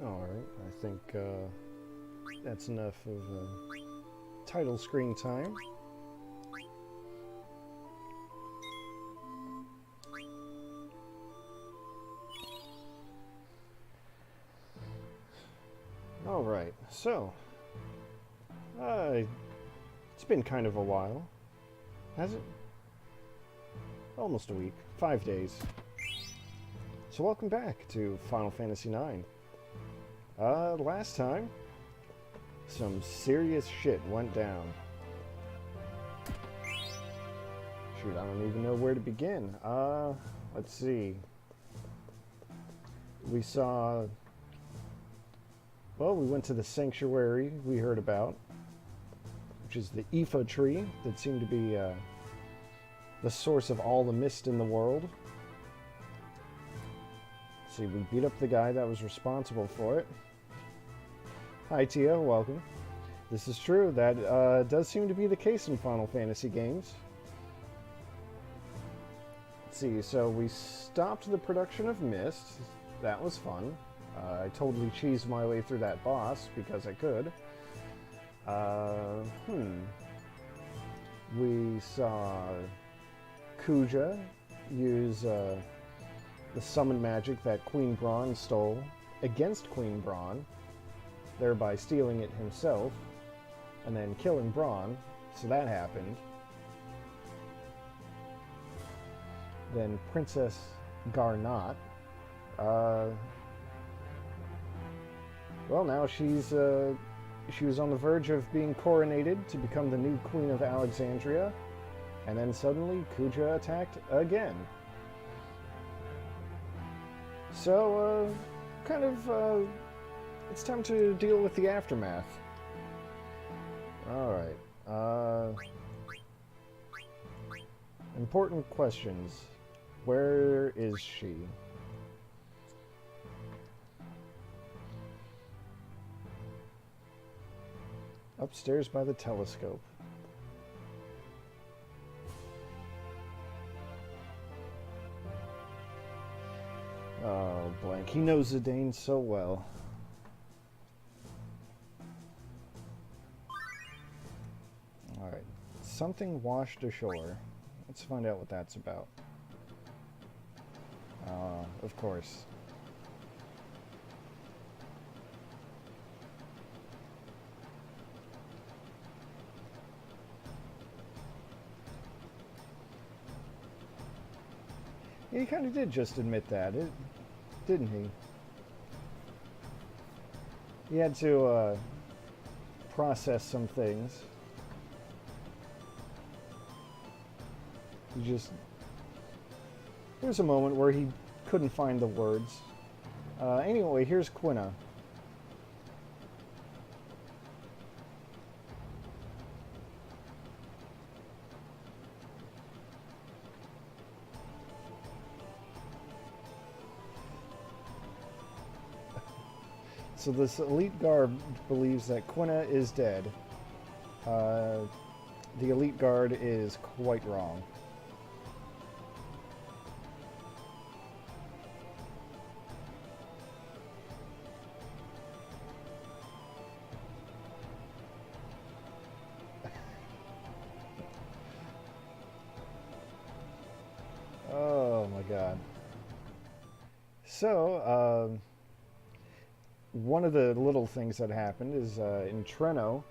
Alright, I think that's enough of title screen time. Alright, so, it's been kind of a while, has it? Almost a week, 5 days. So welcome back to Final Fantasy IX. Last time, some serious shit went down. Shoot, I don't even know where to begin. Let's see. We saw... Well, we went to the sanctuary we heard about, which is the Ifa tree that seemed to be the source of all the mist in the world. See, we beat up the guy that was responsible for it. Hi Tia, welcome. This is true, that does seem to be the case in Final Fantasy games. Let's see, so we stopped the production of mist. That was fun. I totally cheesed my way through that boss because I could. We saw Kuja use the summon magic that Queen Braun stole against Queen Braun, thereby stealing it himself, and then killing Braun, so that happened. Then Princess Garnot, well, now she was on the verge of being coronated to become the new Queen of Alexandria, and then suddenly Kuja attacked again. So, it's time to deal with the aftermath. Alright, important questions. Where is she? Upstairs by the telescope. Oh, blank. He knows Zidane so well. Alright. Something washed ashore. Let's find out what that's about. Of course. He kind of did just admit that, didn't he? He had to process some things. There's a moment where he couldn't find the words. Anyway, here's Quina. So this elite guard believes that Quina is dead. The elite guard is quite wrong. Oh my god. So, one of the little things that happened is in Treno.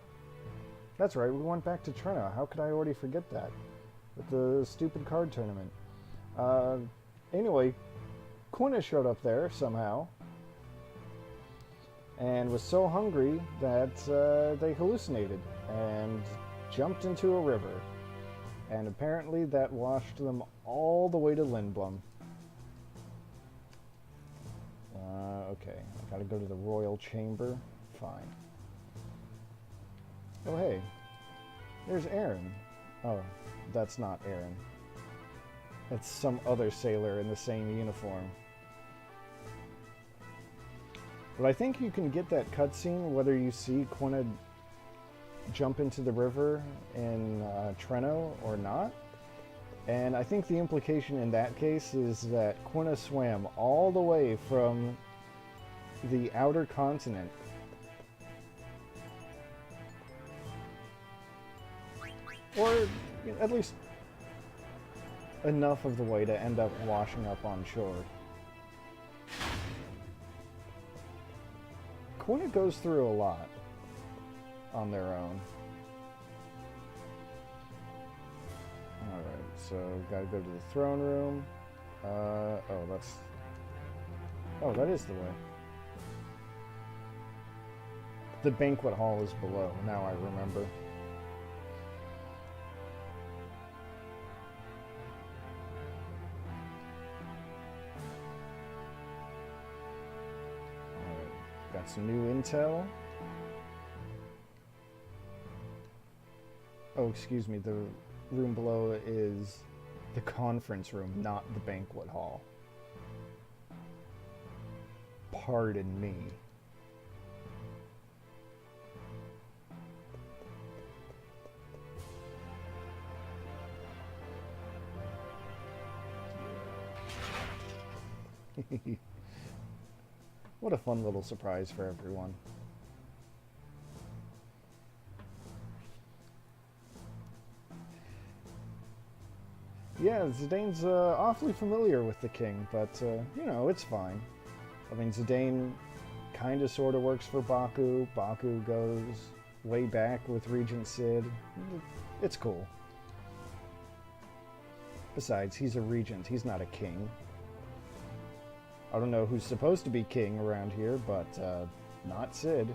That's right, we went back to Treno. How could I already forget that? With the stupid card tournament. Anyway, Quina showed up there somehow and was so hungry that they hallucinated and jumped into a river. And apparently that washed them all the way to Lindblum. Okay, I gotta go to the royal chamber. Fine. Oh hey, there's Aaron. Oh, that's not Aaron. That's some other sailor in the same uniform. But I think you can get that cutscene whether you see Quina jump into the river in Treno or not. And I think the implication in that case is that Quina swam all the way from the outer continent. Or at least enough of the way to end up washing up on shore. Kuja goes through a lot on their own. Alright, so gotta go to the throne room. Oh, that is the way. The banquet hall is below, now I remember. Got some new intel. Oh, excuse me, the room below is the conference room, not the banquet hall. Pardon me. What a fun little surprise for everyone. Yeah, Zidane's awfully familiar with the king, but, you know, it's fine. I mean, Zidane kind of sort of works for Baku. Baku goes way back with Regent Sid. It's cool. Besides, he's a regent. He's not a king. I don't know who's supposed to be king around here, but not Sid.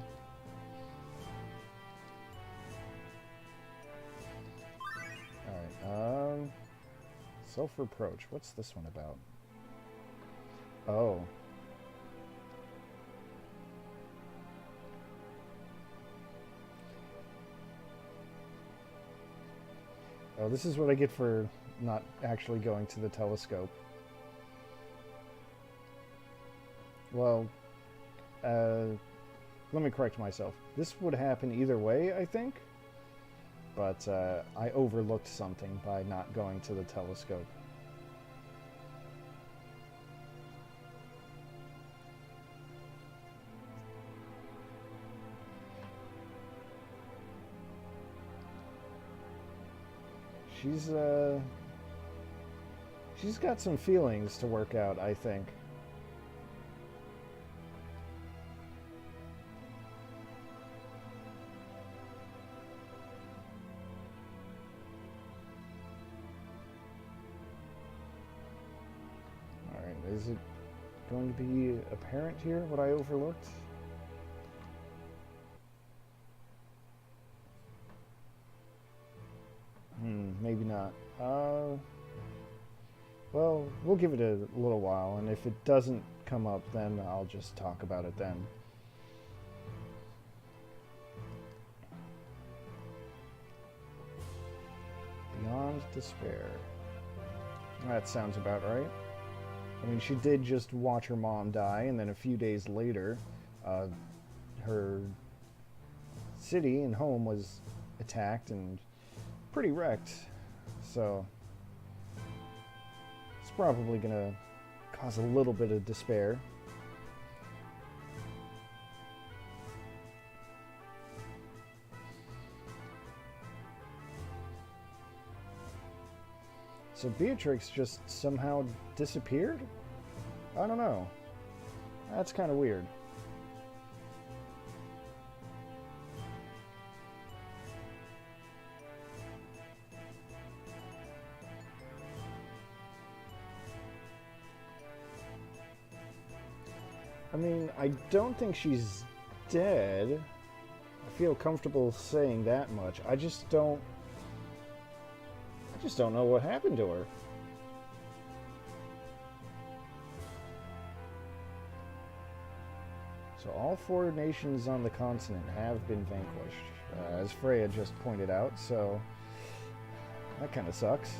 Alright, self-reproach. What's this one about? Oh. Oh, this is what I get for not actually going to the telescope. Well, let me correct myself. This would happen either way, I think. But I overlooked something by not going to the telescope. She's got some feelings to work out, I think. Is it going to be apparent here what I overlooked? Maybe not. Well, we'll give it a little while, and if it doesn't come up, then I'll just talk about it then. Beyond despair. That sounds about right. I mean, she did just watch her mom die, and then a few days later, her city and home was attacked and pretty wrecked. So, it's probably gonna cause a little bit of despair. So Beatrix just somehow disappeared? I don't know. That's kind of weird. I mean, I don't think she's dead. I feel comfortable saying that much. I just don't know what happened to her. So all 4 nations on the continent have been vanquished, as Freya just pointed out, so that kind of sucks.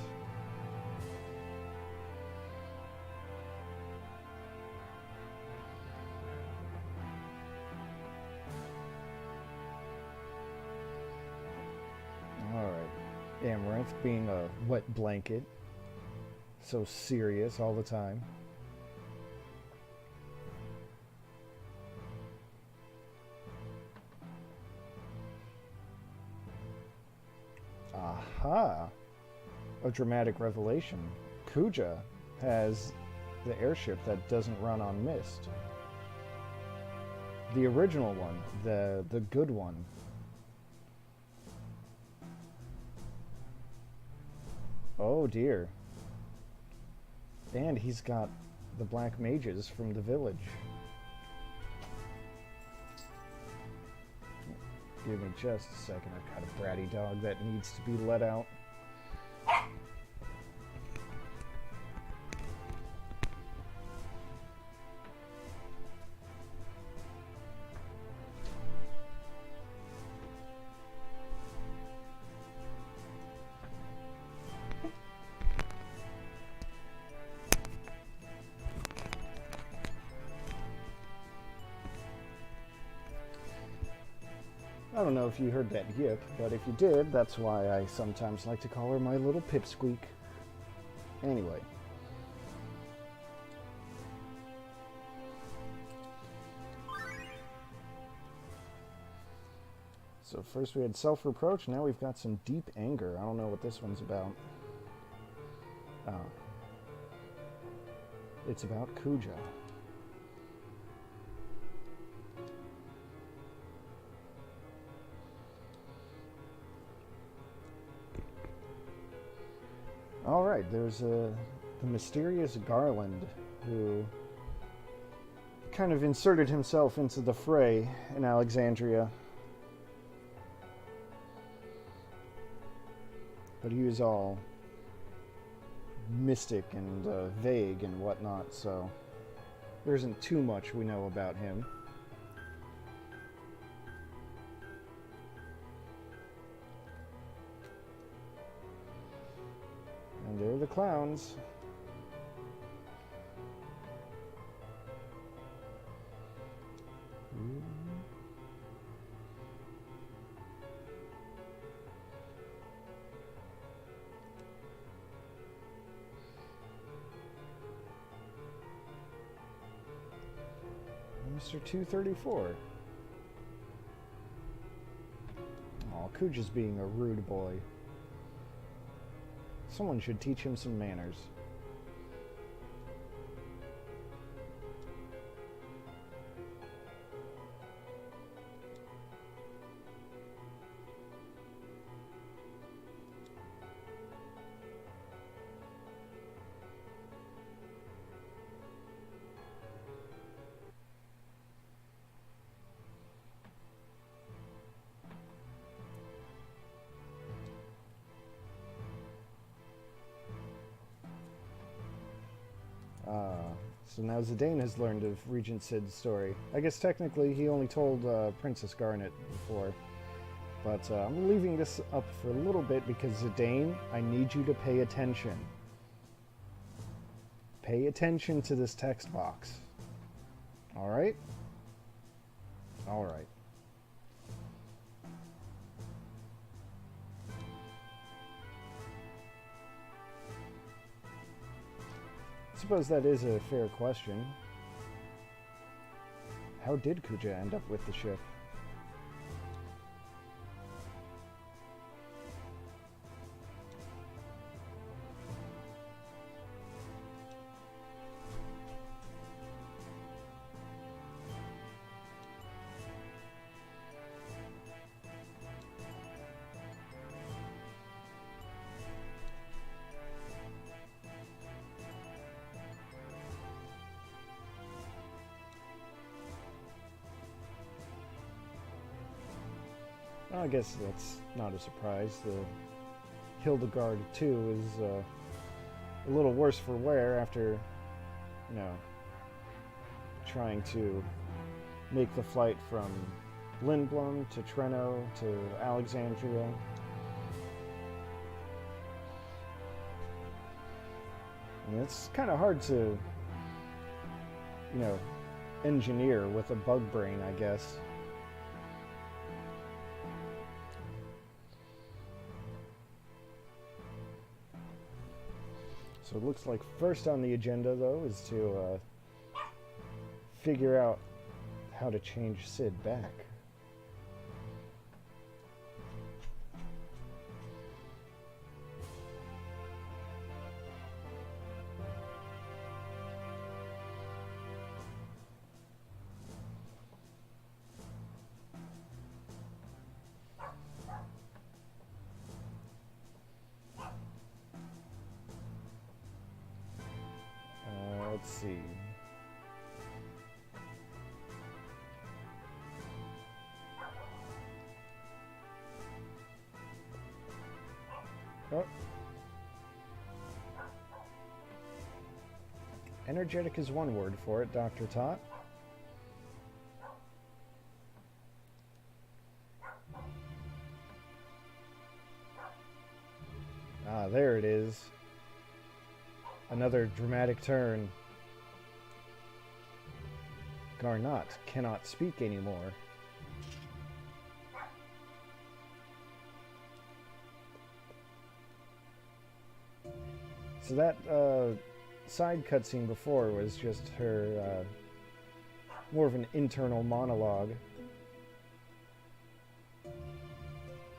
Amaranth being a wet blanket, so serious all the time. Aha! A dramatic revelation. Kuja has the airship that doesn't run on mist. The original one, the good one. Oh dear. And he's got the black mages from the village. Give me just a second. I've got a bratty dog that needs to be let out. I don't know if you heard that yip, but if you did, that's why I sometimes like to call her my little pipsqueak. Anyway. So first we had self-reproach, now we've got some deep anger. I don't know what this one's about. Oh. It's about Kuja. Alright, there's the mysterious Garland who kind of inserted himself into the fray in Alexandria. But he was all mystic and vague and whatnot, so there isn't too much we know about him. And there are the clowns. Mr. 234. Aw, Kuja's being a rude boy. Someone should teach him some manners. So now Zidane has learned of Regent Sid's story. I guess technically he only told Princess Garnet before. But I'm leaving this up for a little bit because Zidane, I need you to pay attention. Pay attention to this text box. Alright? Alright. I suppose that is a fair question. How did Kuja end up with the ship? Well, I guess that's not a surprise. The Hildegard 2 is a little worse for wear after, you know, trying to make the flight from Lindblom to Treno to Alexandria. And it's kind of hard to, you know, engineer with a bug brain, I guess. So it looks like first on the agenda, though, is to figure out how to change Sid back. Oh. Energetic is one word for it, Dr. Tot. Ah, there it is. Another dramatic turn. Garnot cannot speak anymore. So that side cutscene before was just her more of an internal monologue.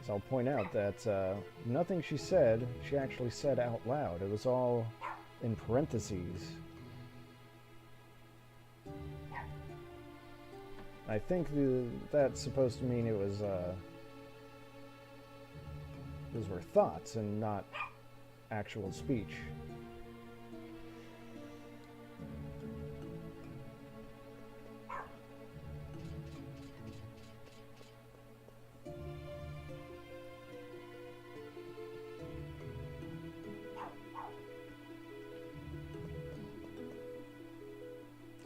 So I'll point out that nothing she said, she actually said out loud. It was all in parentheses. I think that's supposed to mean those were thoughts and not actual speech.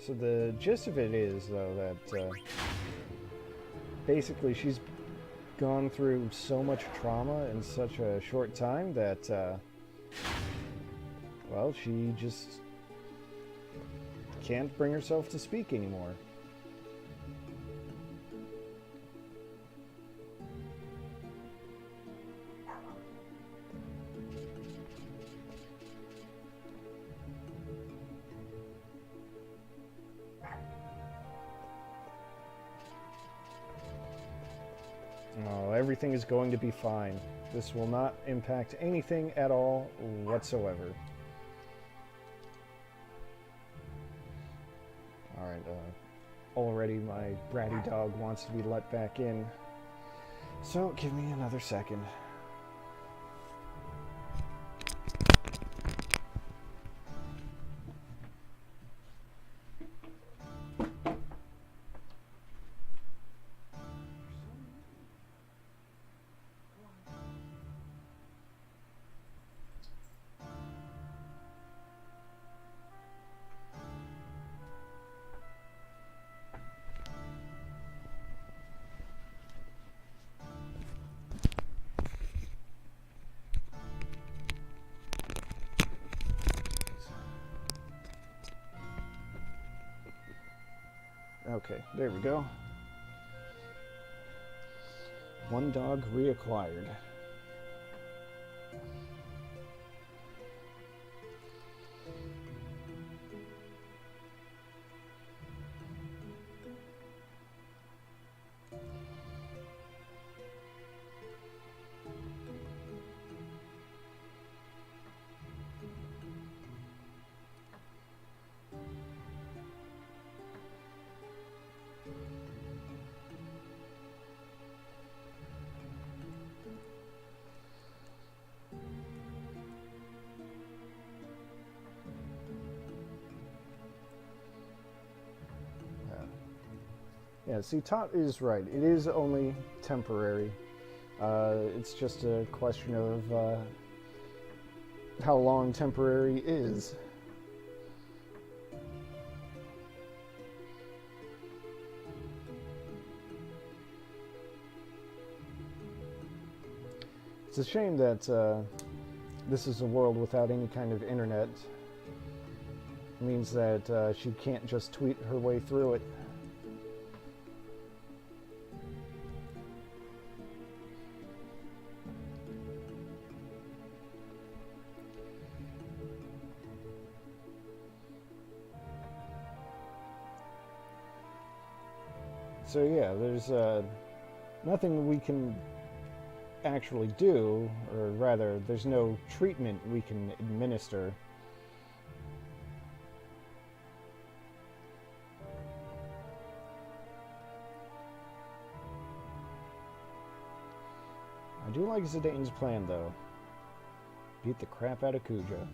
So the gist of it is, though, that basically she's gone through so much trauma in such a short time that, well, she just can't bring herself to speak anymore. Oh, everything is going to be fine. This will not impact anything at all whatsoever. Alright, already my bratty dog wants to be let back in. So, give me another second. Okay, there we go. One dog reacquired. Yeah, see, Tot is right. It is only temporary. It's just a question of how long temporary is. It's a shame that this is a world without any kind of internet. It means that she can't just tweet her way through it. So yeah, there's nothing we can actually do, or rather, there's no treatment we can administer. I do like Zidane's plan, though. Beat the crap out of Kuja.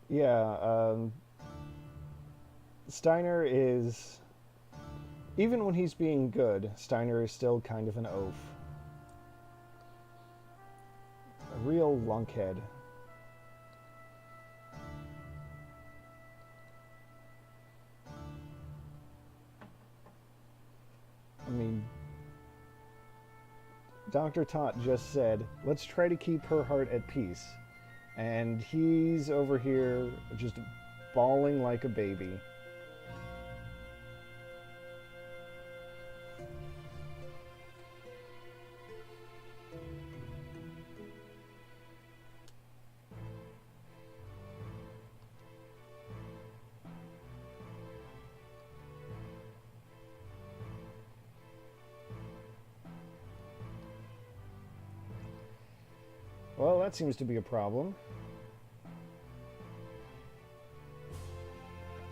Yeah, Steiner is, Even when he's being good, Steiner is still kind of an oaf. A real lunkhead. I mean, Dr. Tot just said, let's try to keep her heart at peace. And he's over here just bawling like a baby. Well, that seems to be a problem.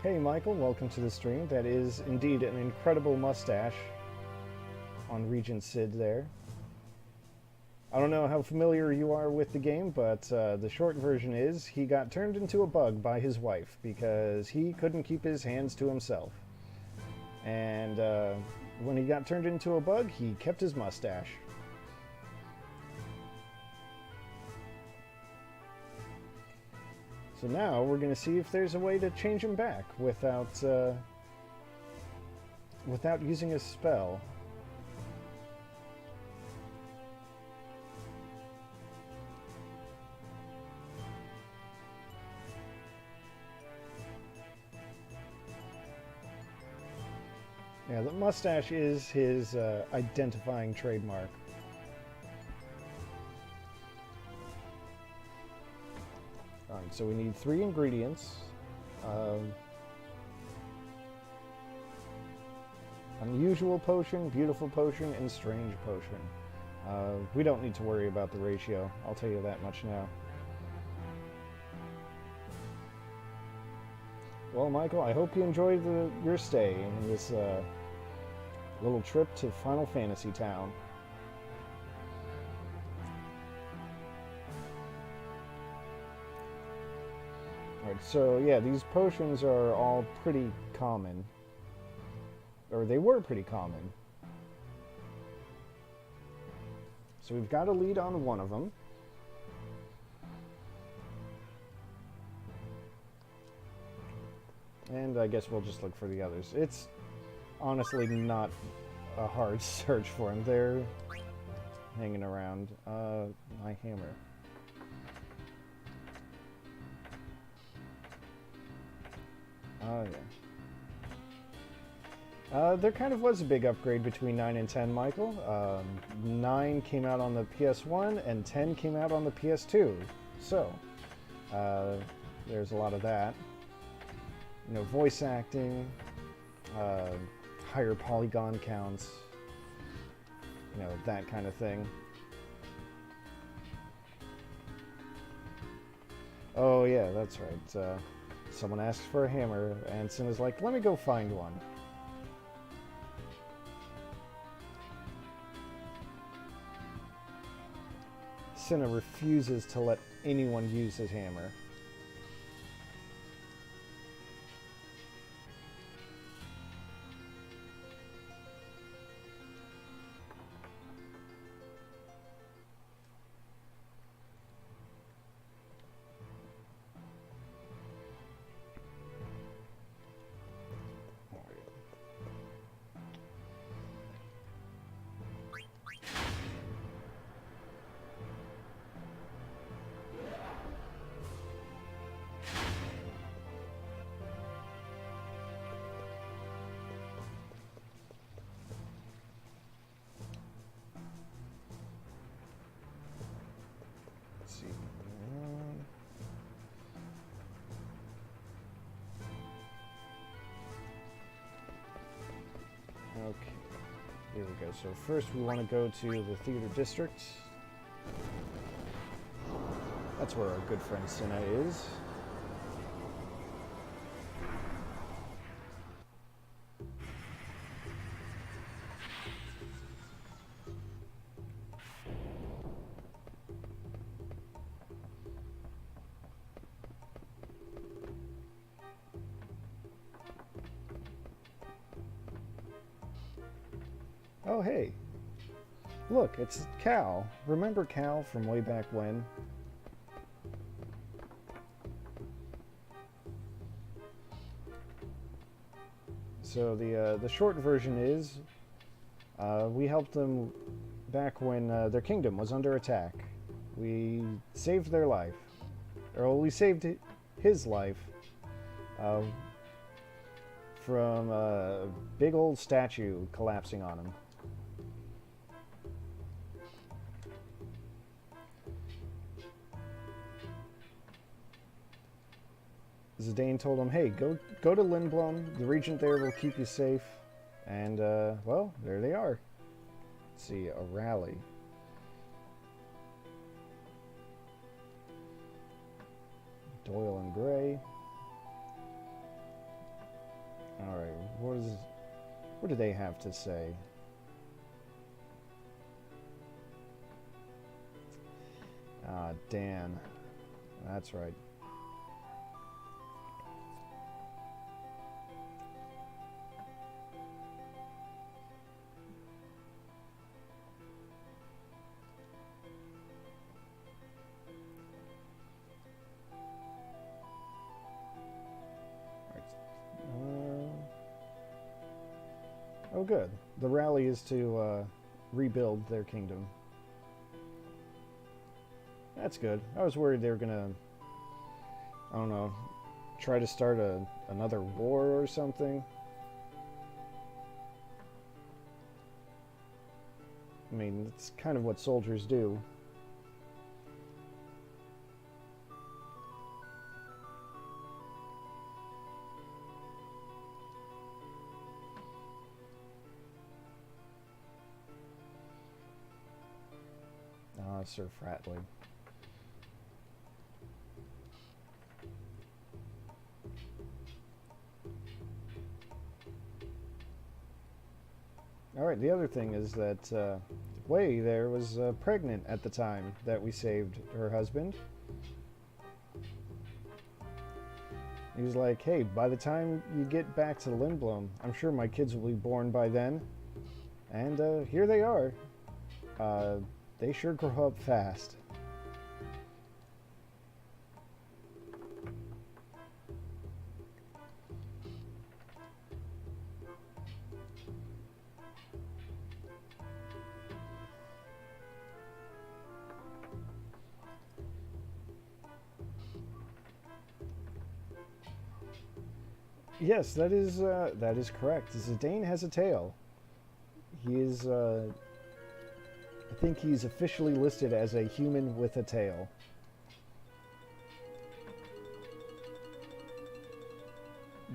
Hey Michael, welcome to the stream. That is indeed an incredible mustache on Regent Sid there. I don't know how familiar you are with the game, but the short version is he got turned into a bug by his wife because he couldn't keep his hands to himself. And when he got turned into a bug, he kept his mustache. So now we're going to see if there's a way to change him back without using a spell. Yeah, the mustache is his identifying trademark. Alright, so we need 3 ingredients. Unusual potion, beautiful potion, and strange potion. We don't need to worry about the ratio, I'll tell you that much now. Well, Michael, I hope you enjoyed your stay in this little trip to Final Fantasy Town. Alright, so yeah, these potions are all pretty common. Or they were pretty common. So we've got a lead on one of them. And I guess we'll just look for the others. It's honestly not a hard search for them. They're hanging around. My hammer. Oh, yeah. There kind of was a big upgrade between 9 and 10, Michael. 9 came out on the PS1, and 10 came out on the PS2. So, there's a lot of that. You know, voice acting, higher polygon counts, you know, that kind of thing. Oh, yeah, that's right. Someone asks for a hammer, and Cinna's like, let me go find one. Cinna refuses to let anyone use his hammer. Okay, here we go. So first we want to go to the theater district. That's where our good friend Cinna is. Oh, hey. Look, it's Cal. Remember Cal from way back when? So the short version is we helped them back when their kingdom was under attack. We saved their life. Or we saved his life uh, from a big old statue collapsing on him. Zidane told him, hey, go to Lindblom. The regent there will keep you safe. And, well, there they are. Let's see, a rally. Doyle and Gray. Alright, what do they have to say? Ah, Dan. That's right. Oh, good. The rally is to rebuild their kingdom. That's good. I was worried they were gonna, I don't know, try to start another war or something. I mean, it's kind of what soldiers do. Sir Fratley. Alright, the other thing is that Wei there was pregnant at the time that we saved her husband. He was like, hey, by the time you get back to Lindblom, I'm sure my kids will be born by then. And here they are. They sure grow up fast. Yes, that is correct. Zidane has a tail. He is, I think he's officially listed as a human with a tail.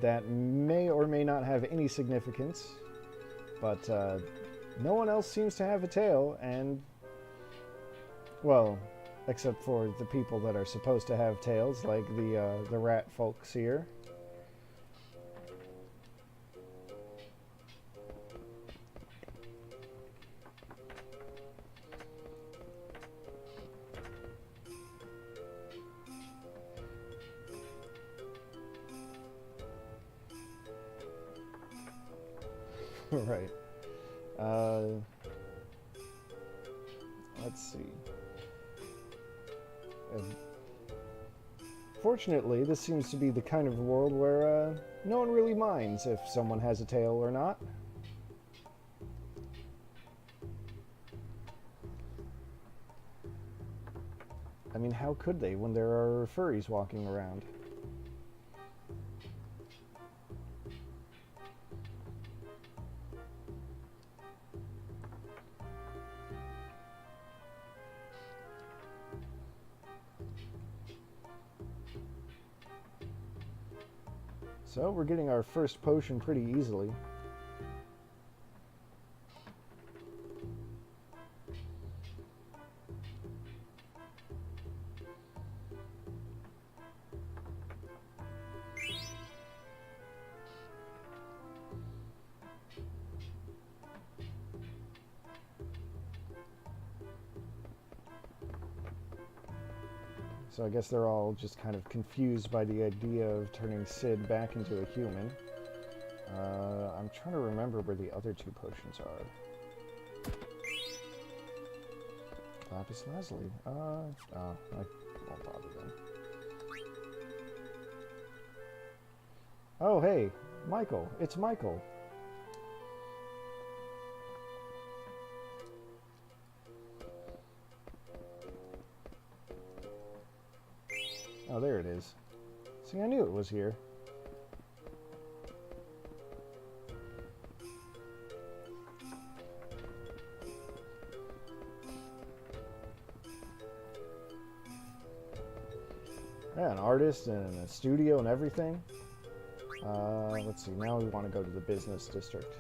That may or may not have any significance, but no one else seems to have a tail, and, well, except for the people that are supposed to have tails, like the rat folks here. Right. Let's see. Fortunately, this seems to be the kind of world where no one really minds if someone has a tail or not. I mean, how could they when there are furries walking around? So we're getting our first potion pretty easily. So I guess they're all just kind of confused by the idea of turning Sid back into a human. I'm trying to remember where the other two potions are. lapis lazuli. I won't bother then. Oh, hey, Michael. It's Michael. Oh, there it is. See, I knew it was here. Yeah, an artist and a studio and everything. Let's see, now we want to go to the business district.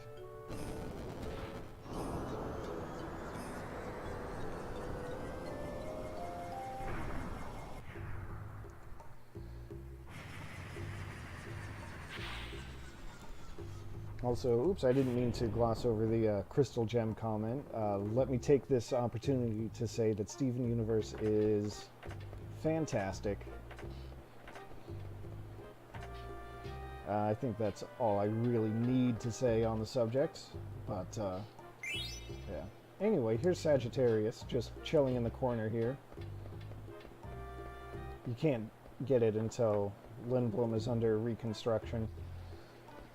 Also, oops, I didn't mean to gloss over the Crystal Gem comment. Let me take this opportunity to say that Steven Universe is fantastic. I think that's all I really need to say on the subject, but yeah. Anyway, here's Sagittarius, just chilling in the corner here. You can't get it until Lindblom is under reconstruction.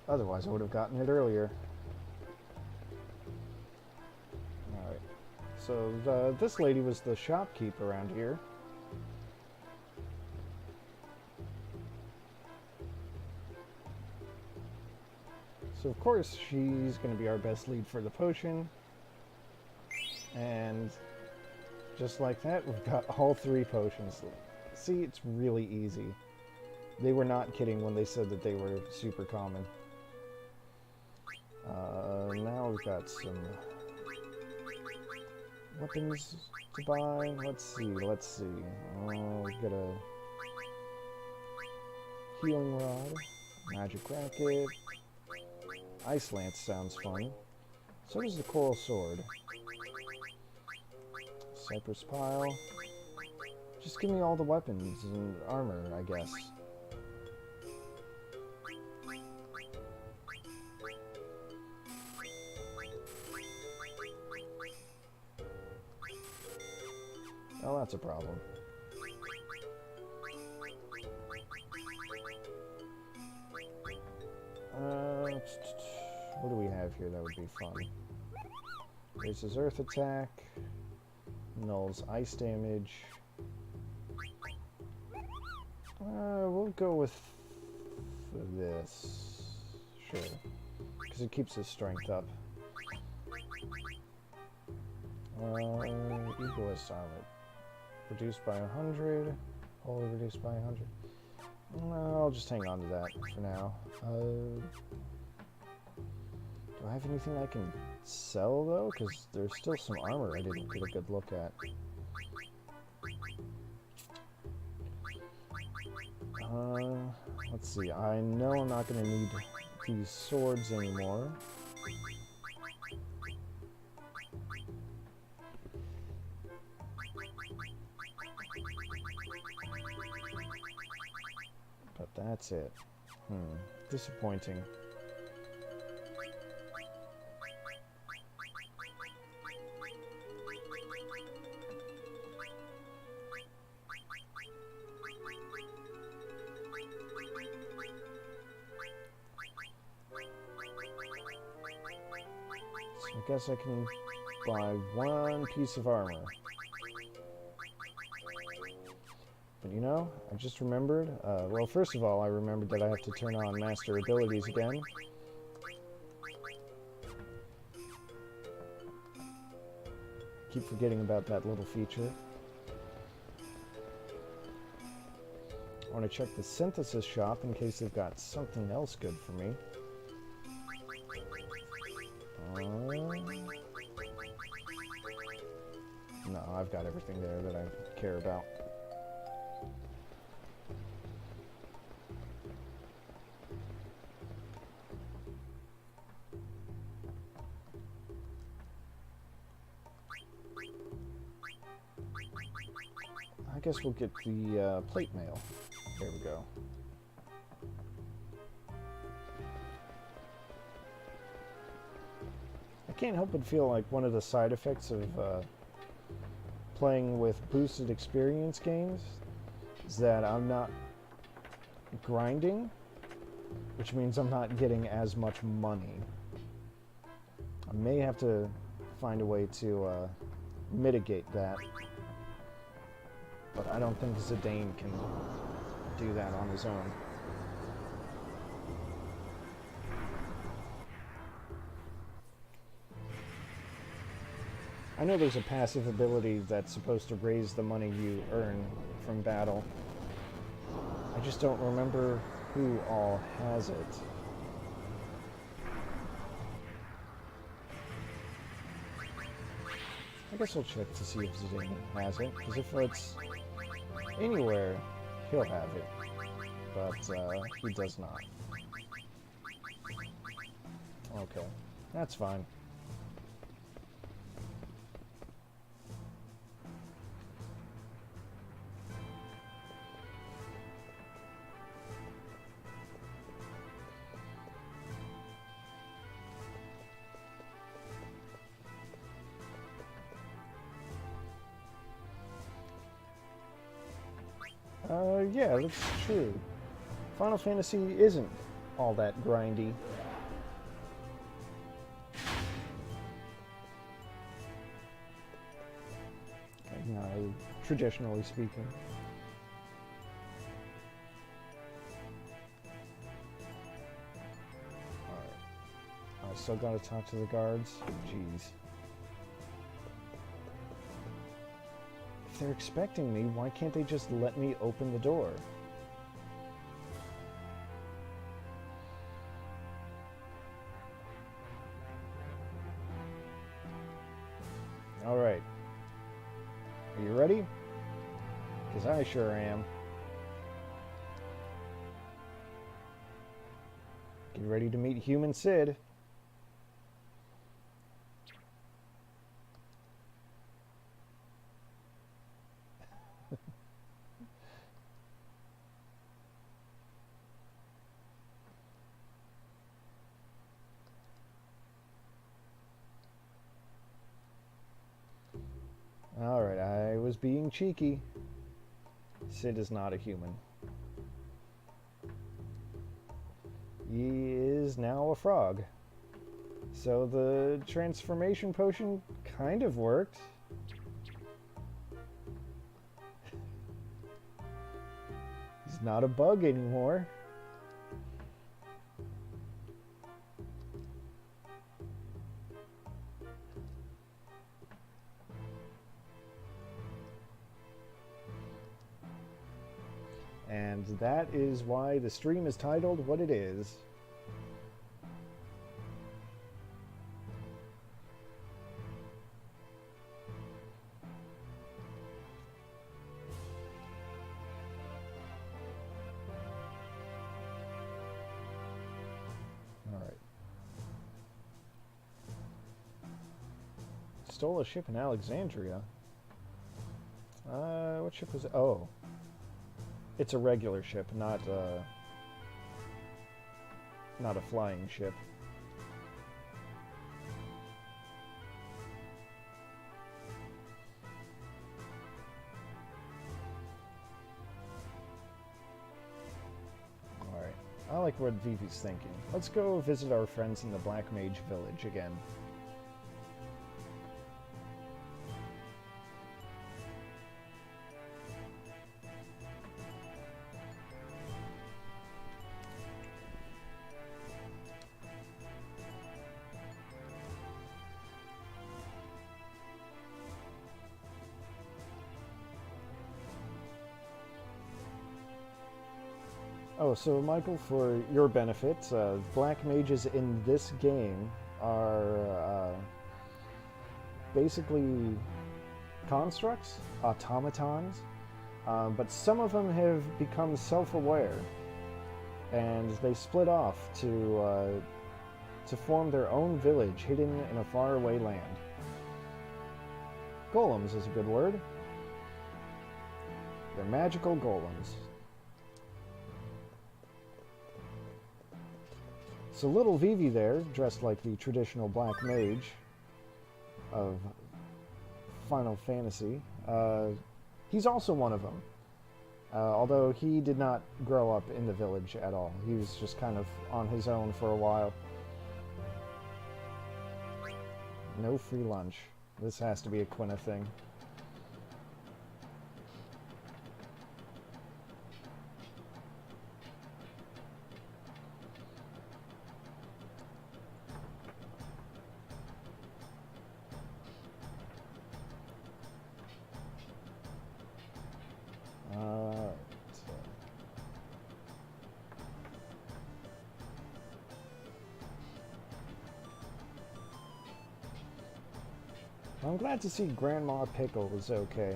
Otherwise, I would have gotten it earlier. Alright, so this lady was the shopkeep around here. So of course, she's going to be our best lead for the potion. And just like that, we've got all 3 potions. See, it's really easy. They were not kidding when they said that they were super common. Now we've got some weapons to buy. Let's see. Oh, we've got a healing rod, magic racket, ice lance sounds fun. So does the coral sword. Cypress pile. Just give me all the weapons and armor, I guess. Oh, that's a problem. What do we have here that would be fun? Raises earth attack. Nulls ice damage. We'll go with this. Sure. Because it keeps his strength up. Egoist armor. Reduced by 100. Wholly reduced by 100. No, I'll just hang on to that for now. Do I have anything I can sell, though? Because there's still some armor I didn't get a good look at. Let's see. I know I'm not going to need these swords anymore. But that's it. Disappointing. So I guess I can buy 1 piece of armor. But you know, I just remembered, well, first of all, I remembered that I have to turn on master abilities again. Keep forgetting about that little feature. I want to check the synthesis shop in case they've got something else good for me. No, I've got everything there that I care about. I guess we'll get the plate mail. There we go. I can't help but feel like one of the side effects of playing with boosted experience games is that I'm not grinding, which means I'm not getting as much money. I may have to find a way to mitigate that, but I don't think Zidane can do that on his own. I know there's a passive ability that's supposed to raise the money you earn from battle. I just don't remember who all has it. I guess I'll check to see if Zidane has it, because if it's anywhere, he'll have it. But he does not. Okay, that's fine. Yeah, that's true. Final Fantasy isn't all that grindy. No, traditionally speaking. Alright. I still gotta talk to the guards? Jeez. If they're expecting me, why can't they just let me open the door? Alright. Are you ready? Because I sure am. Get ready to meet Human Sid. Alright, I was being cheeky. Sid is not a human. He is now a frog. So the transformation potion kind of worked. He's not a bug anymore. And that is why the stream is titled what it is. Alright. Stole a ship in Alexandria. What ship was it? Oh. It's a regular ship, not a flying ship. Alright, I like what Vivi's thinking. Let's go visit our friends in the Black Mage Village again. Oh, so Michael, for your benefit, black mages in this game are basically constructs, automatons, but some of them have become self-aware, and they split off to form their own village hidden in a faraway land. Golems is a good word. They're magical golems. So little Vivi there, dressed like the traditional black mage of Final Fantasy, He's also one of them. Although he did not grow up in the village at all. He was just kind of on his own for a while. No free lunch. This has to be a Quina thing. I'm glad to see Grandma Pickle is okay.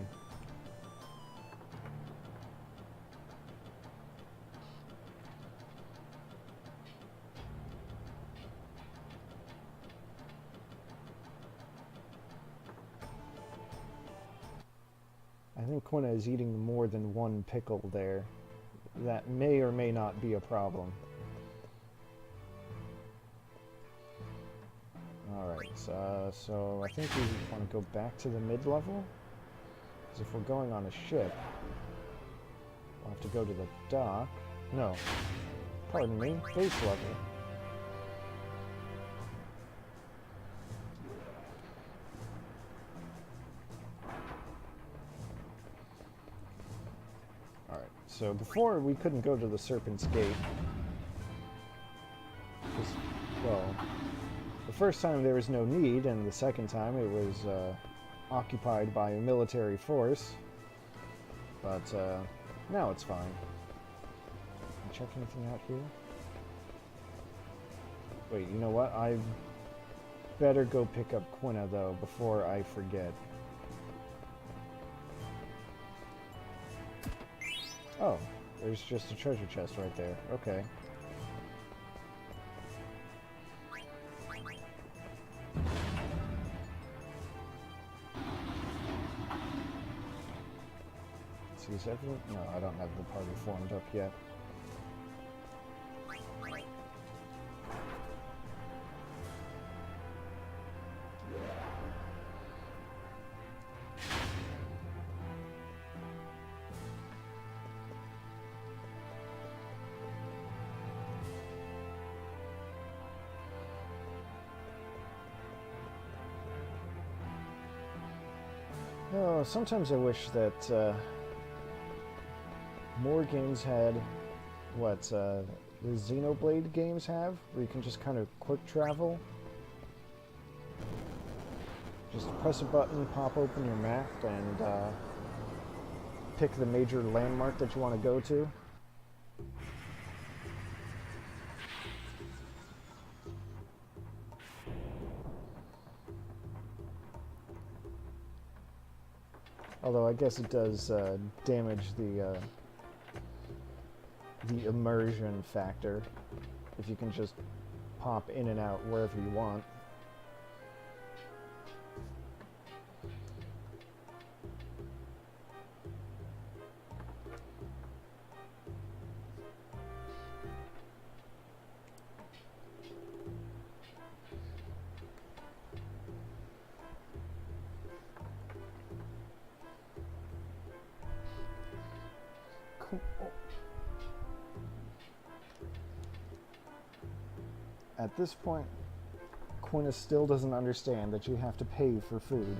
I think Quina is eating more than one pickle there. That may or may not be a problem. Alright, so I think we want to go back to the mid-level. Because if we're going on a ship, we'll have to go to the dock. No, pardon me, base level. Alright, so before we couldn't go to the Serpent's Gate. Because, well, the first time there was no need, and the second time it was occupied by a military force. But now it's fine. Can I check anything out here? Wait, you know what? I better go pick up Quina, though, before I forget. Oh, there's just a treasure chest right there. Okay. Is everyone? No, I don't have the party formed up yet. Oh, sometimes I wish that more games had what the Xenoblade games have, where you can just kind of quick travel. Just press a button, pop open your map, and pick the major landmark that you want to go to. Although I guess it does damage the immersion factor, if you can just pop in and out wherever you want. At this point, Quina still doesn't understand that you have to pay for food.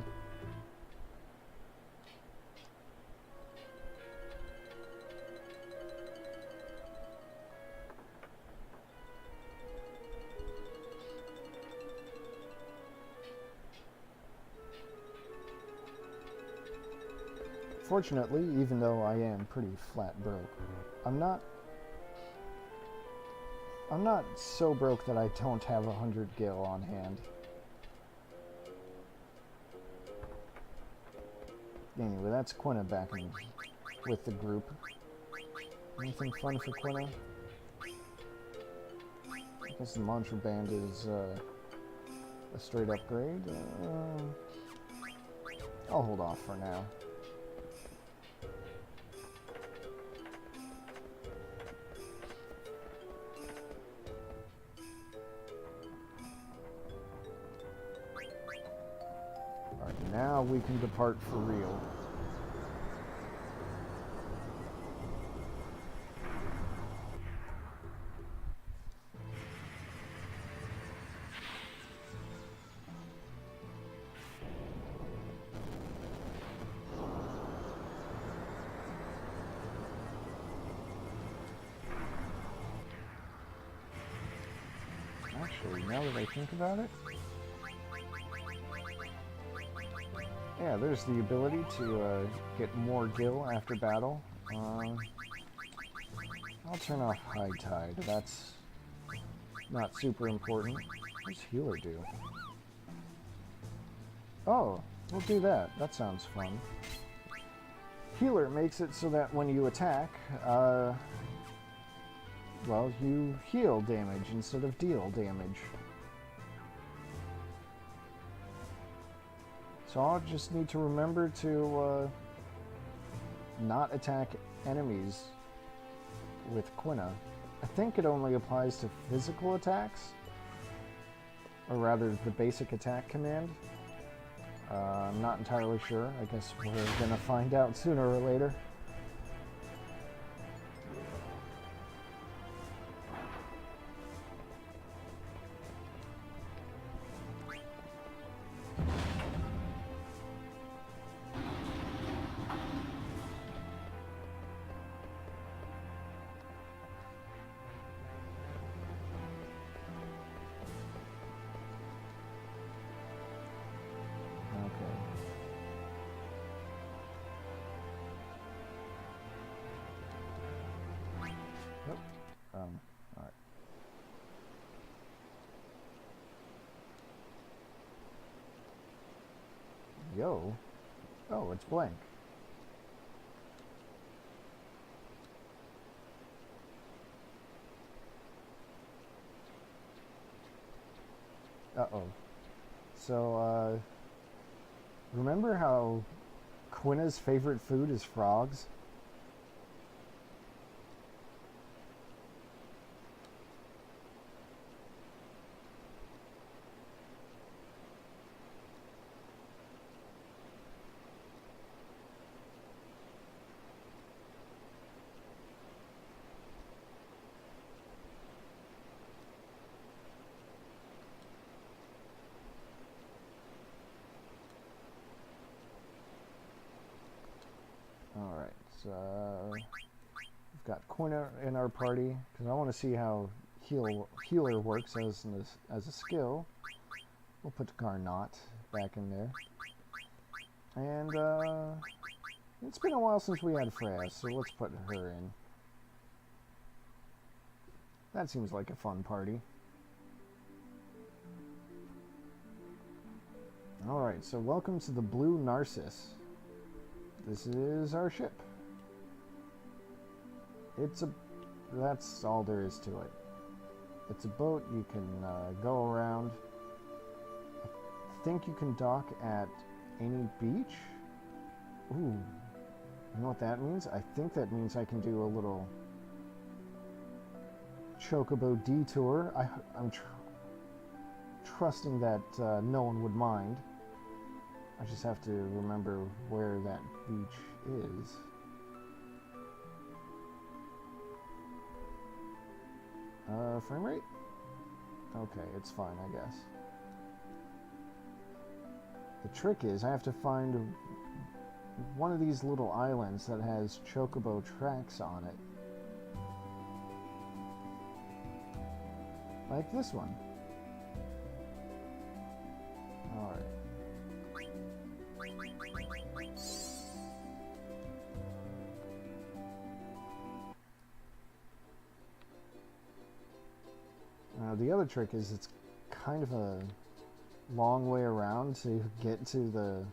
Fortunately, even though I am pretty flat broke, I'm not so broke that I don't have 100 gil on hand. Anyway, that's Quina back in with the group. Anything fun for Quina? I guess the mantra band is a straight upgrade. I'll hold off for now. Now we can depart for real. Actually, now that I think about it, yeah, there's the ability to get more gil after battle. I'll turn off High Tide. That's not super important. What does Healer do? Oh, we'll do that. That sounds fun. Healer makes it so that when you attack, well, you heal damage instead of deal damage. So I'll just need to remember to not attack enemies with Quina. I think it only applies to physical attacks, or rather the basic attack command. I'm not entirely sure. I guess we're gonna find out sooner or later. Alright. Yo. Oh, it's blank. Uh-oh. So, remember how Quina's favorite food is frogs? Alright, so we've got Quina in our party, because I want to see how healer works as a skill. We'll put Garnot back in there. And it's been a while since we had Freya, so let's put her in. That seems like a fun party. Alright, so welcome to the Blue Narcissus. This is our ship. That's all there is to it. It's a boat. You can go around. I think you can dock at any beach. Ooh, you know what that means? I think that means I can do a little chocobo detour. I'm trusting that no one would mind. I just have to remember where that beach is. Frame rate? Okay, it's fine, I guess. The trick is I have to find one of these little islands that has chocobo tracks on it. Like this one. Alright. The other trick is it's kind of a long way around to get to the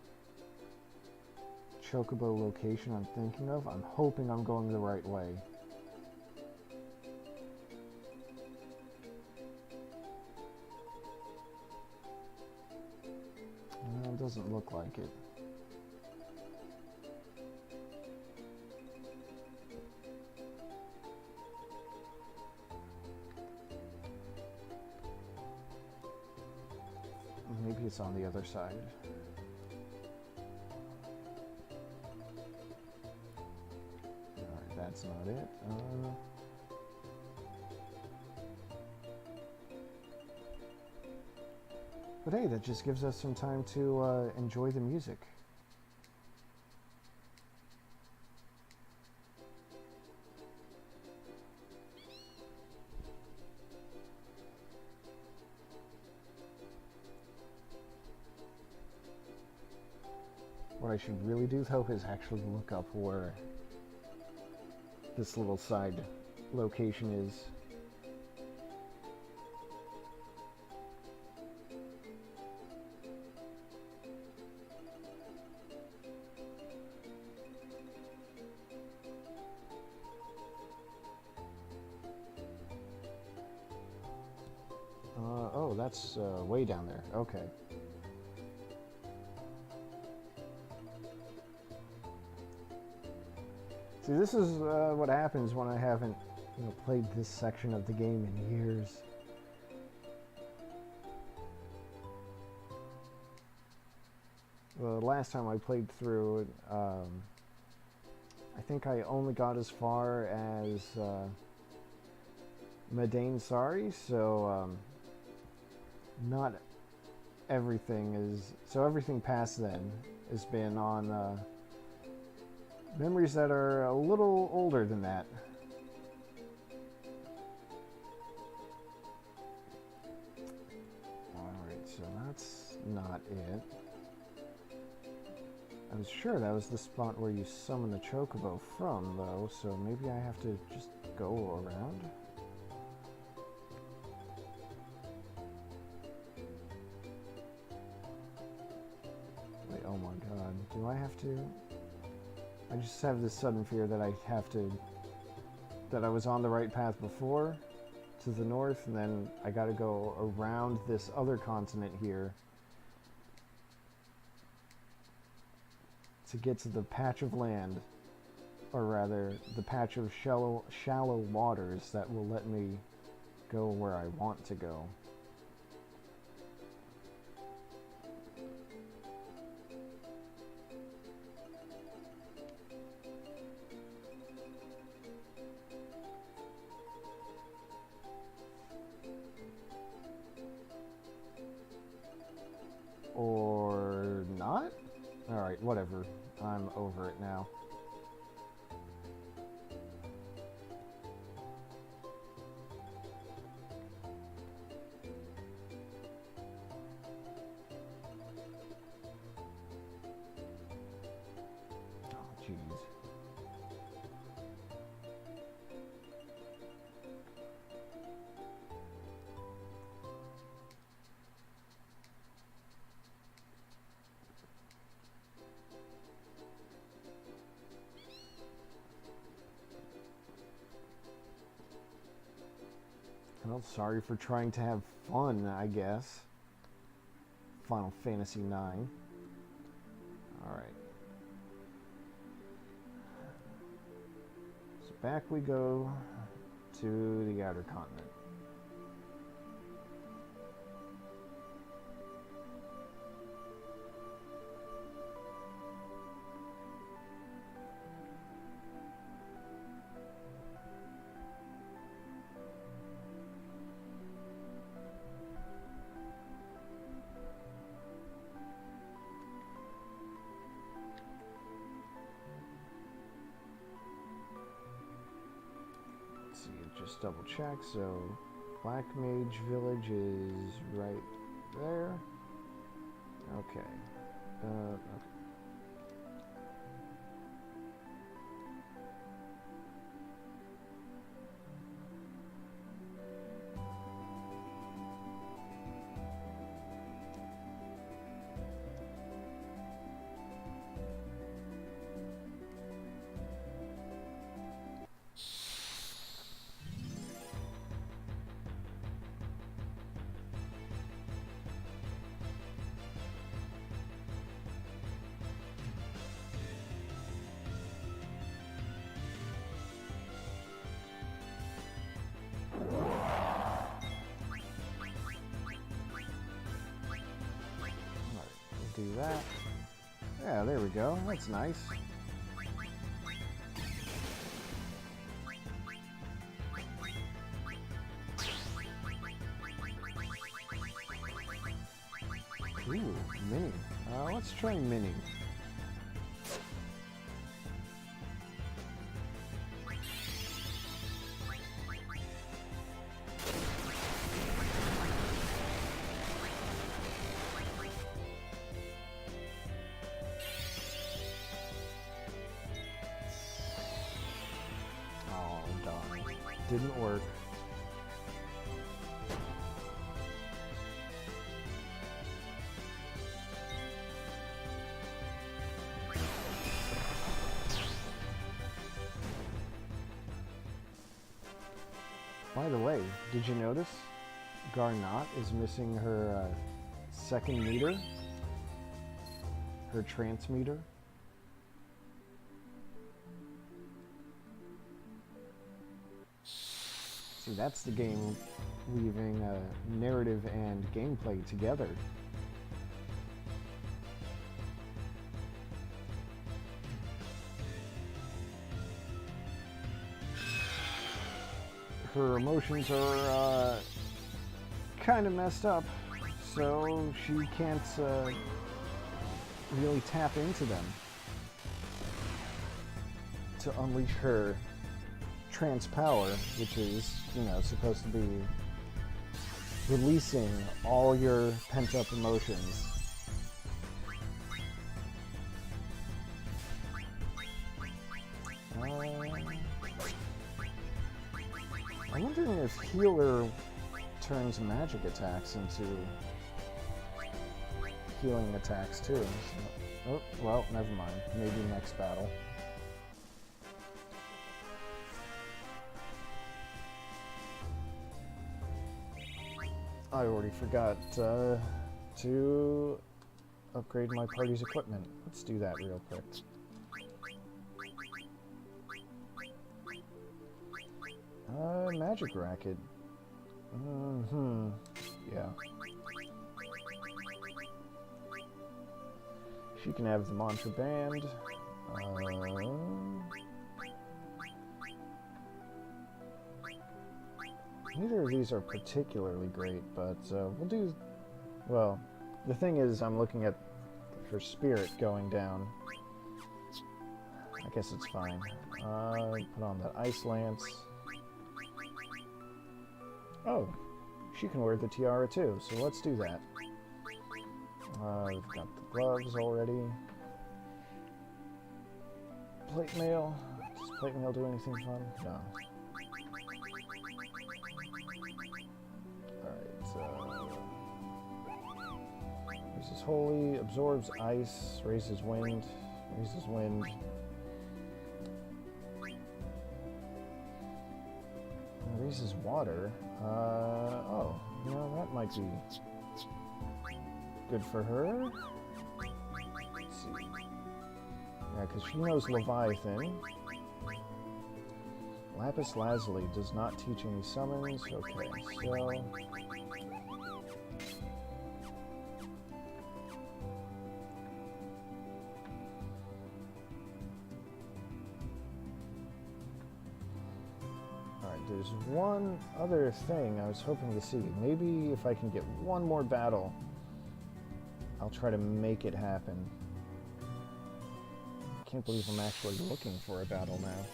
chocobo location I'm thinking of. I'm hoping I'm going the right way. It doesn't look like it. Maybe it's on the other side. Alright, that's not it. But hey, that just gives us some time to enjoy the music. What I should really do, though, is actually look up where this little side location is. Oh, that's way down there. Okay. See, this is what happens when I haven't, played this section of the game in years. The last time I played through it, I think I only got as far as Madain Sari, so not everything is... So everything past then has been on memories that are a little older than that. Alright, so that's not it. I was sure that was the spot where you summon the Chocobo from, though, so maybe I have to just go around? Wait, oh my god, do I have to? I just have this sudden fear that I have to... that I was on the right path before, to the north, and then I gotta go around this other continent here to get to the patch of land, or rather, the patch of shallow waters that will let me go where I want to go. Or not? Alright, whatever. I'm over it now. Oh, jeez. Well, sorry for trying to have fun, I guess. Final Fantasy IX. Alright. So back we go to the outer continent. Just double check, so Black Mage Village is right there. Okay. Okay. Do that. Yeah, there we go. That's nice. Ooh, mini. Let's try mini. didn't work. By the way, did you notice Garnot is missing her second meter? Her transmeter? See, that's the game weaving narrative and gameplay together. Her emotions are kind of messed up, so she can't really tap into them to unleash her trance power, which is, you know, supposed to be releasing all your pent-up emotions. I'm wondering if healer turns magic attacks into healing attacks too. So, oh, well, never mind. Maybe next battle. I already forgot to upgrade my party's equipment. Let's do that real quick. Magic racket. Yeah. She can have the mantra band. Neither of these are particularly great, but we'll do... Well, the thing is, I'm looking at her spirit going down. I guess it's fine. Put on that ice lance. Oh, she can wear the tiara too, so let's do that. We've got the gloves already. Plate mail. Does plate mail do anything fun? No. Alright, raises holy, absorbs ice, raises wind, raises wind. Raises water. Oh, you know, that might be good for her. Let's see. Yeah, because she knows Leviathan. Lapis Lazuli does not teach any summons. Okay, so... There's one other thing I was hoping to see. Maybe if I can get one more battle, I'll try to make it happen. I can't believe I'm actually looking for a battle now.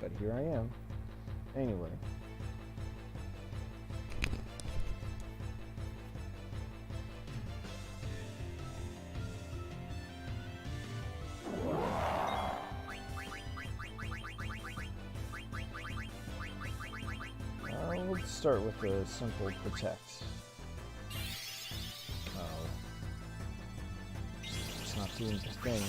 But here I am. Anyway. Let's start with the simple protect. Oh. It's not doing the thing.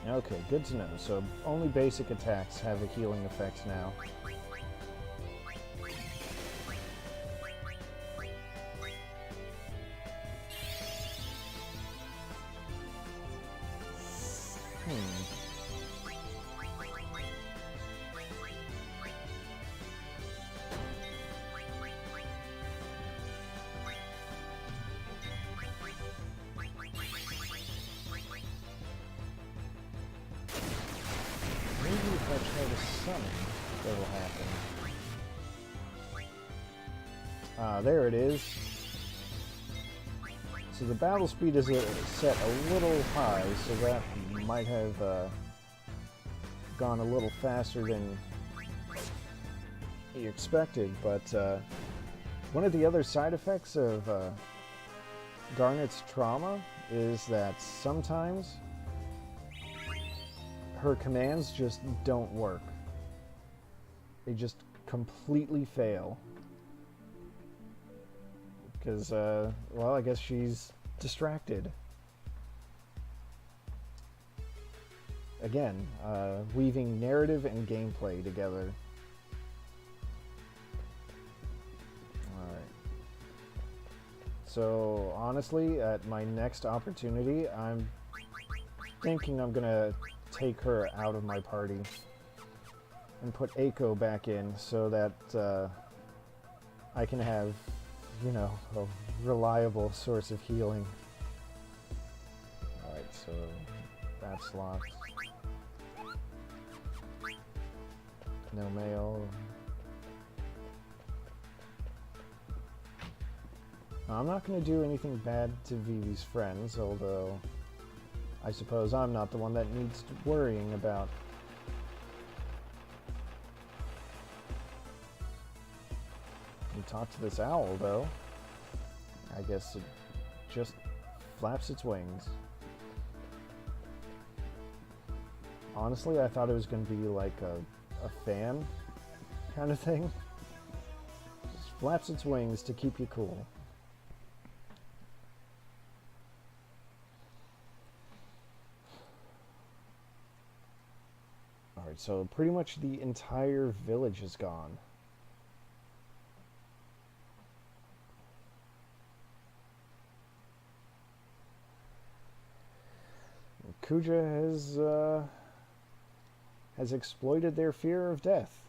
Okay, good to know. So only basic attacks have a healing effect now. If I try to summon, what will happen? Ah, there it is. So the battle speed is set a little high, so that might have gone a little faster than you expected, but one of the other side effects of Garnet's trauma is that sometimes her commands just don't work. They just completely fail. Because, well, I guess she's distracted. Again, weaving narrative and gameplay together. Alright. So, honestly, at my next opportunity, I'm thinking I'm gonna take her out of my party and put Eiko back in so that I can have, you know, a reliable source of healing. Alright, so that's locked. No mail. I'm not going to do anything bad to Vivi's friends, although I suppose I'm not the one that needs worrying about. You talk to this owl, though. I guess it just flaps its wings. Honestly, I thought it was going to be like a fan kind of thing. Just flaps its wings to keep you cool. Alright, so pretty much the entire village is gone. Kuja has exploited their fear of death.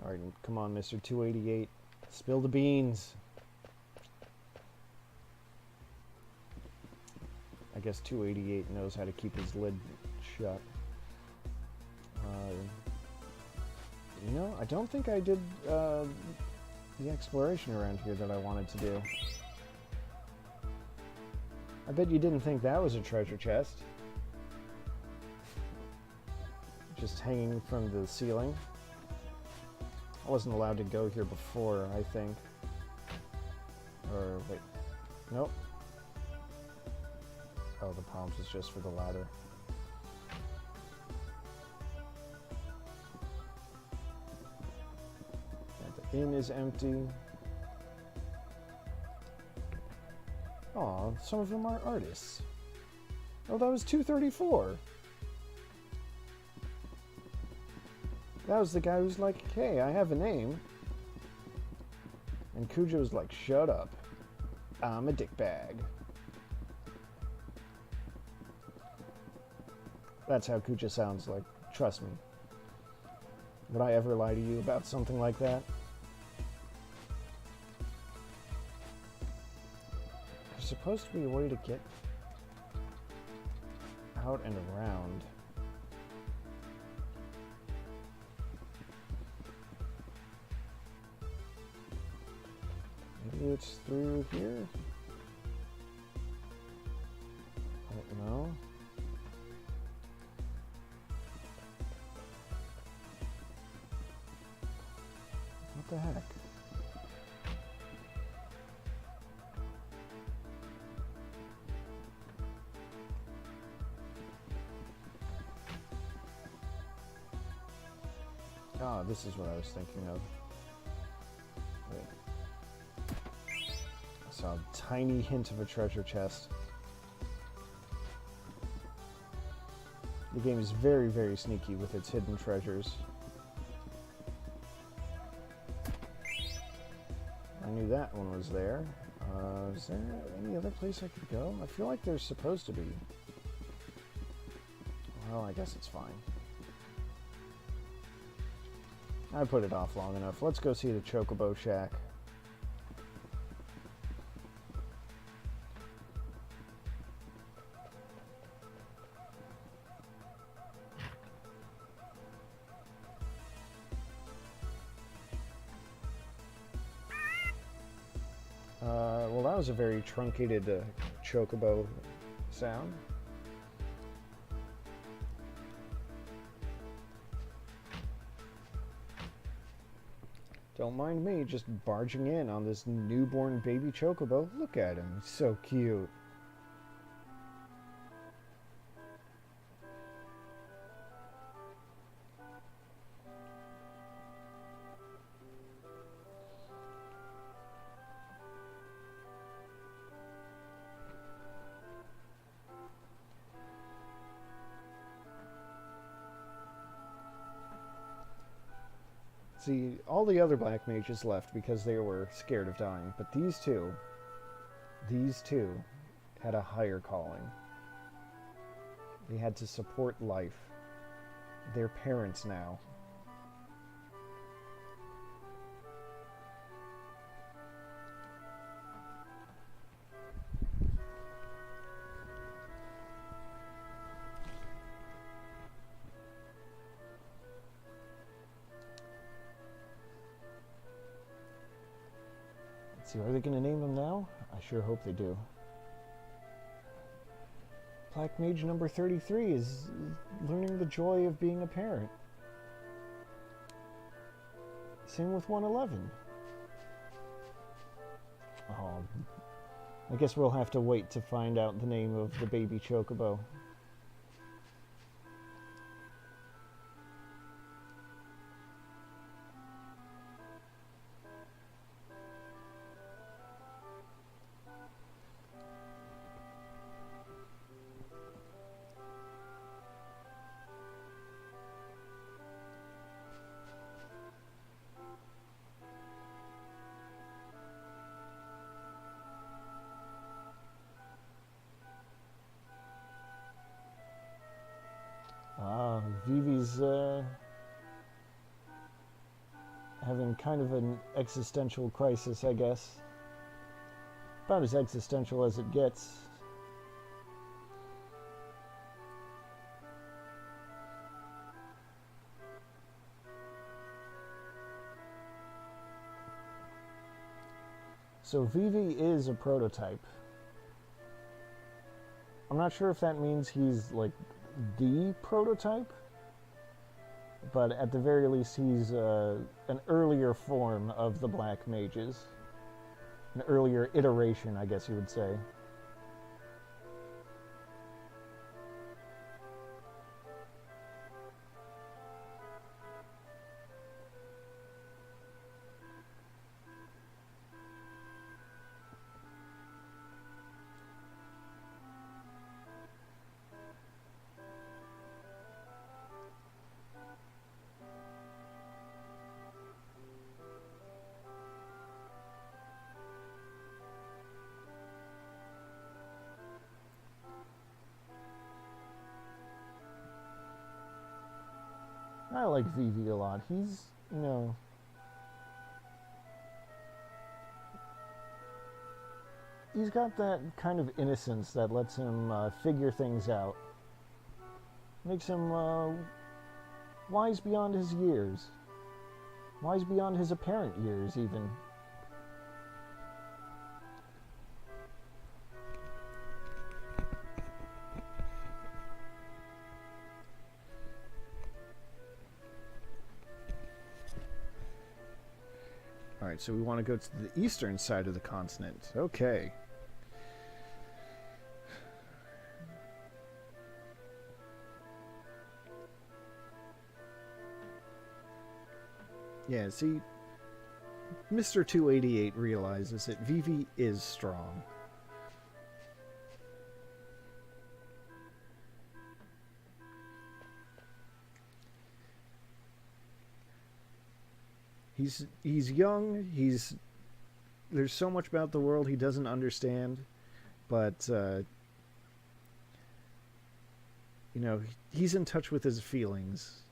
Alright, come on, Mr. 288. Spill the beans. I guess 288 knows how to keep his lid shut. You know, I don't think I did the exploration around here that I wanted to do. I bet you didn't think that was a treasure chest. Just hanging from the ceiling. I wasn't allowed to go here before, I think. Or, wait. Nope. Oh, the palms was just for the ladder. And the inn is empty. Aw, some of them are artists. Oh, that was 234. That was the guy who's like, hey, I have a name. And Kuja was like, shut up. I'm a dickbag. That's how Kuja sounds like. Trust me. Would I ever lie to you about something like that? There's supposed to be a way to get out and around. Maybe it's through here? I don't know. What the heck? Ah, this is what I was thinking of. Wait. I saw a tiny hint of a treasure chest. The game is very, very sneaky with its hidden treasures. I knew that one was there. Is there any other place I could go? I feel like there's supposed to be. Well, I guess it's fine. I put it off long enough. Let's go see the Chocobo Shack. Well, that was a very truncated Chocobo sound. Don't mind me just barging in on this newborn baby Chocobo. Look at him, he's so cute. See, all the other black mages left because they were scared of dying, but these two had a higher calling. They had to support life. They're parents now. See, are they going to name them now? I sure hope they do. Black Mage number 33 is learning the joy of being a parent. Same with 111. Oh, I guess we'll have to wait to find out the name of the baby Chocobo. Vivi's having kind of an existential crisis, I guess. About as existential as it gets. So Vivi is a prototype. I'm not sure if that means he's like the prototype, but at the very least he's an earlier form of the Black Mages. An earlier iteration, I guess you would say. I like Vivi a lot. He's, you know, he's got that kind of innocence that lets him figure things out. Makes him wise beyond his years. Wise beyond his apparent years, even. Alright, so we want to go to the eastern side of the continent. Okay. Yeah, see, Mr. 288 realizes that Vivi is strong. He's young, there's so much about the world he doesn't understand, but you know, he's in touch with his feelings,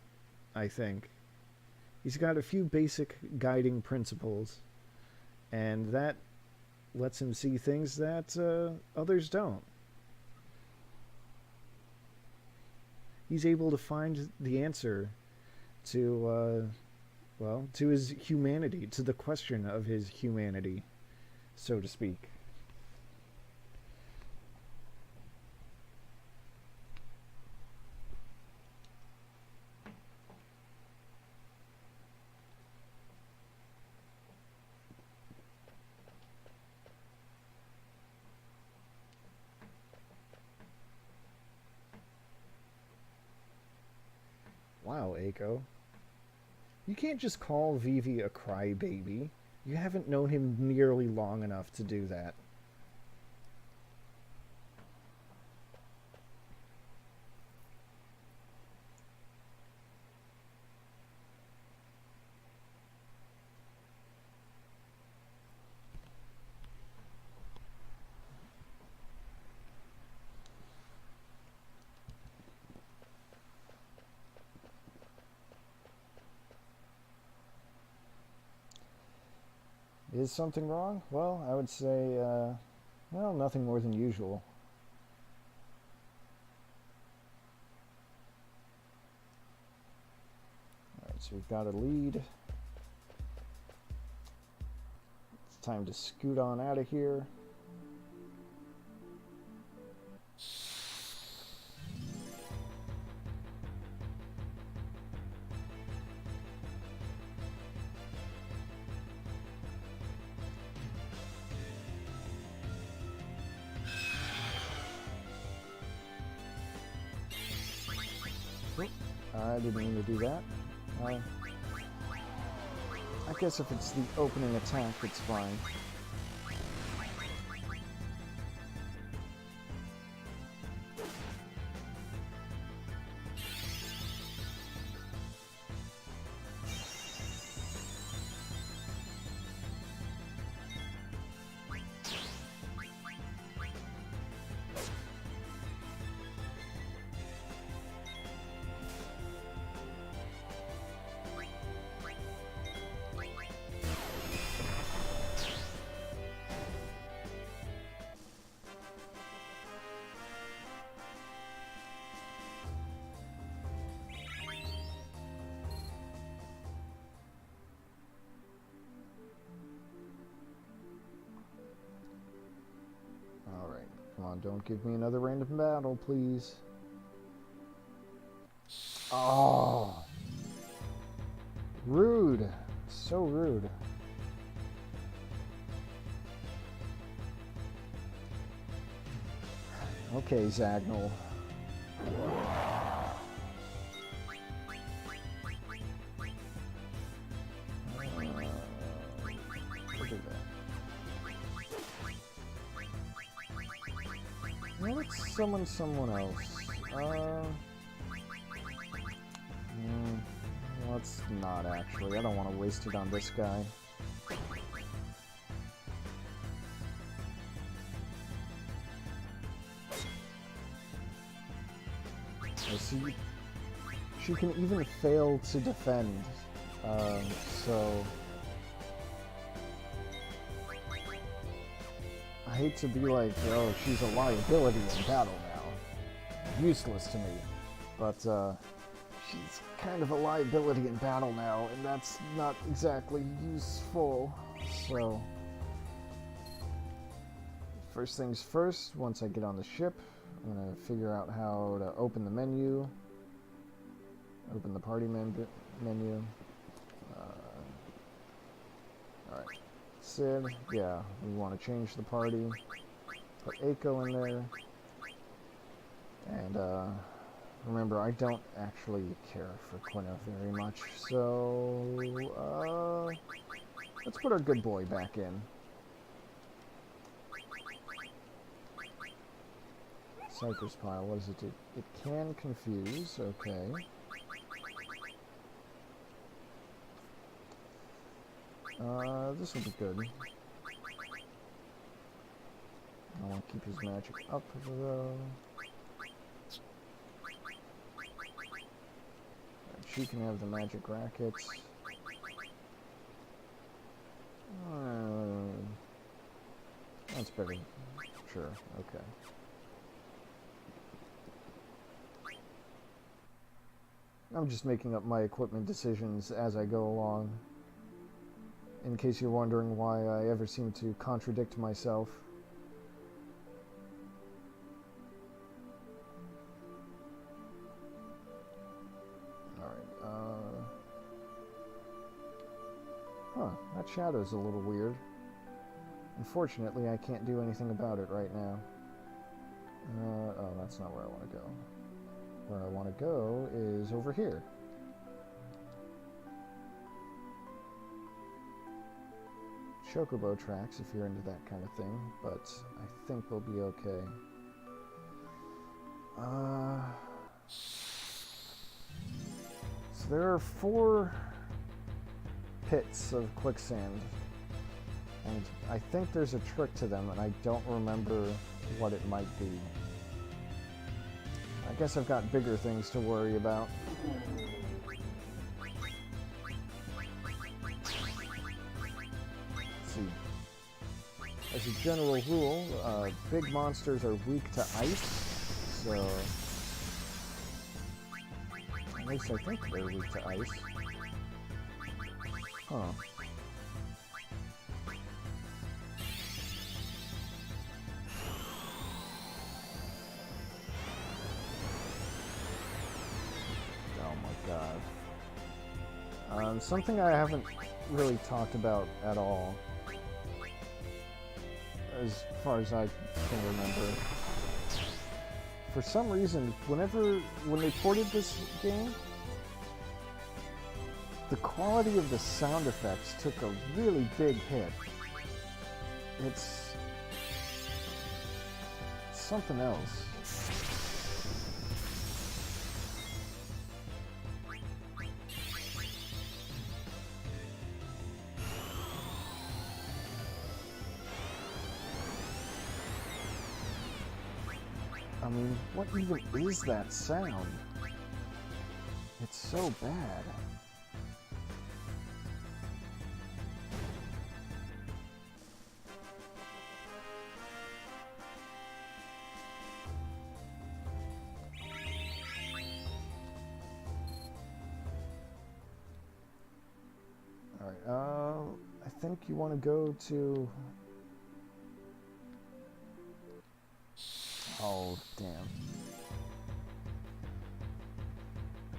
I think. He's got a few basic guiding principles, and that lets him see things that others don't. He's able to find the answer to, well, to his humanity, to the question of his humanity, so to speak. Wow, Aiko. You can't just call Vivi a crybaby. You haven't known him nearly long enough to do that. Is something wrong? Well, I would say, well, nothing more than usual. Alright, so we've got a lead. It's time to scoot on out of here. I didn't mean to do that. I guess if it's the opening attack, it's fine. Alright, come on, don't give me another random battle, please. Oh! Rude! So rude. Okay, Zagnol. Well, let's summon someone else. Let's not actually. I don't want to waste it on this guy. I see. She can even fail to defend. So I hate to be like, oh, she's a liability in battle now. Useless to me. But, she's kind of a liability in battle now, and that's not exactly useful. So, first things first, once I get on the ship, I'm going to figure out how to open the menu. Open the party menu. Alright. Sid, yeah, we want to change the party. Put Aiko in there. And, remember, I don't actually care for Quina very much, so, let's put our good boy back in. Cypress pile, what does it do? It can confuse, okay. This will be good. I want to keep his magic up, though. She can have the magic rackets. That's better. Sure, okay. I'm just making up my equipment decisions as I go along. In case you're wondering why I ever seem to contradict myself. That shadow's a little weird. Unfortunately, I can't do anything about it right now. Oh, that's not where I want to go. Where I want to go is over here. Chocobo tracks if you're into that kind of thing, but I think we'll be okay. So there are 4 pits of quicksand, and I think there's a trick to them, and I don't remember what it might be. I guess I've got bigger things to worry about. Let's see. As a general rule, big monsters are weak to ice, so at least I think they're weak to ice. Huh. Oh my god. Something I haven't really talked about at all, as far as I can remember. For some reason, when they ported this game, the quality of the sound effects took a really big hit. It's something else. I mean, what even is that sound? It's so bad. I think you want to go to... Oh, damn.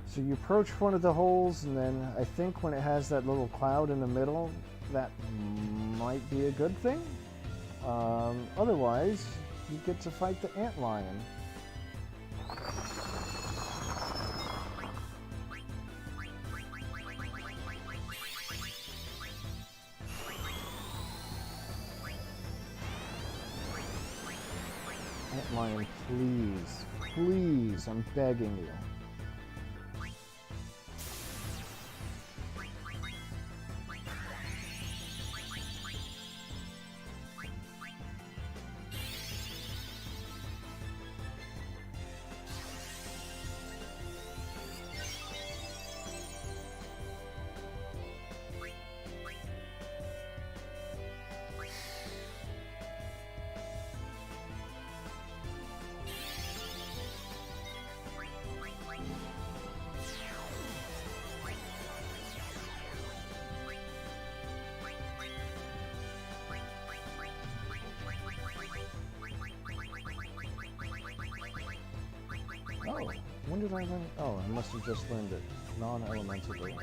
So you approach one of the holes, and then I think when it has that little cloud in the middle, that might be a good thing. Otherwise, you get to fight the ant lion. Lion, please, please, I'm begging you. Oh, when did I learn? Oh, I must have just learned it. Non-elemental range.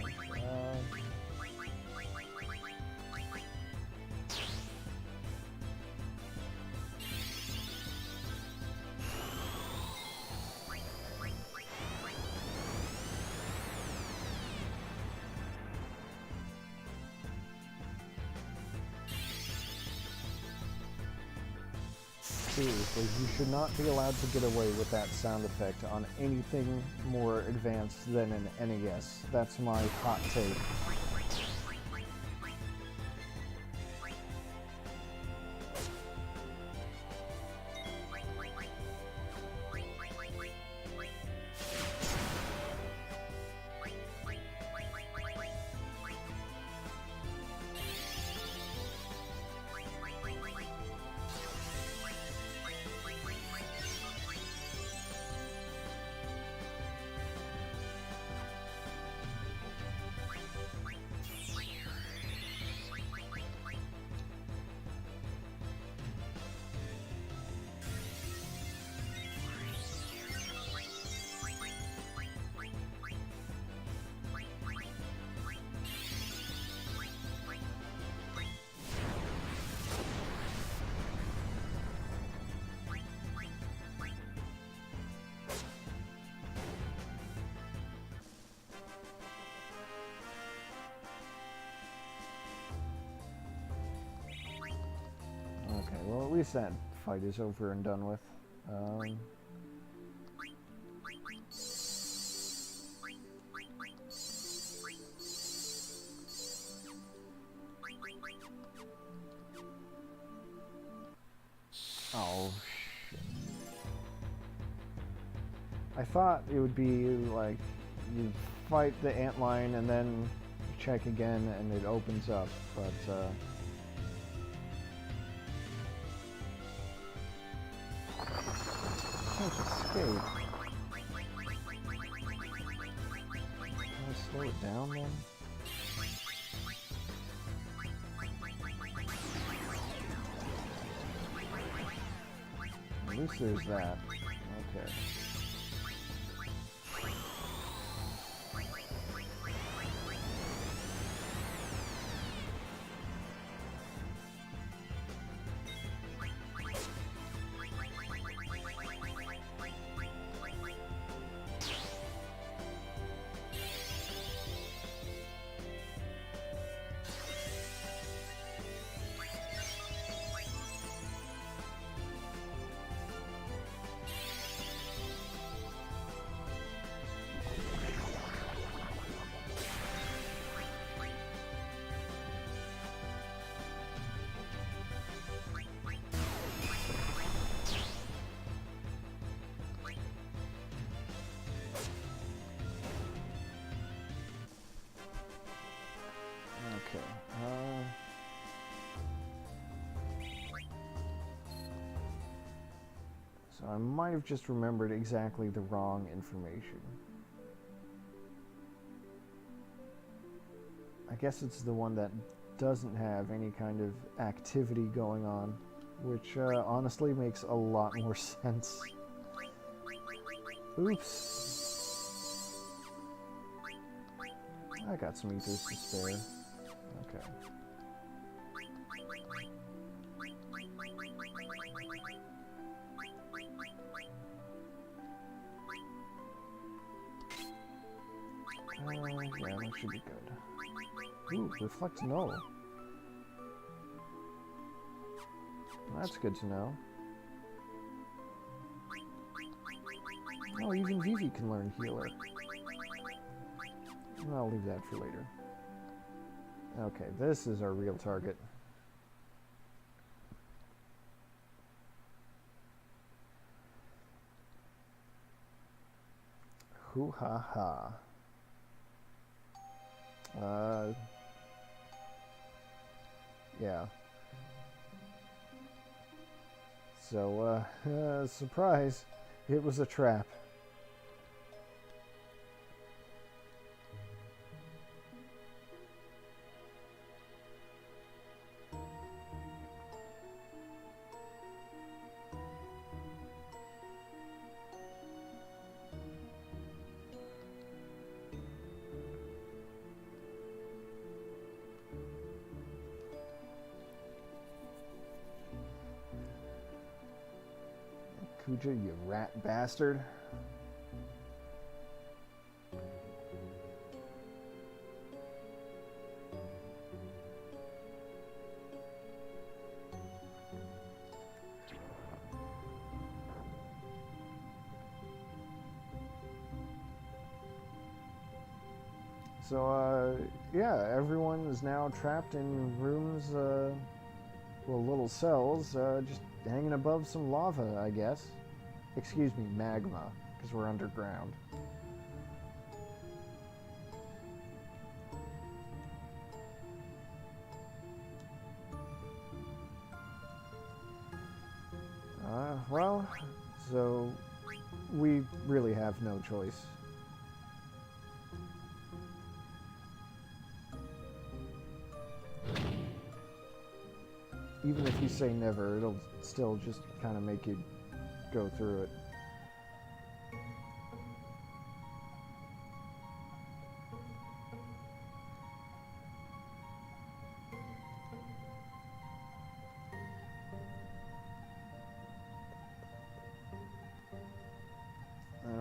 Seriously, you should not be allowed to get away with that sound effect on anything more advanced than an NES. That's my hot take. Okay, well at least that fight is over and done with. Oh, shit. I thought it would be like you fight the antlion and then check again and it opens up, but can't escape. Can I slow it down then? At least there's that. Okay. Okay. So I might have just remembered exactly the wrong information. I guess it's the one that doesn't have any kind of activity going on, which honestly makes a lot more sense. Oops. I got some ethers to spare. Okay. Yeah, that should be good. Ooh, reflect null. That's good to know. Oh, even Vivi can learn healer. I'll leave that for later. Okay, this is our real target. Hoo-ha-ha. Yeah. So, surprise, it was a trap. Kuja, you rat bastard. So, yeah, everyone is now trapped in rooms, well, little cells, just hanging above some lava, I guess. Excuse me, magma, because we're underground. Well, so we really have no choice. Even if you say never, it'll still just kind of make you go through it.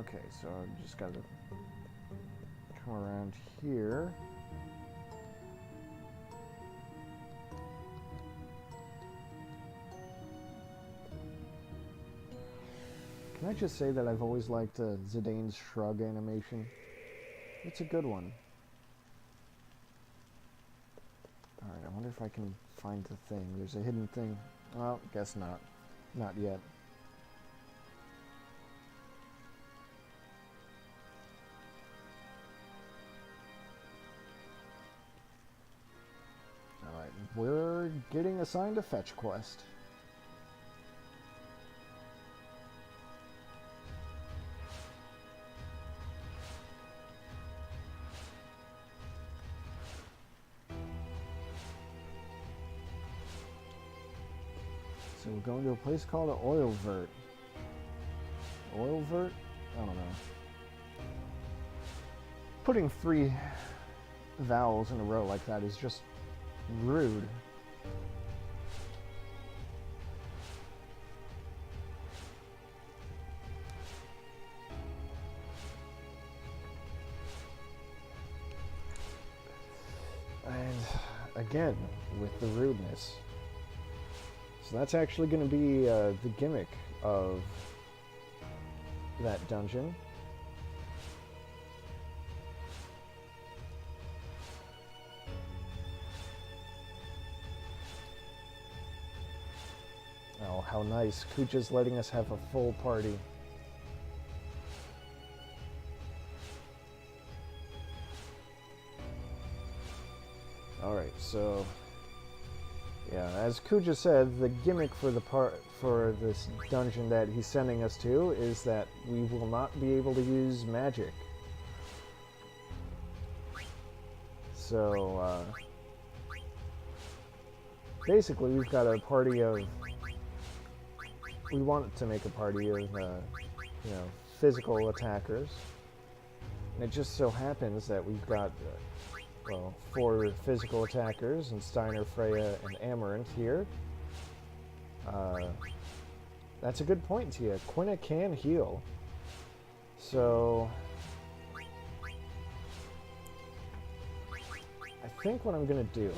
Okay, so I just gotta come around here. Can I just say that I've always liked Zidane's shrug animation? It's a good one. Alright, I wonder if I can find the thing. There's a hidden thing. Well, guess not. Not yet. Alright, we're getting assigned a fetch quest. So we're going to a place called an oil vert. Oil vert? I don't know. Putting 3 vowels in a row like that is just rude. And again, with the rudeness. So that's actually going to be the gimmick of that dungeon. Oh, how nice. Kuja's letting us have a full party. Alright, so yeah, as Kuja said, the gimmick for this dungeon that he's sending us to is that we will not be able to use magic. So basically, we've got a party of. We want to make a party of, physical attackers, and it just so happens that we've got. Well, 4 physical attackers, and Steiner, Freya, and Amaranth here. That's a good point to you. Quina can heal. So I think what I'm going to do,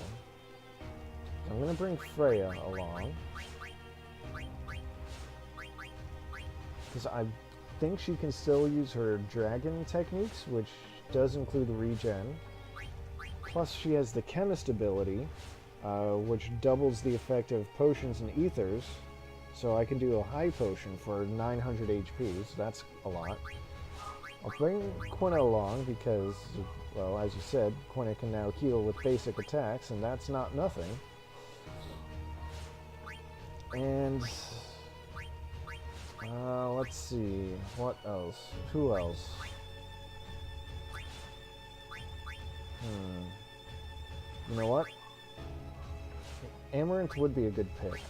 I'm going to bring Freya along. Because I think she can still use her dragon techniques, which does include regen. Plus, she has the Chemist ability, which doubles the effect of potions and ethers. So I can do a high potion for 900 HP, so that's a lot. I'll bring Quina along because, well, as you said, Quina can now heal with basic attacks, and that's not nothing. And let's see, what else? Who else? You know what? Amaranth would be a good pick.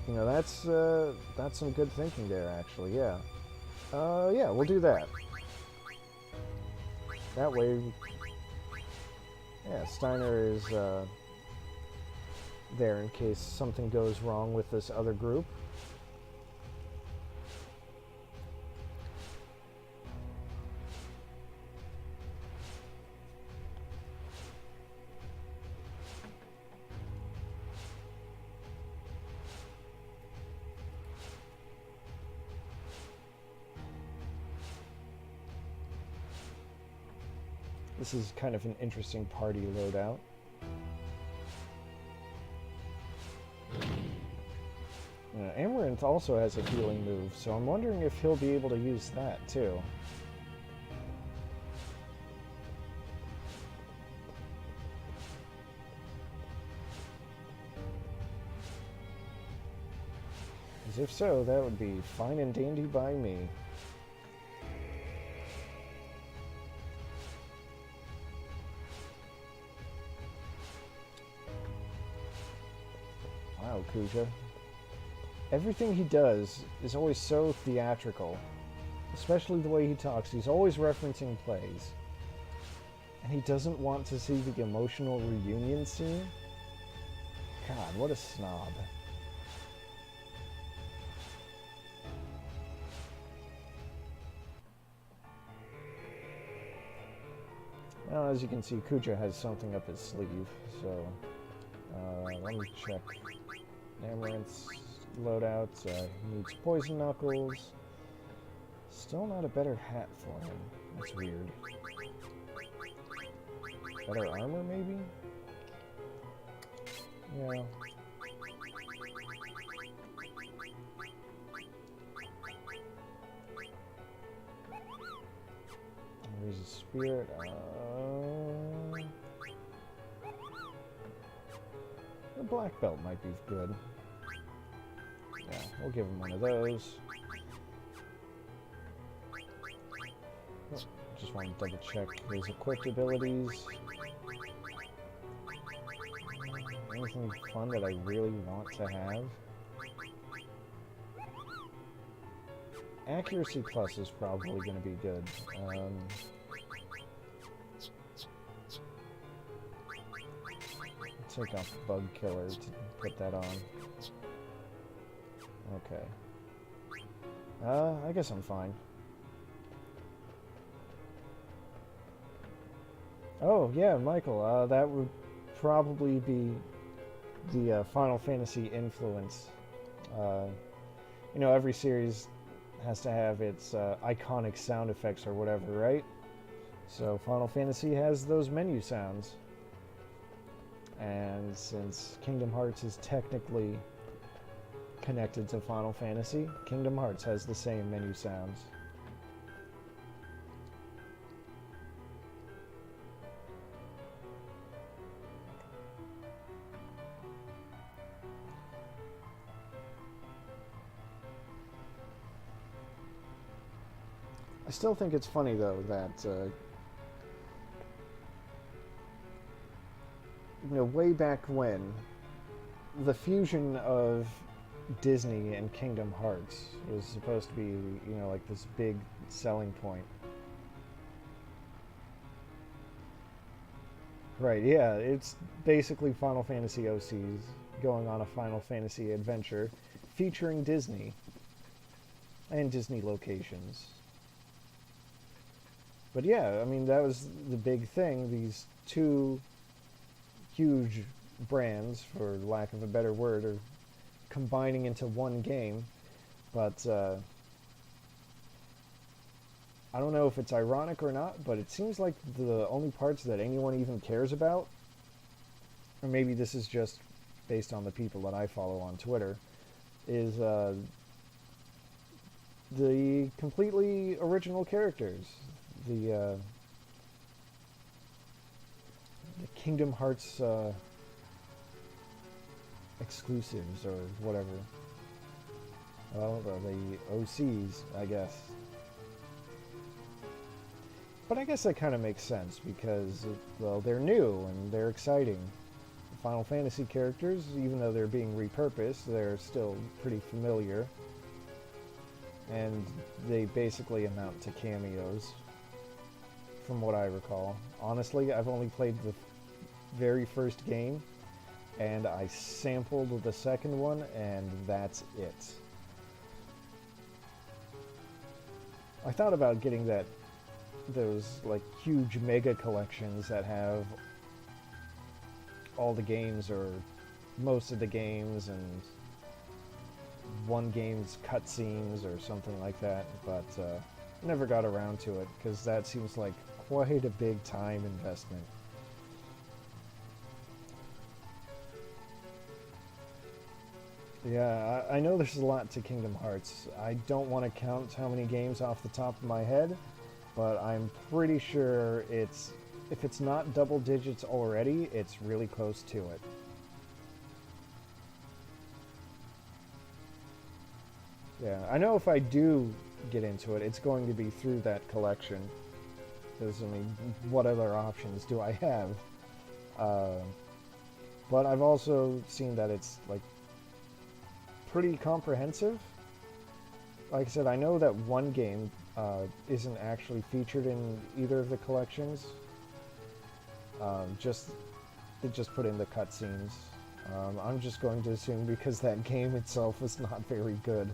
You know, that's some good thinking there, actually, yeah. Yeah, we'll do that. That way, yeah, Steiner is there in case something goes wrong with this other group. This is kind of an interesting party loadout. Amaranth also has a healing move, so I'm wondering if he'll be able to use that too. As if so, that would be fine and dandy by me. Wow, Kuja. Everything he does is always so theatrical. Especially the way he talks. He's always referencing plays. And he doesn't want to see the emotional reunion scene? God, what a snob. Now, as you can see, Kuja has something up his sleeve, so let me check. Amaranth's loadouts, he needs poison knuckles. Still not a better hat for him. That's weird. Better armor, maybe? Yeah. There's a spirit. The black belt might be good. Yeah, we'll give him one of those. Oh, just want to double check his equipped abilities. Anything fun that I really want to have? Accuracy plus is probably going to be good. Take off Bug Killer to put that on. Okay. I guess I'm fine. Oh, yeah, Michael, that would probably be the Final Fantasy influence. You know, every series has to have its iconic sound effects or whatever, right? So Final Fantasy has those menu sounds. And since Kingdom Hearts is technically connected to Final Fantasy, Kingdom Hearts has the same menu sounds. I still think it's funny, though, that you know, way back when, the fusion of Disney and Kingdom Hearts was supposed to be, you know, like this big selling point. Right, yeah, it's basically Final Fantasy OCs going on a Final Fantasy adventure featuring Disney and Disney locations. But yeah, I mean, that was the big thing. These two huge brands, for lack of a better word, are combining into one game. But I don't know if it's ironic or not, but it seems like the only parts that anyone even cares about, or maybe this is just based on the people that I follow on Twitter, is the completely original characters. The Kingdom Hearts exclusives or whatever. Well, the OCs, I guess. But I guess that kind of makes sense because, well, they're new and they're exciting. The Final Fantasy characters, even though they're being repurposed, they're still pretty familiar. And they basically amount to cameos, from what I recall. Honestly, I've only played the very first game, and I sampled the second one, and that's it. I thought about getting those like huge mega collections that have all the games or most of the games and one game's cutscenes or something like that, but never got around to it because that seems like quite a big time investment. Yeah, I know there's a lot to Kingdom Hearts. I don't want to count how many games off the top of my head, but I'm pretty sure if it's not double digits already, it's really close to it. Yeah, I know if I do get into it, it's going to be through that collection. Because, I mean, what other options do I have? But I've also seen that it's, like, pretty comprehensive. Like I said, I know that one game isn't actually featured in either of the collections. It just put in the cutscenes. I'm just going to assume because that game itself was not very good.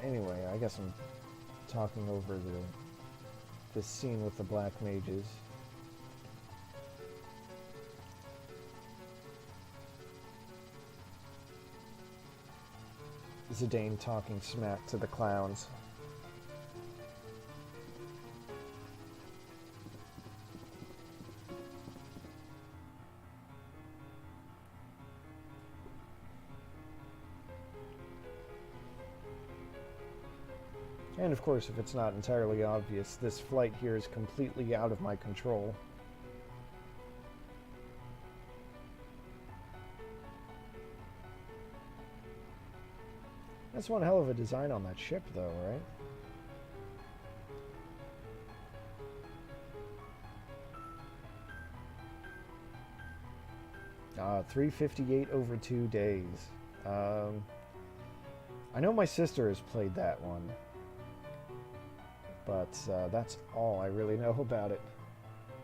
Anyway, I guess I'm talking over this scene with the black mages. Zidane talking smack to the clowns. And of course, if it's not entirely obvious, this flight here is completely out of my control. That's one hell of a design on that ship, though, right? 358 over 2 days. I know my sister has played that one, but that's all I really know about it.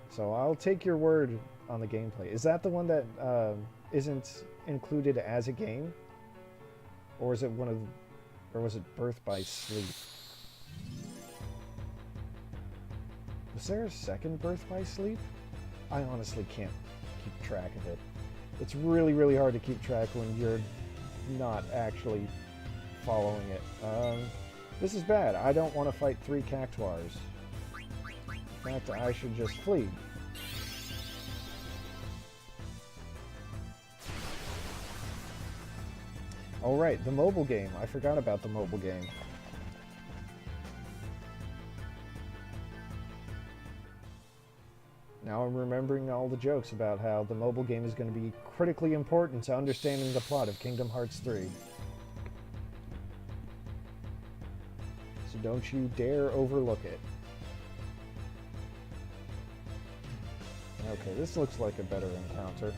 So I'll take your word on the gameplay. Is that the one that isn't included as a game? Or is it one of, or was it Birth by Sleep? Was there a second Birth by Sleep? I honestly can't keep track of it. It's really, really hard to keep track when you're not actually following it. This is bad. I don't want to fight 3 cactuars. In fact, I should just flee. Oh right, the mobile game. I forgot about the mobile game. Now I'm remembering all the jokes about how the mobile game is going to be critically important to understanding the plot of Kingdom Hearts 3. So don't you dare overlook it. Okay, this looks like a better encounter.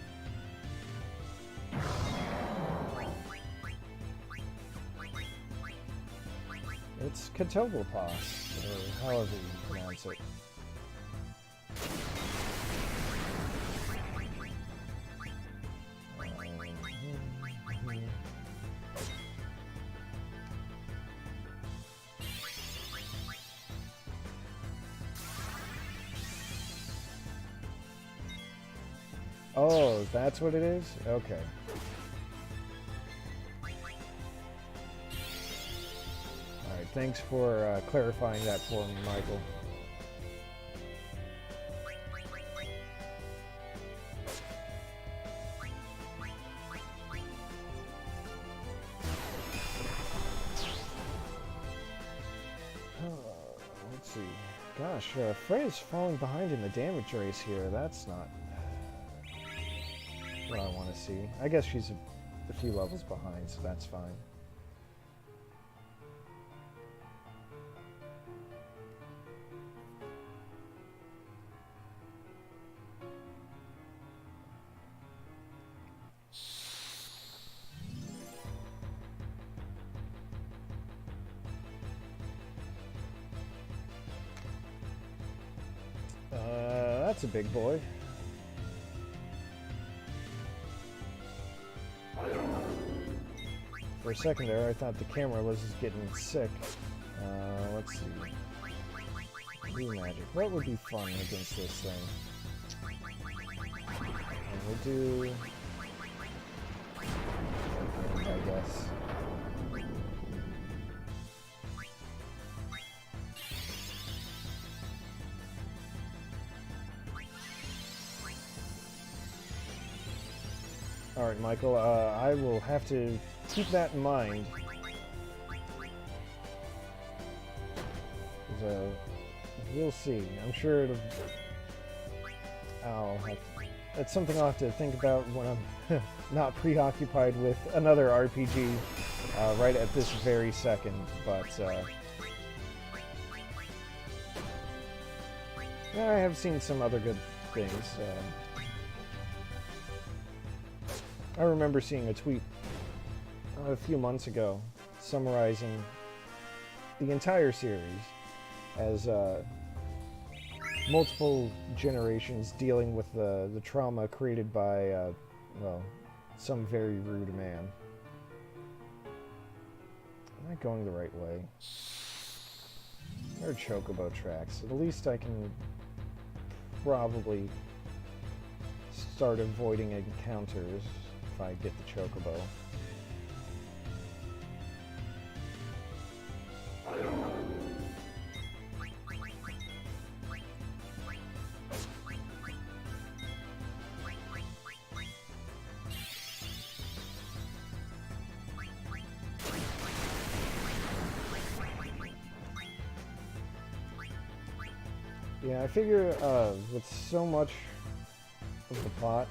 It's Katobopas, or however you pronounce it. Oh, that's what it is? Okay. Alright, thanks for clarifying that for me, Michael. Let's see. Gosh, Freya's falling behind in the damage race here. That's not what I want to see. I guess she's a few levels behind, so that's fine. That's a big boy. For a second there, I thought the camera was just getting sick. Let's see. Blue magic. What would be fun against this thing? And we'll do... I guess. Alright, Michael, I will have to keep that in mind. We'll see. I'm sure it'll... That's something I'll have to think about when I'm not preoccupied with another RPG right at this very second, but... I have seen some other good things. I remember seeing a tweet a few months ago summarizing the entire series as multiple generations dealing with the trauma created by, well, some very rude man. Am I going the right way? There are chocobo tracks. At least I can probably start avoiding encounters if I get the chocobo. Yeah, I figure with so much of the plot,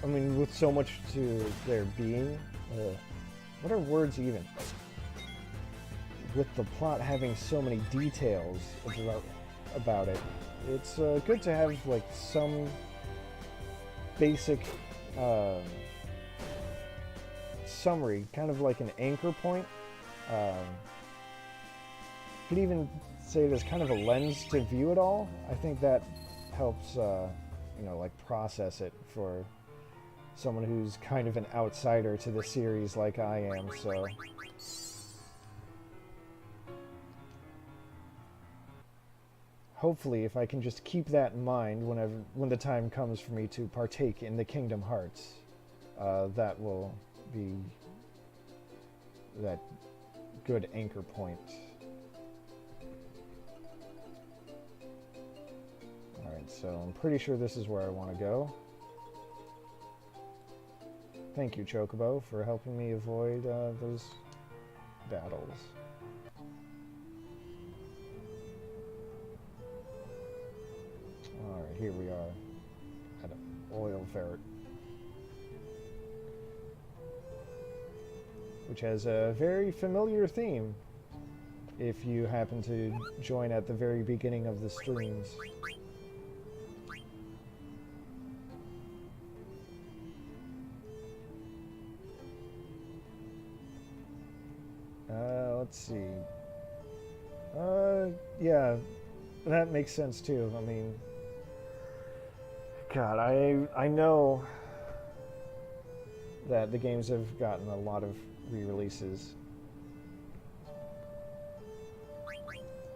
I mean, with so much to there being, what are words even? With the plot having so many details about it, it's good to have like some basic summary, kind of like an anchor point. You could even say there's kind of a lens to view it all. I think that helps, you know, like process it for someone who's kind of an outsider to the series like I am, so. Hopefully, if I can just keep that in mind when the time comes for me to partake in the Kingdom Hearts, that will be that good anchor point. Alright, so I'm pretty sure this is where I want to go. Thank you, Chocobo, for helping me avoid those battles. Alright, here we are at an oil ferret, which has a very familiar theme if you happen to join at the very beginning of the streams. Let's see. Yeah, that makes sense too. I mean, God, I know that the games have gotten a lot of re-releases.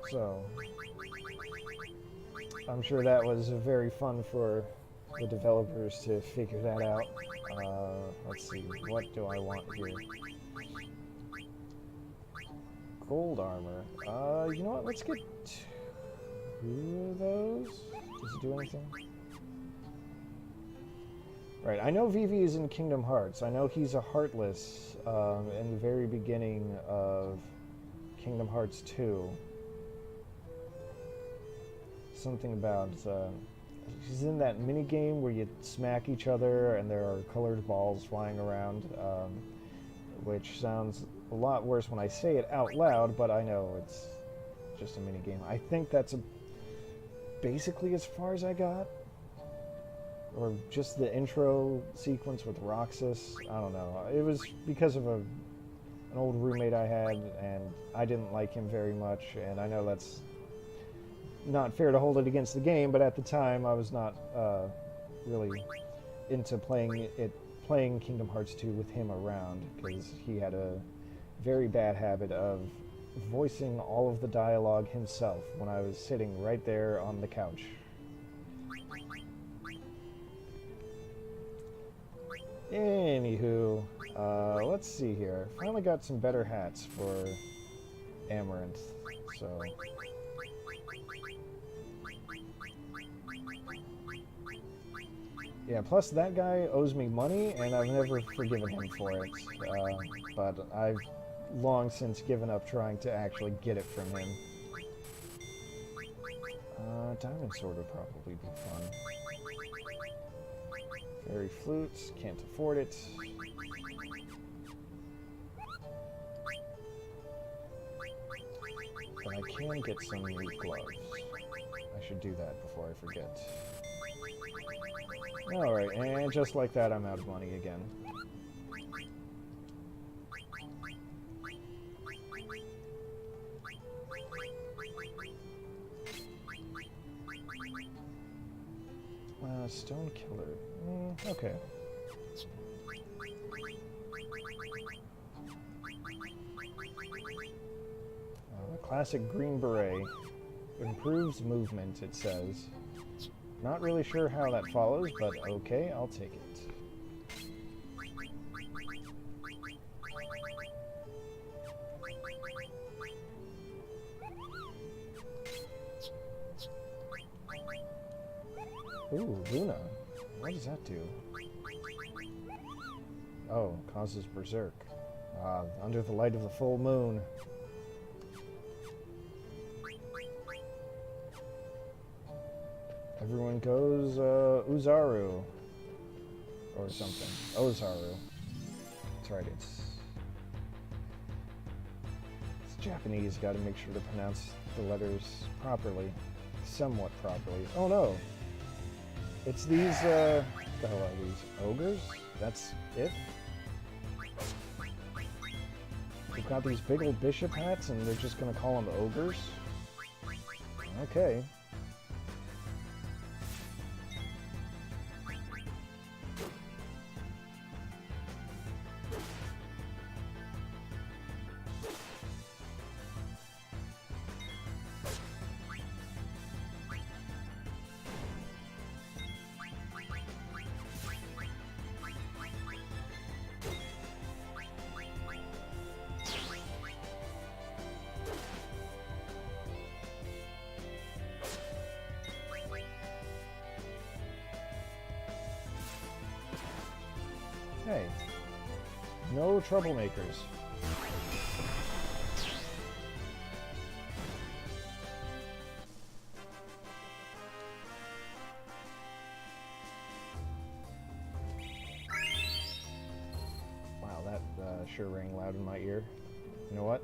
So, I'm sure that was very fun for the developers to figure that out. Let's see, what do I want here? Gold armor. You know what? Let's get 2 of those. Does it do anything? Right, I know Vivi is in Kingdom Hearts. I know he's a Heartless in the very beginning of Kingdom Hearts 2. Something about, she's in that mini game where you smack each other and there are colored balls flying around, which sounds a lot worse when I say it out loud, but I know it's just a mini game. I think that's basically as far as I got. Or just the intro sequence with Roxas. I don't know. It was because of an old roommate I had, and I didn't like him very much, and I know that's not fair to hold it against the game, but at the time I was not really into playing Kingdom Hearts 2 with him around, because he had a very bad habit of voicing all of the dialogue himself when I was sitting right there on the couch. Anywho, let's see here. Finally got some better hats for Amaranth, so... Yeah, plus that guy owes me money, and I've never forgiven him for it. But I've long since given up trying to actually get it from him. Diamond Sword would probably be fun. Fairy Flutes, can't afford it. But I can get some new gloves. I should do that before I forget. Alright, and just like that, I'm out of money again. Stone Killer. Okay. Classic green beret. Improves movement, it says. Not really sure how that follows, but okay, I'll take it. Ooh, Luna. What does that do? Oh, causes berserk. Under the light of the full moon. Everyone goes, Uzaru. Or something. Ozaru. That's right, it's Japanese, gotta make sure to pronounce the letters properly. Somewhat properly. Oh no! It's these, what the hell are these? Ogres? That's it? They've got these big old bishop hats and they're just gonna call them ogres? Okay. Hey, no troublemakers. Wow, that sure rang loud in my ear. You know what?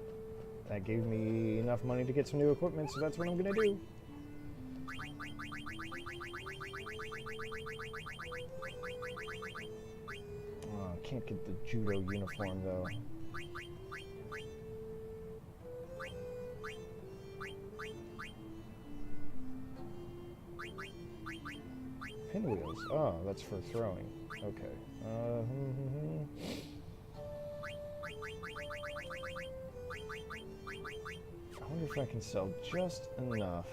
That gave me enough money to get some new equipment, so that's what I'm gonna do. Can't get the judo uniform though. Pinwheels. Oh, that's for throwing. Okay. I wonder if I can sell just enough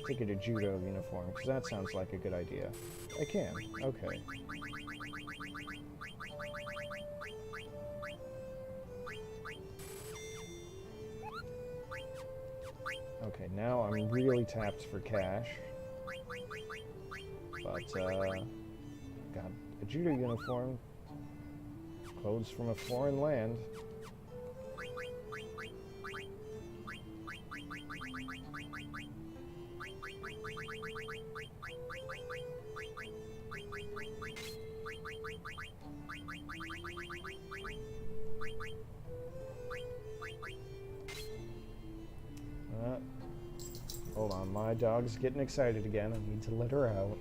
to get a judo uniform, because that sounds like a good idea. I can. Okay. Okay, now I'm really tapped for cash. But, got a judo uniform, clothes from a foreign land. Hold on, my dog's getting excited again. I need to let her out.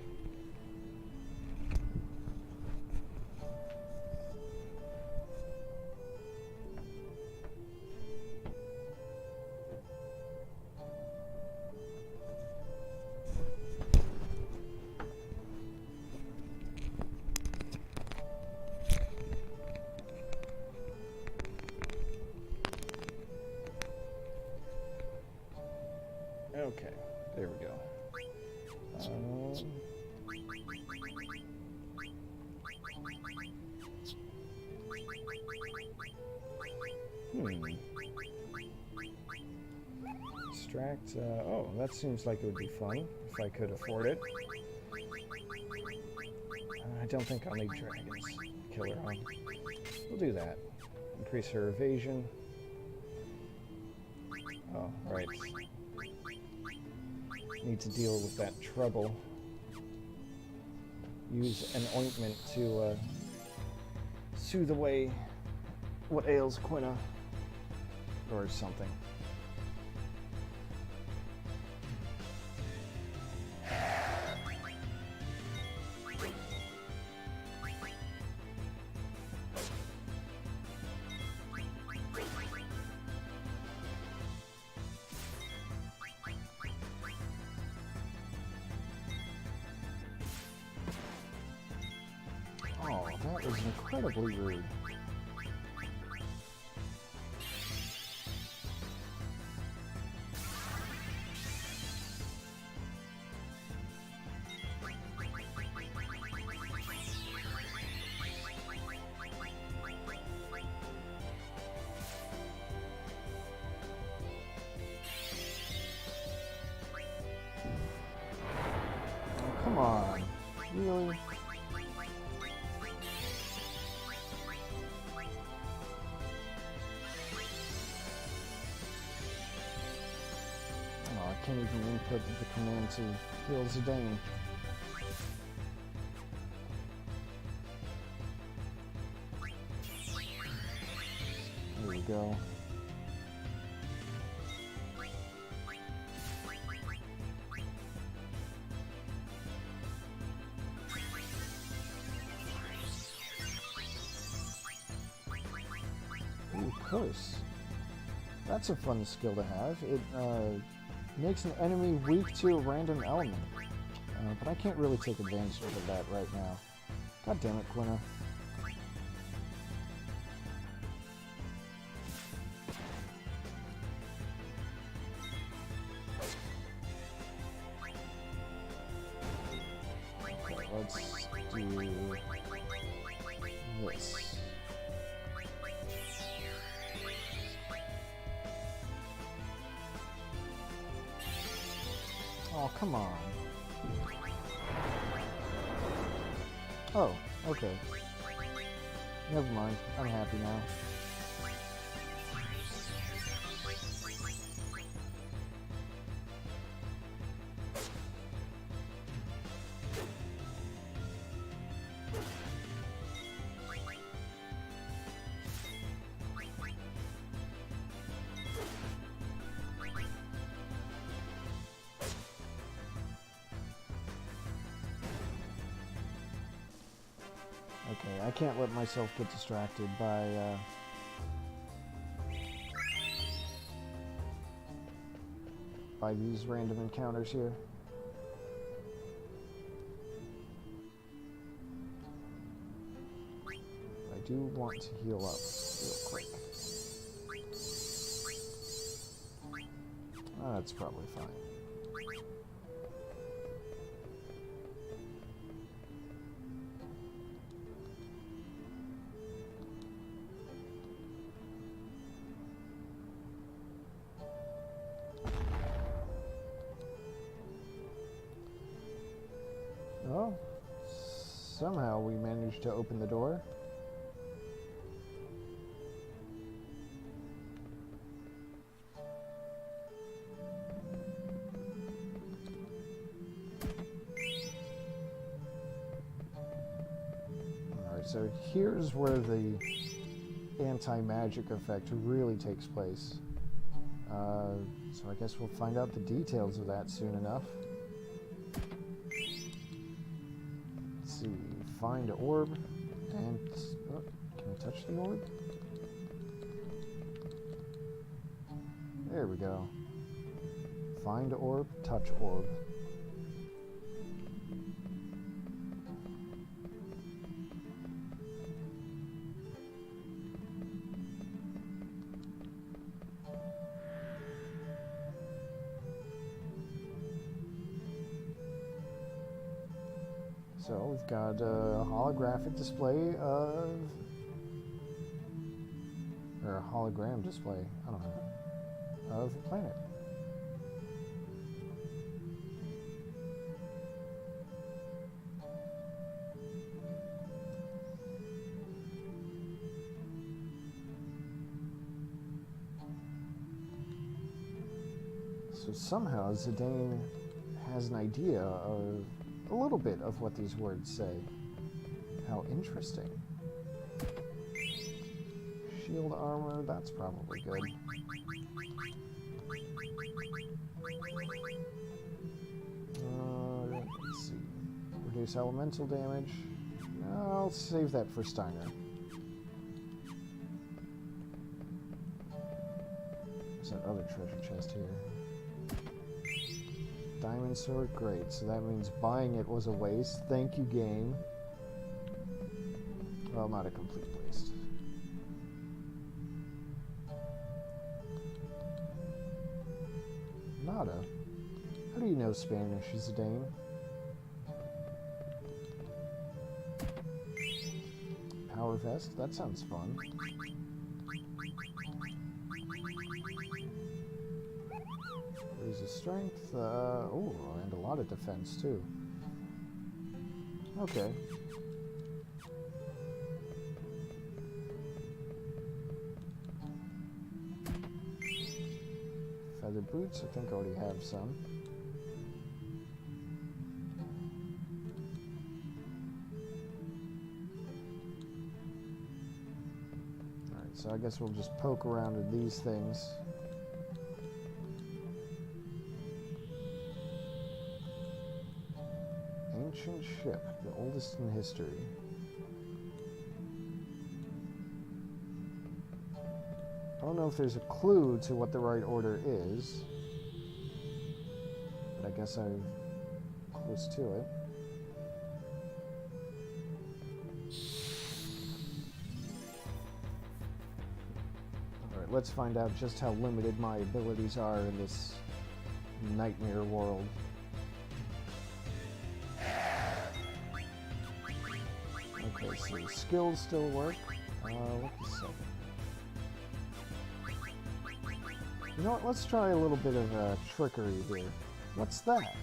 Okay, there we go. Extract, oh, that seems like it would be fun if I could afford it. I don't think I'll need dragons. Kill her on. We'll do that. Increase her evasion. Oh, right. Need to deal with that trouble. Use an ointment to soothe away what ails Quina, or something. Oh, that was incredibly rude. come on. Really? Oh, I can't even input the command to heal Zidane. There we go. Ooh, curse. That's a fun skill to have. It makes an enemy weak to a random element. But I can't really take advantage of that right now. God damn it, Quina. Okay, let's do this. Oh, come on. Oh, okay. Never mind. I'm happy now. Okay, I can't let myself get distracted by these random encounters here. I do want to heal up real quick. That's probably fine. Well, somehow we managed to open the door. Alright, so here's where the anti-magic effect really takes place. So I guess we'll find out the details of that soon enough. Find orb, and oh, can I touch the orb? There we go. Find orb, touch orb. So we've got a holographic display of, or a hologram display, I don't know, of the planet. So somehow Zidane has an idea of a little bit of what these words say. How interesting. Shield armor, that's probably good. Let's see. Reduce elemental damage. I'll save that for Steiner. There's that other treasure chest here. Diamond sword, great. So that means buying it was a waste. Thank you, game. Well, not a complete waste. Nada. How do you know Spanish, Zidane? Power vest? That sounds fun. Strength, oh, and a lot of defense too. Okay. Feather boots, I think I already have some. Alright, so I guess we'll just poke around at these things. Ancient ship, the oldest in history. I don't know if there's a clue to what the right order is, but I guess I'm close to it. Alright, let's find out just how limited my abilities are in this nightmare world. Okay, so the skills still work. What's the second? You know what, let's try a little bit of trickery here. What's that?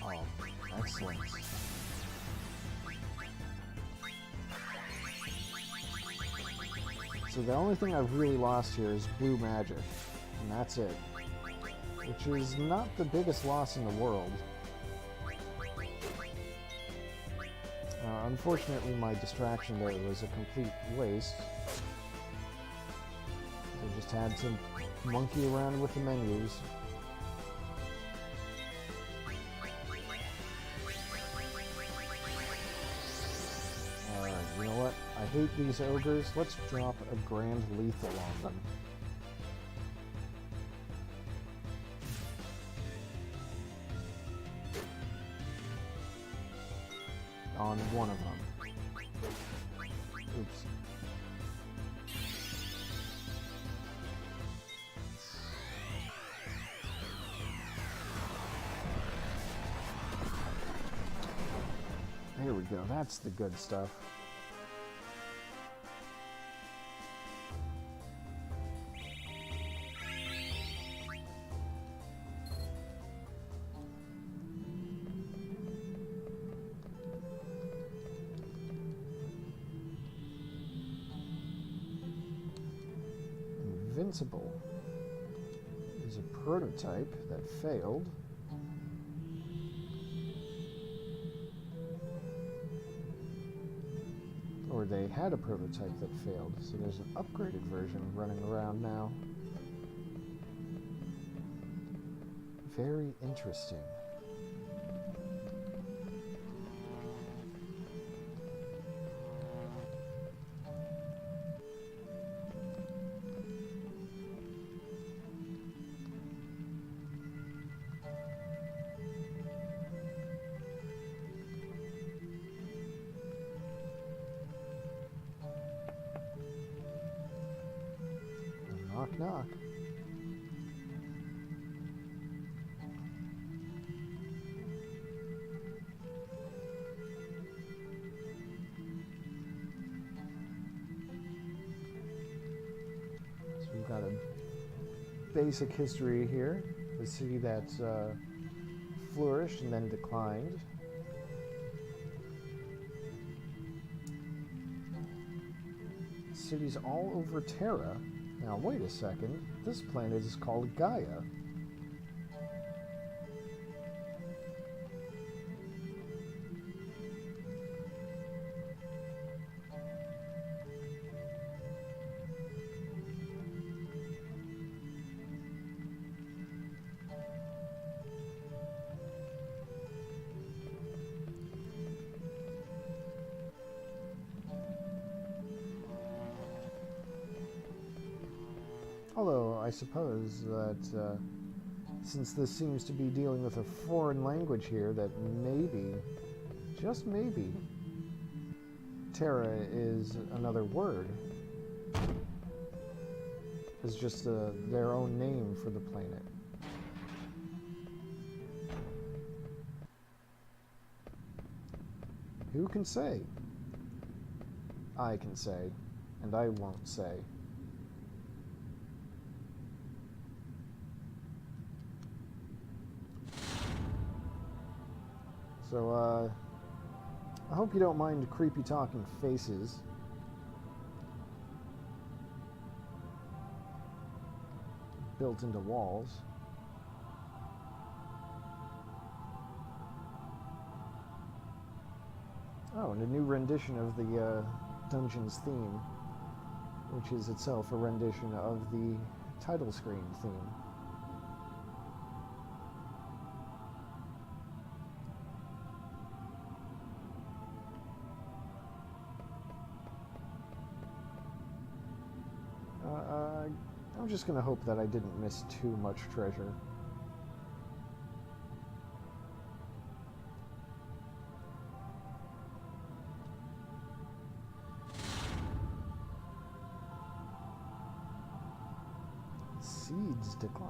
Oh, excellent. So the only thing I've really lost here is blue magic, and that's it. Which is not the biggest loss in the world. Unfortunately, my distraction there was a complete waste. I just had to monkey around with the menus. Alright, you know what? I hate these ogres. Let's drop a grand lethal on them. On one of them. Oops. There we go, that's the good stuff. Invincible is a prototype that failed. Or they had a prototype that failed, so there's an upgraded version running around now. Very interesting. Knock, knock. So we've got a basic history here. The city that flourished and then declined. Cities all over Terra. Now, wait a second. This planet is called Gaia. Although, I suppose that since this seems to be dealing with a foreign language here, that maybe, just maybe, Terra is another word. It's just their own name for the planet. Who can say? I can say. and I won't say. So, I hope you don't mind creepy talking faces. Built into walls. Oh, and a new rendition of the Dungeons theme, which is itself a rendition of the title screen theme. I'm just gonna hope that I didn't miss too much treasure. Seeds decline.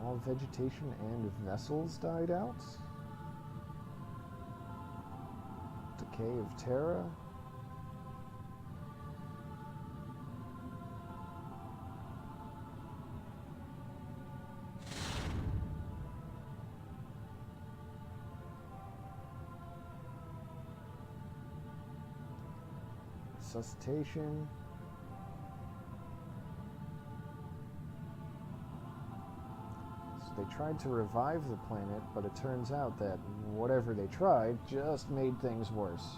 All vegetation and vessels died out. Decay of Terra. Resuscitation. So they tried to revive the planet, but it turns out that whatever they tried just made things worse.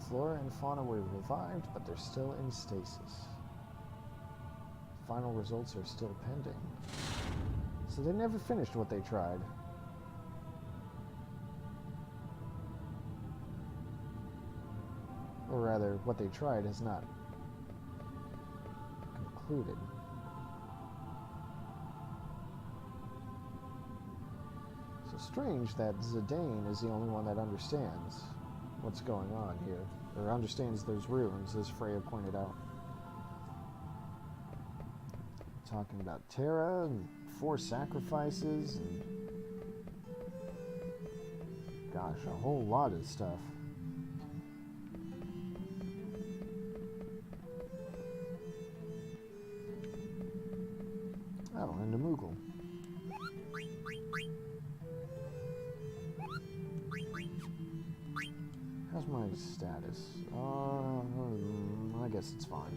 Flora and fauna were revived, but they're still in stasis. Final results are still pending. So they never finished what they tried. Or rather, what they tried has not concluded. So strange that Zidane is the only one that understands what's going on here, or understands those ruins, as Freya pointed out. Talking about Terra and 4 sacrifices and gosh, a whole lot of stuff. Oh, and a Moogle. How's my status? I guess it's fine.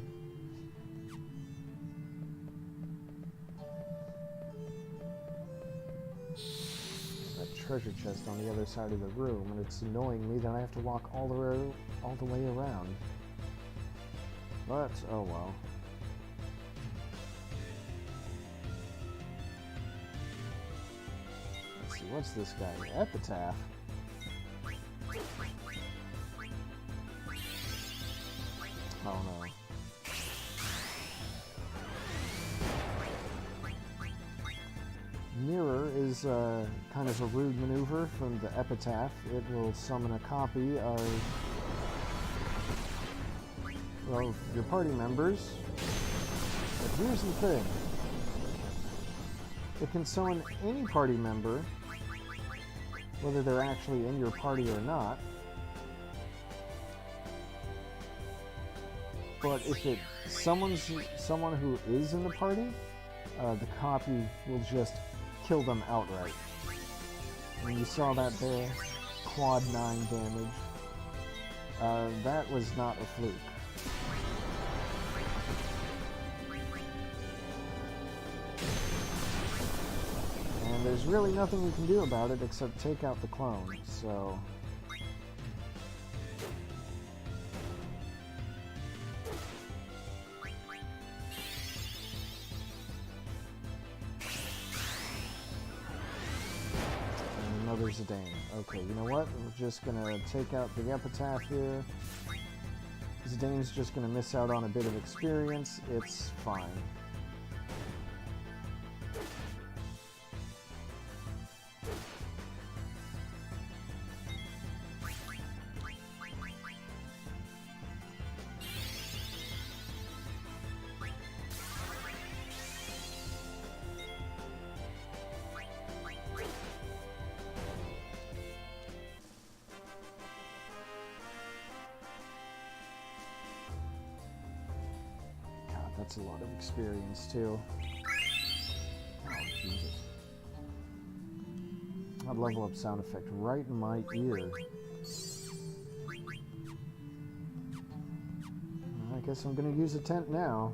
Treasure chest on the other side of the room, and it's annoying me that I have to walk all the way around. But oh well. Let's see, what's this guy? Epitaph. Oh no. Mirror is kind of a rude maneuver from the Epitaph. It will summon a copy of your party members. But here's the thing. It can summon any party member, whether they're actually in your party or not. But if it summons someone who is in the party, the copy will just kill them outright. And you saw that there, quad 9 damage. That was not a fluke. And there's really nothing you can do about it except take out the clone, so... Zidane. Okay, you know what? We're just gonna take out the Epitaph here. Zidane's just gonna miss out on a bit of experience. It's fine. that's a lot of experience too. Oh, Jesus. That level up sound effect right in my ear. I guess I'm gonna use a tent now.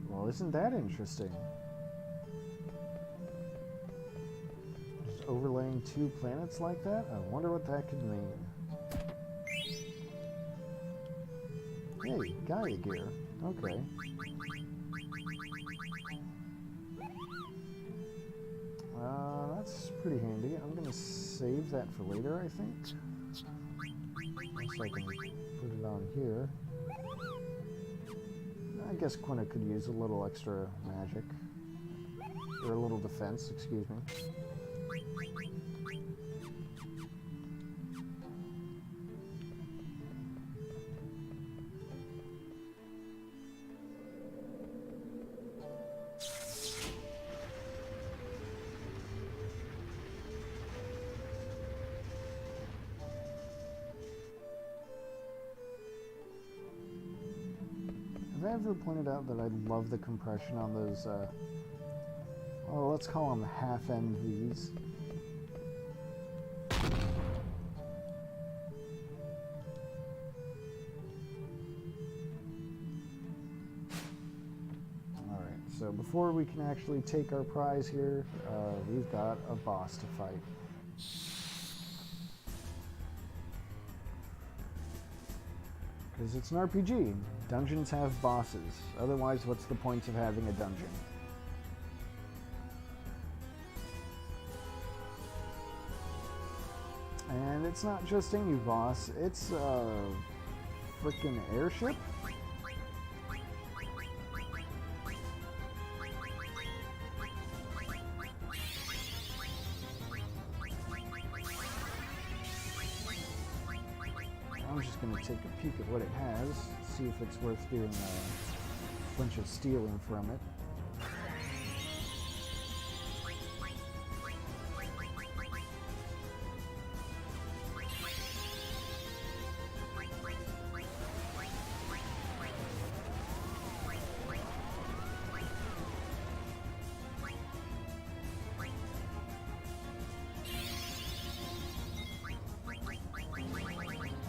Well, isn't that interesting? Just overlaying two planets like that? I wonder what that could mean. Hey, Gaia gear. Okay. That's pretty handy. I'm gonna save that for later, I think. So I can put it on here. I guess Quina could use a little extra magic. Or a little defense, excuse me. Have I ever pointed out that I love the compression on those, well, let's call them half-end Vs? Alright, so before we can actually take our prize here, we've got a boss to fight. Because it's an RPG. Dungeons have bosses. Otherwise, what's the point of having a dungeon? And it's not just any boss, it's a freaking airship? I'm just going to take a peek at what it has, see if it's worth doing a bunch of stealing from it.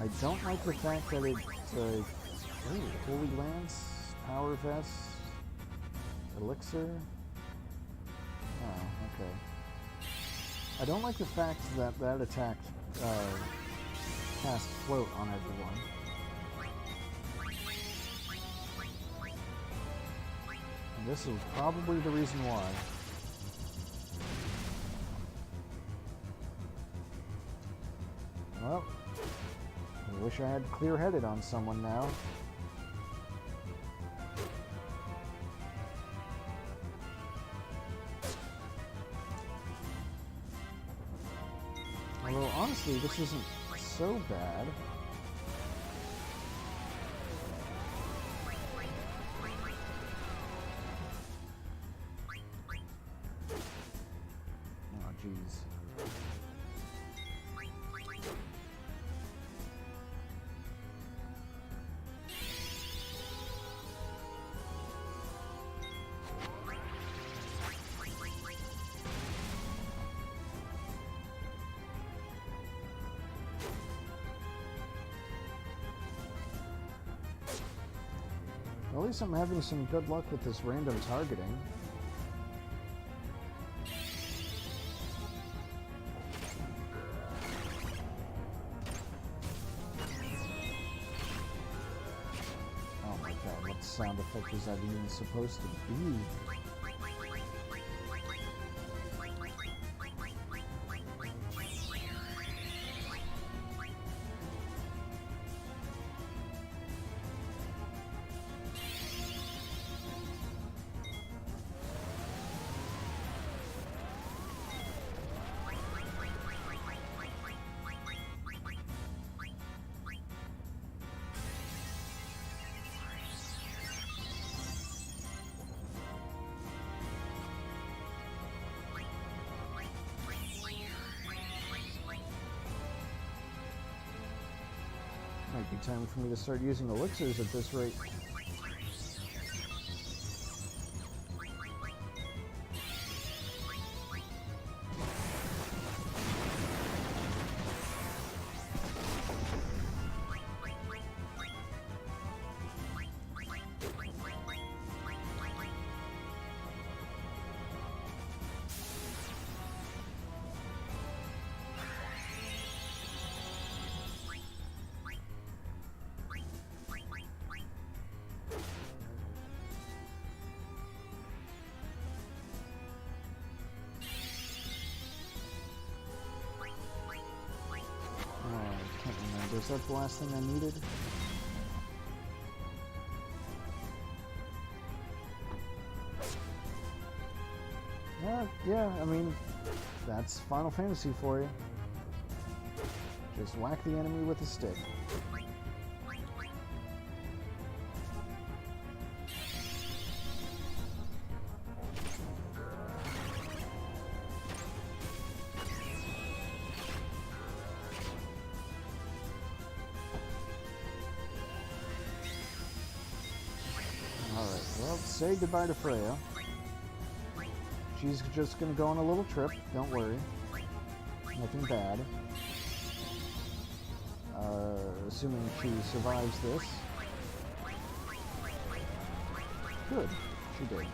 I don't like the fact that it's Holy Lance, Power Vest, Elixir. Oh, okay. I don't like the fact that that attack cast float on everyone. And this is probably the reason why. Well, I wish I had clear-headed on someone now. Although, honestly, this isn't so bad. Oh, jeez. At least I'm having some good luck with this random targeting. Oh my god, what sound effect is that even supposed to be? Might be time for me to start using elixirs at this rate. Is that the last thing I needed? Yeah, I mean, that's Final Fantasy for you. Just whack the enemy with a stick. Well, say goodbye to Freya. She's just gonna go on a little trip, don't worry. Nothing bad. Assuming she survives this. Good, she did.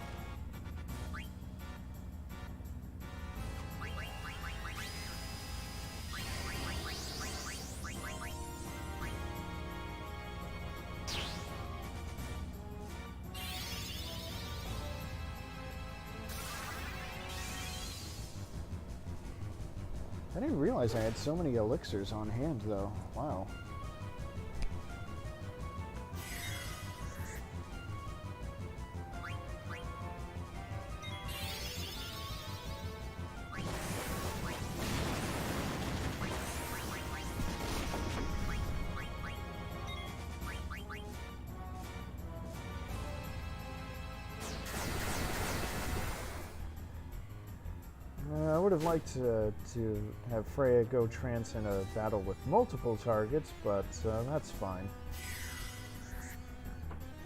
I didn't realize I had so many elixirs on hand, though. Wow. I would have liked to have Freya go trance in a battle with multiple targets, but that's fine.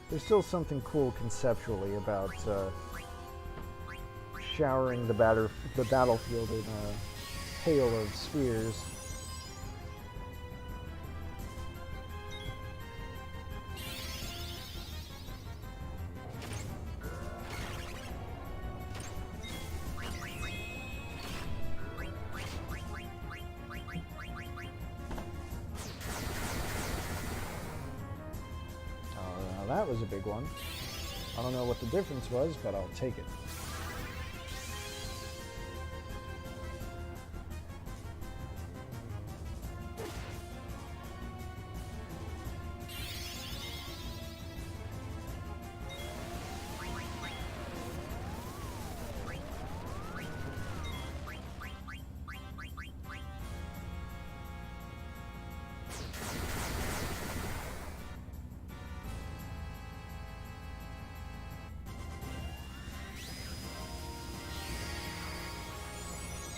There's still something cool conceptually about showering the battlefield in a hail of spears. That was a big one. I don't know what the difference was, but I'll take it.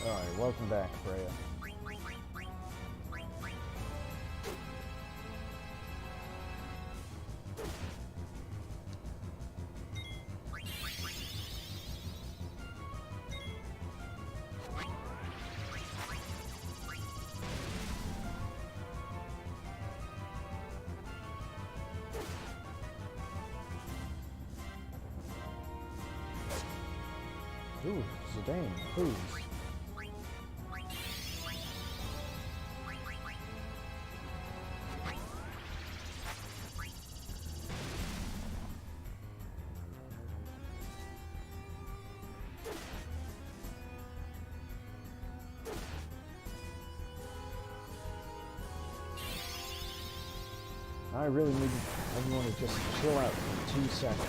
Alright, welcome back, Freya. Ooh, Zidane, please. I really need everyone to just chill out for 2 seconds.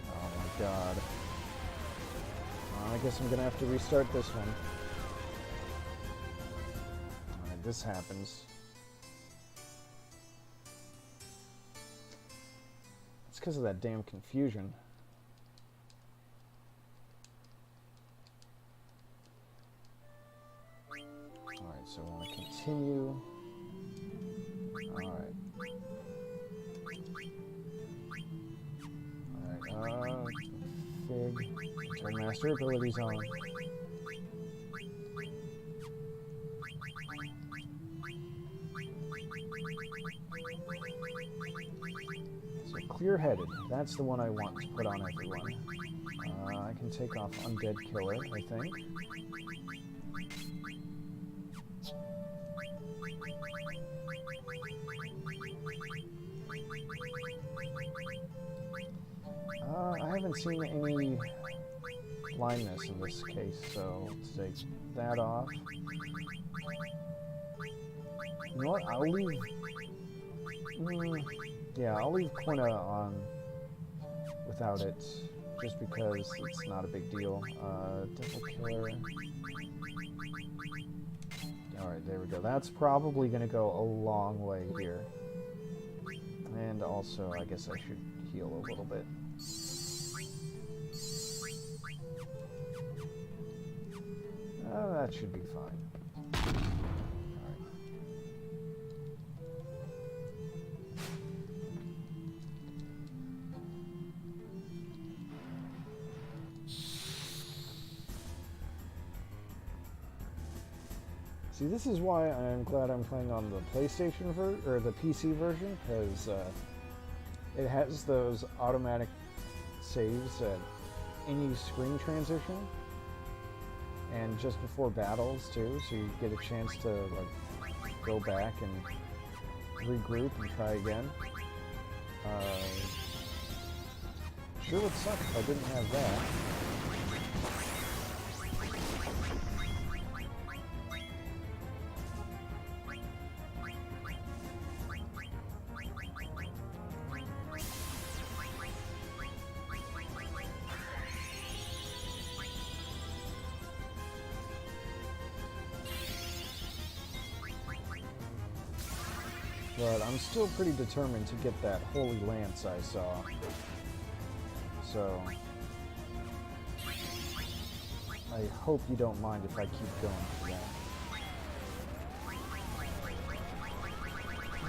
Oh my god. I guess I'm gonna have to restart this one. Alright, this happens. It's because of that damn confusion. Alright, so I want to continue. Alright. Alright, Fig. Turn master abilities on. So clear-headed. That's the one I want to put on everyone. I can take off Undead Killer, I think. I haven't seen any blindness in this case, so let's take that off. You know what? I'll leave. Yeah, I'll leave Quina on without it, just because it's not a big deal. Devil Killer. Alright, there we go. That's probably going to go a long way here. And also, I guess I should heal a little bit. That should be fine. Alright. See, this is why I'm glad I'm playing on the PlayStation or the PC version, because it has those automatic saves at any screen transition. And just before battles too, so you get a chance to like go back and regroup and try again. Sure would suck if I didn't have that. But I'm still pretty determined to get that Holy Lance I saw. So I hope you don't mind if I keep going for that.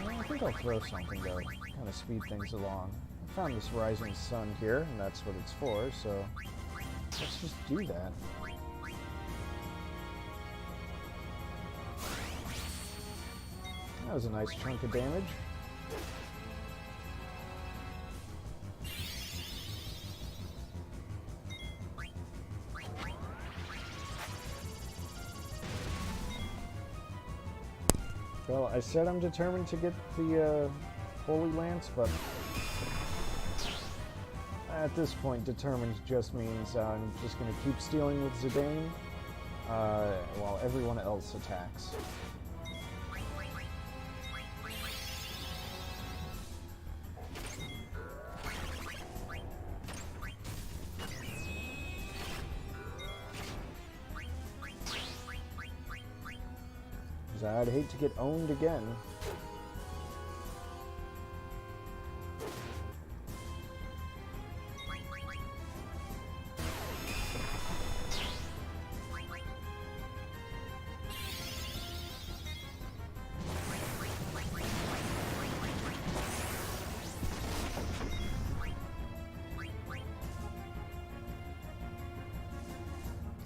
Well, I think I'll throw something though, kind of speed things along. I found this Rising Sun here, and that's what it's for, so let's just do that. That was a nice chunk of damage. Well, I said I'm determined to get the Holy Lance, but at this point, determined just means I'm just going to keep stealing with Zidane while everyone else attacks. I'd hate to get owned again.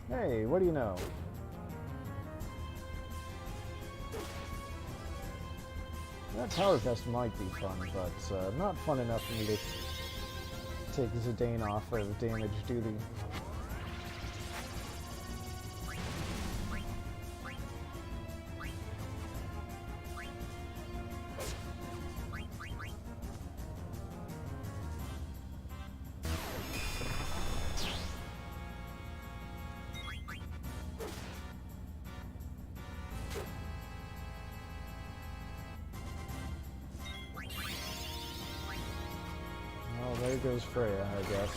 Hey, what do you know? That Power Vest might be fun, but not fun enough for me to take Zidane off of damage duty. There goes Freya, I guess.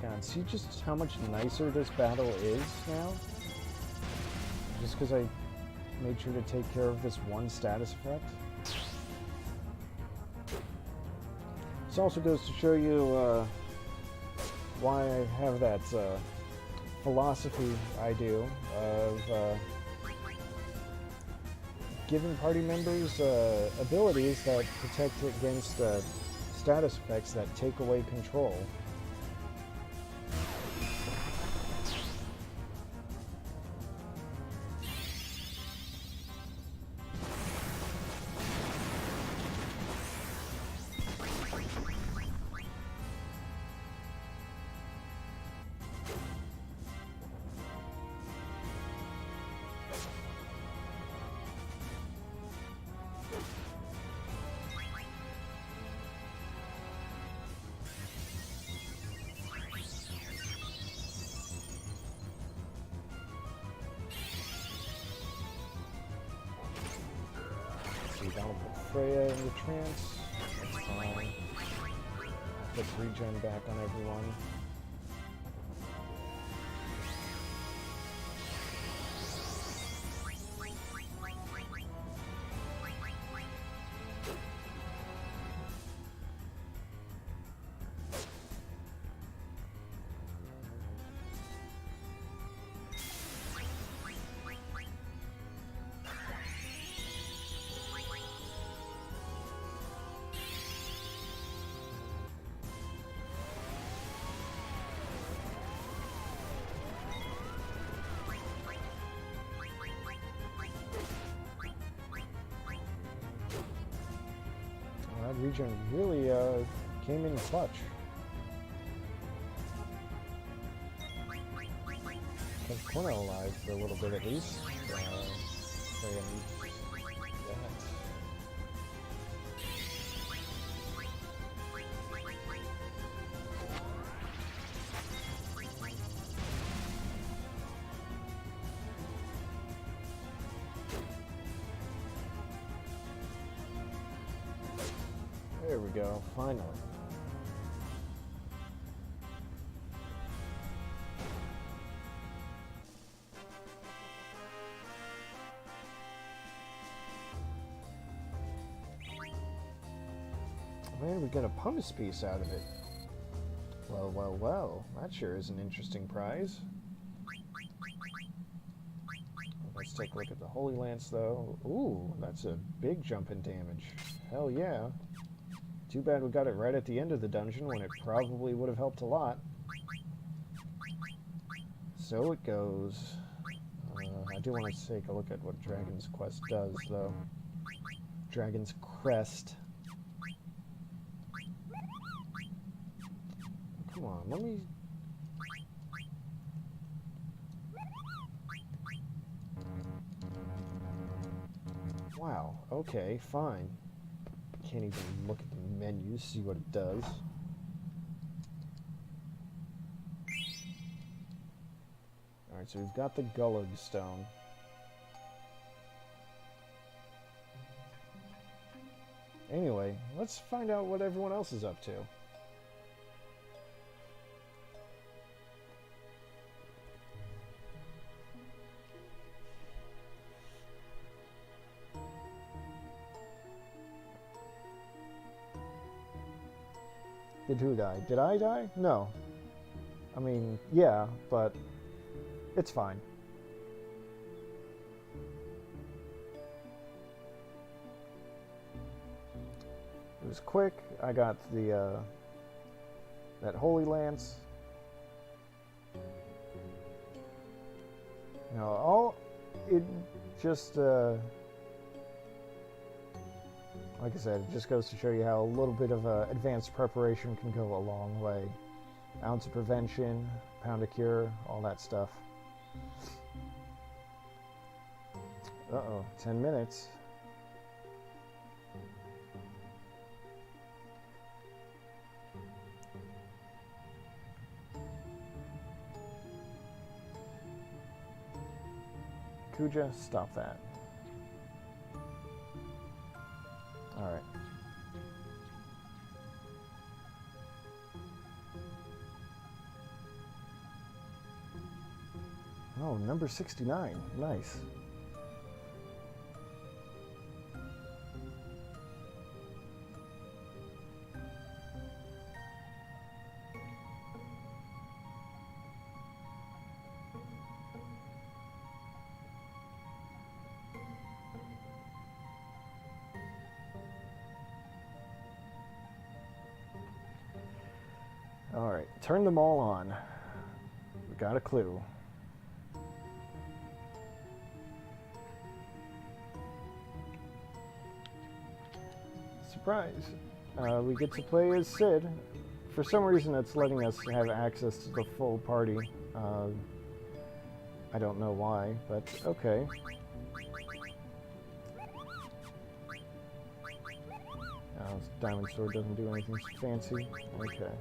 God, see just how much nicer this battle is now? Just because I made sure to take care of this one status effect? This also goes to show you why I have that philosophy I do of giving party members abilities that protect against status effects that take away control. I'll put Freya in the trance. That's fine. Put regen back on everyone. That regen really came in clutch. Kept Corona alive for a little bit at least. Sorry, I need that. There we go, finally. Man, we got a pumice piece out of it. Well, well, well. That sure is an interesting prize. Let's take a look at the Holy Lance, though. Ooh, that's a big jump in damage. Hell yeah. Too bad we got it right at the end of the dungeon when it probably would have helped a lot. So it goes. I do want to take a look at what Dragon's Quest does, though. Dragon's Crest. Come on, let me... Wow, okay, fine. Can't even look at the menu, see what it does. Alright, so we've got the Gullig Stone. Anyway, let's find out what everyone else is up to. Did who die? Did I die? No. I mean, yeah, but it's fine. It was quick. I got the that Holy Lance. You know, all it just like I said, it just goes to show you how a little bit of advanced preparation can go a long way. Ounce of prevention, pound of cure, all that stuff. Uh-oh, 10 minutes. Kuja, stop that. Alright. Oh, number 69. Nice. All right, turn them all on. We got a clue. Surprise! We get to play as Sid. For some reason, it's letting us have access to the full party. I don't know why, but okay. Diamond Sword doesn't do anything fancy. Okay.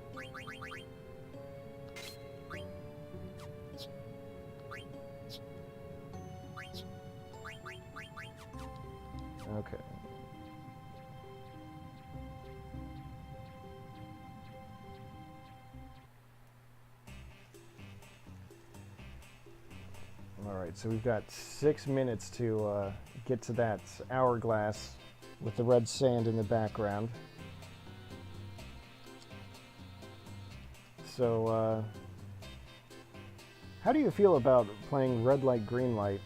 Okay. Alright, so we've got 6 minutes to get to that hourglass with the red sand in the background. So, how do you feel about playing red light, green light?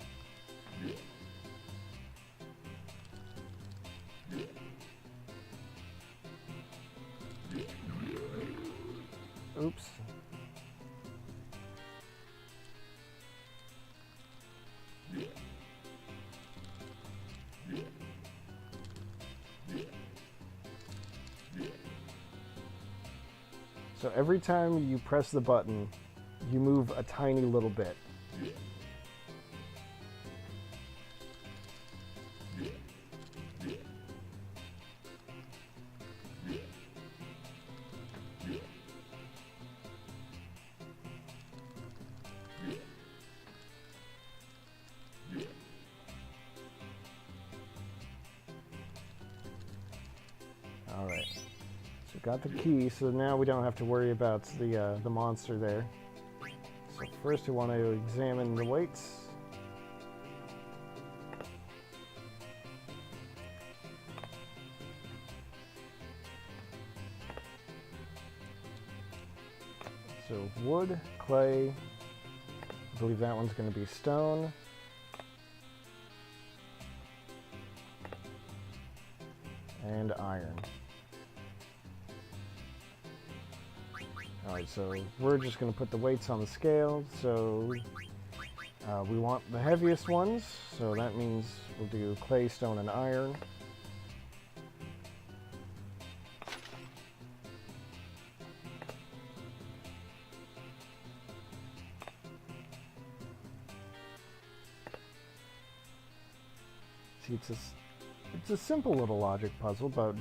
Oops. So every time you press the button, you move a tiny little bit. All right. So got the key, so now we don't have to worry about the monster there. So first we want to examine the weights. So wood, clay, I believe that one's going to be stone. And iron. Alright, so we're just going to put the weights on the scale. So we want the heaviest ones, so that means we'll do clay, stone, and iron. See, it's a simple little logic puzzle, but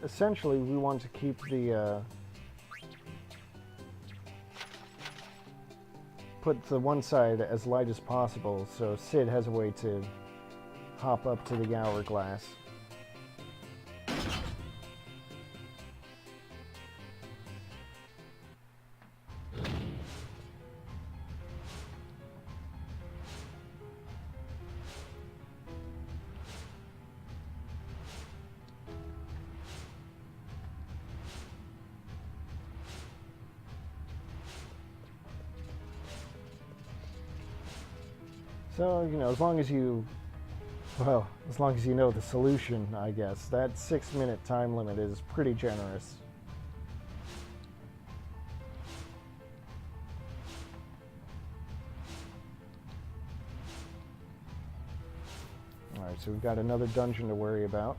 essentially we want to keep put the one side as light as possible, so Sid has a way to hop up to the hourglass. So, you know, as long as you know the solution, I guess. That 6-minute time limit is pretty generous. Alright, so we've got another dungeon to worry about.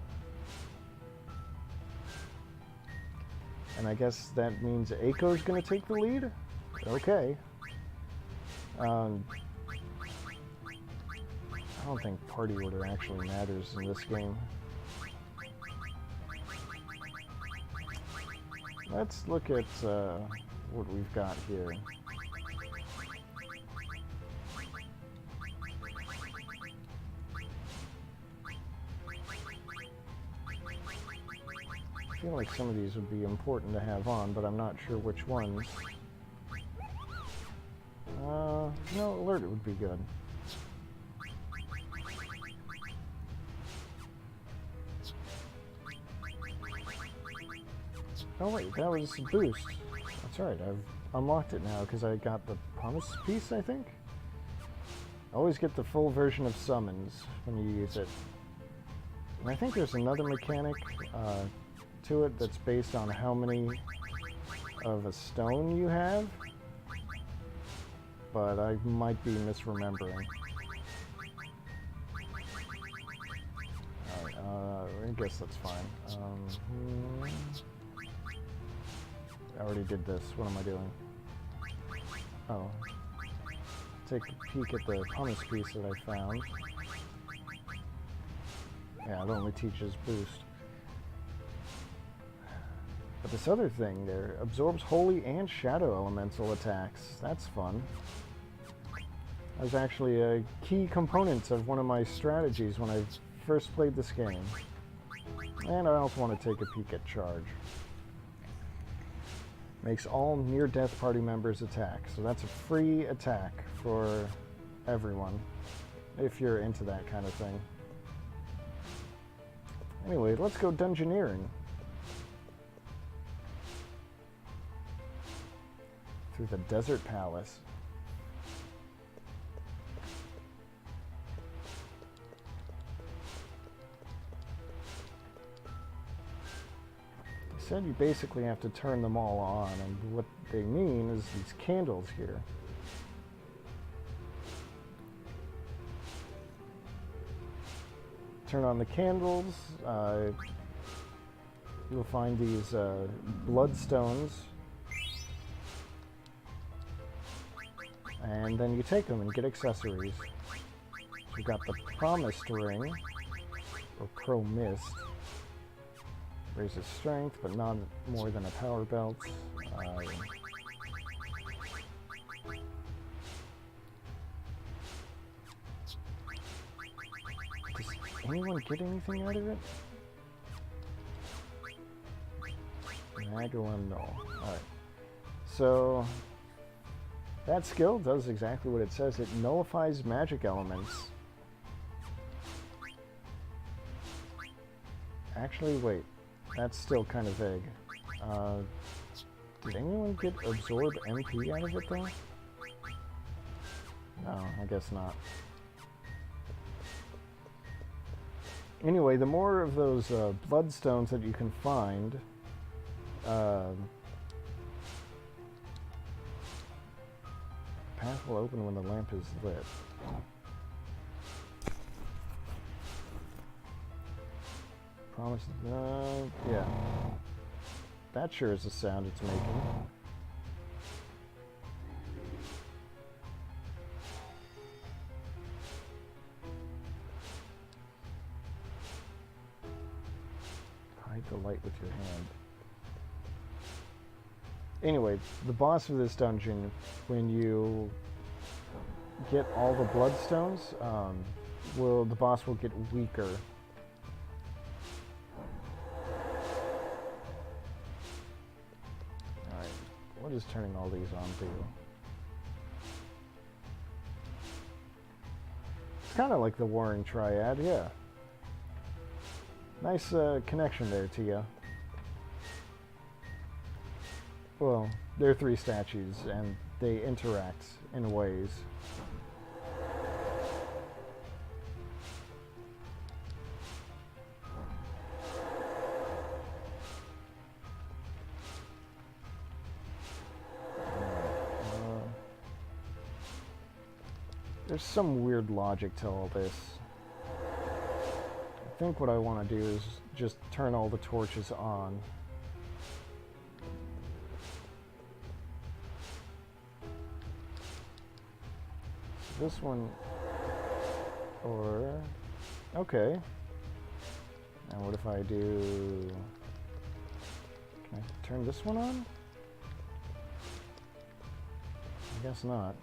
And I guess that means Aiko's gonna take the lead? Okay. I don't think party order actually matters in this game. Let's look at what we've got here. I feel like some of these would be important to have on, but I'm not sure which ones. No, alert would be good. Oh wait, that was a boost. That's right, I've unlocked it now because I got the promise piece, I think? Always get the full version of summons when you use it. And I think there's another mechanic to it that's based on how many of a stone you have, but I might be misremembering. Alright, I guess that's fine. I already did this. What am I doing? Oh. Take a peek at the promise piece that I found. Yeah, it only teaches boost. But this other thing there absorbs holy and shadow elemental attacks. That's fun. That was actually a key component of one of my strategies when I first played this game. And I also want to take a peek at charge. Makes all near-death party members attack. So that's a free attack for everyone, if you're into that kind of thing. Anyway, let's go dungeoneering. Through the Desert Palace. Said you basically have to turn them all on, and what they mean is these candles here. Turn on the candles, you'll find these bloodstones, and then you take them and get accessories. So you got the Promised Ring, or Pro Mist. Raises strength, but not more than a power belt. Does anyone get anything out of it? Magdalene, no. Alright. So, that skill does exactly what it says. It nullifies magic elements. Actually, wait. That's still kind of vague. Did anyone get absorb MP out of it, though? No, I guess not. Anyway, the more of those bloodstones that you can find, path will open when the lamp is lit. Promise, yeah. That sure is the sound it's making. Hide the light with your hand. Anyway, the boss of this dungeon, when you get all the bloodstones, the boss will get weaker. What is turning all these on do? It's kind of like the Warring Triad, yeah. Nice connection there, Tia. Well, they're three statues, and they interact in ways. There's some weird logic to all this. I think what I want to do is just turn all the torches on. So this one, or, okay. And what if I do, can I turn this one on? I guess not.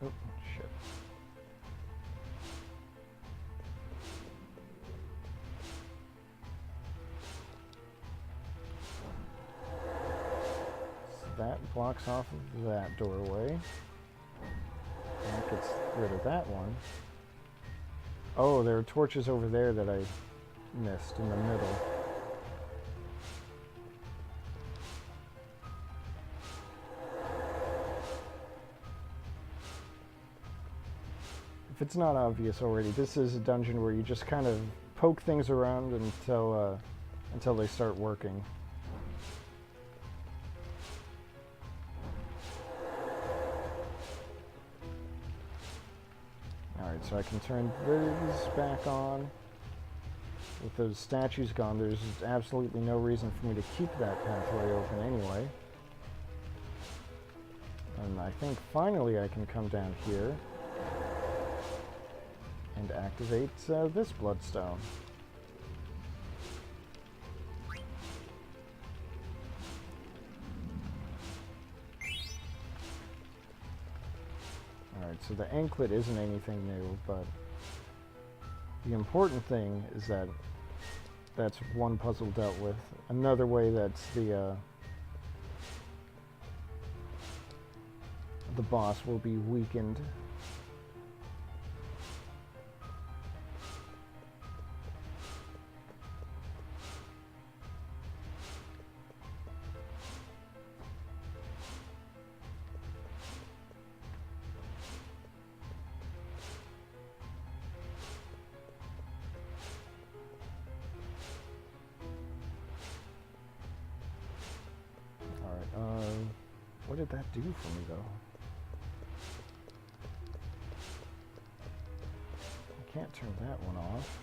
Oh, shit. that blocks off of that doorway. That gets rid of that one. Oh, there are torches over there that I missed in the middle. If it's not obvious already, this is a dungeon where you just kind of poke things around until they start working. Alright, so I can turn this back on. With those statues gone, there's absolutely no reason for me to keep that pathway open anyway. And I think finally I can come down here and activate this bloodstone. Alright, so the anklet isn't anything new, but the important thing is that that's one puzzle dealt with. Another way that's the boss will be weakened. What did that do for me, though? I can't turn that one off.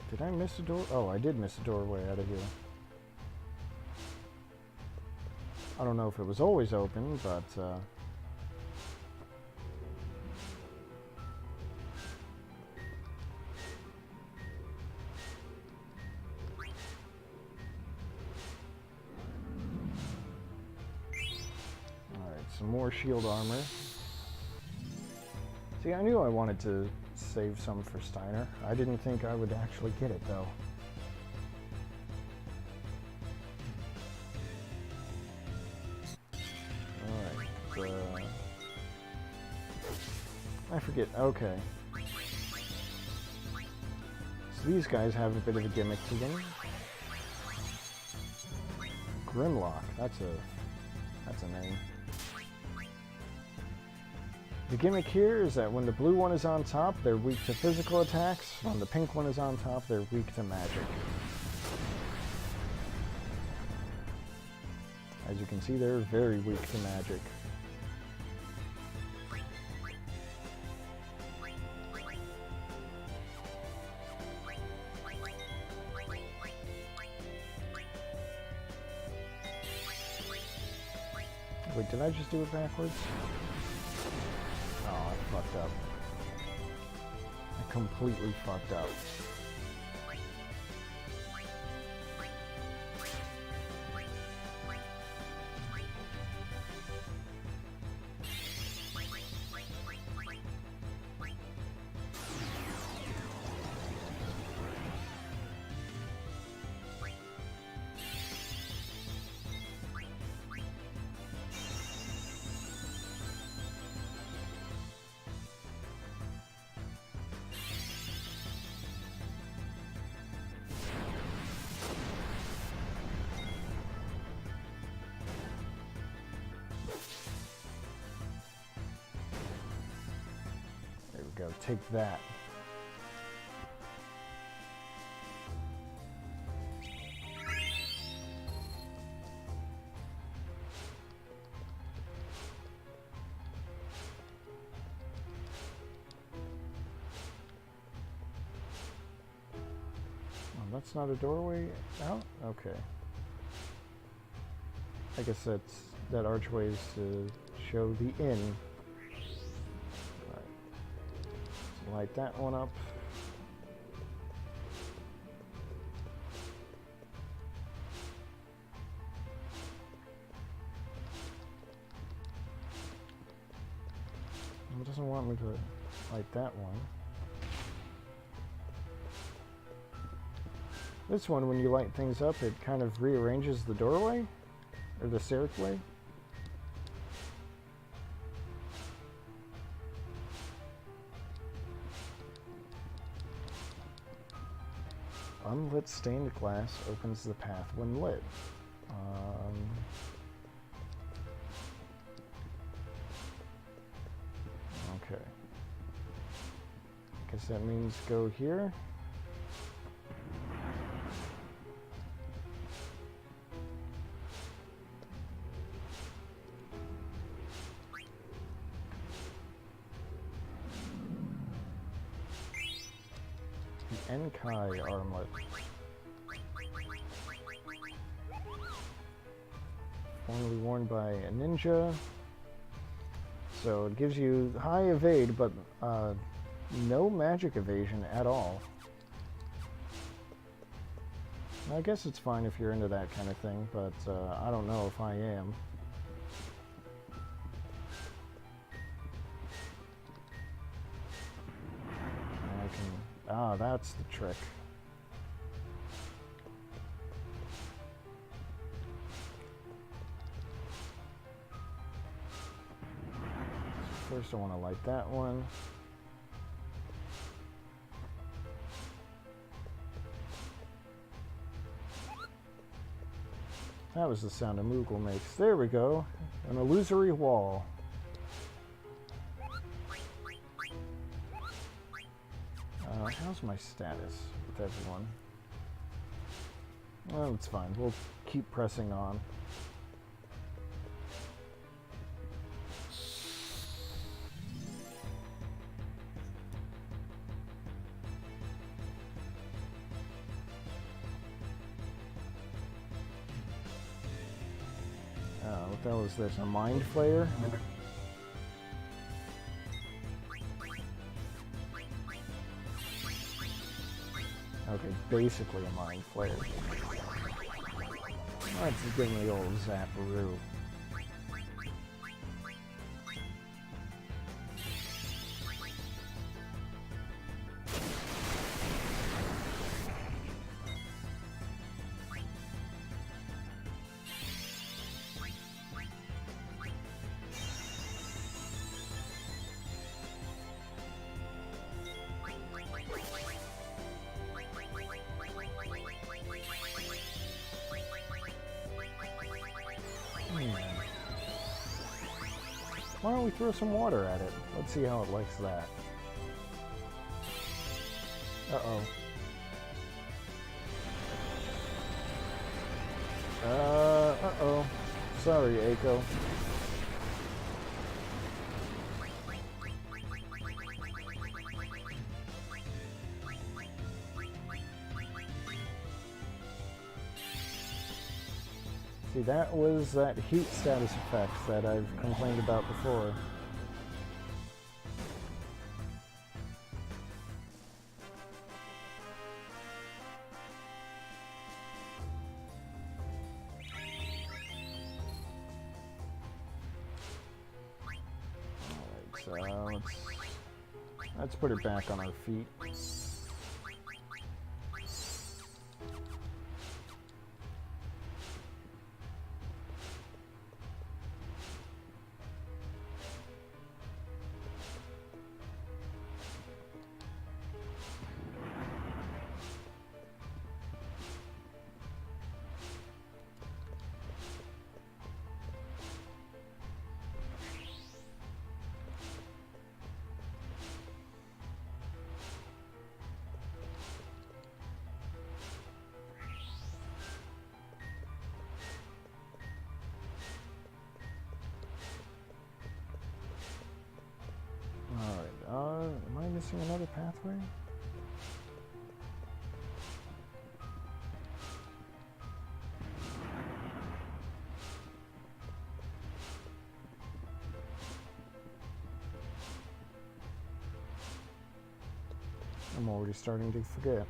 Did I miss a door? Oh, I did miss a doorway out of here. I don't know if it was always open, but some more shield armor. See, I knew I wanted to save some for Steiner. I didn't think I would actually get it, though. Alright, I forget. Okay. So these guys have a bit of a gimmick to them. Grimlock, that's a name. The gimmick here is that when the blue one is on top, they're weak to physical attacks. When the pink one is on top, they're weak to magic. As you can see, they're very weak to magic. Wait, did I just do it backwards? Oh, I fucked up. I completely fucked up. Go, take that. Oh, that's not a doorway out? Okay. I guess that archway is to show the inn. Light that one up. It doesn't want me to light that one. This one, when you light things up, it kind of rearranges the doorway, or the stairway. Unlit stained glass opens the path when lit. Okay. Guess that means go here. The Enkai armlet. Formerly worn by a ninja. So it gives you high evade, but no magic evasion at all. I guess it's fine if you're into that kind of thing, but I don't know if I am. That's the trick. First I want to light that one. That was the sound a Moogle makes. There we go. An illusory wall. How's my status with everyone? Well, it's fine. We'll keep pressing on. What the hell is this? A mind flayer? Okay, basically a mind flayer. Let's give me the old zapperoo. Why don't we throw some water at it? Let's see how it likes that. Uh-oh. Uh-oh. Sorry, Aiko. See, that was that heat status effect that I've complained about before. Alright, so let's put it back on our feet. Am I missing another pathway? I'm already starting to forget.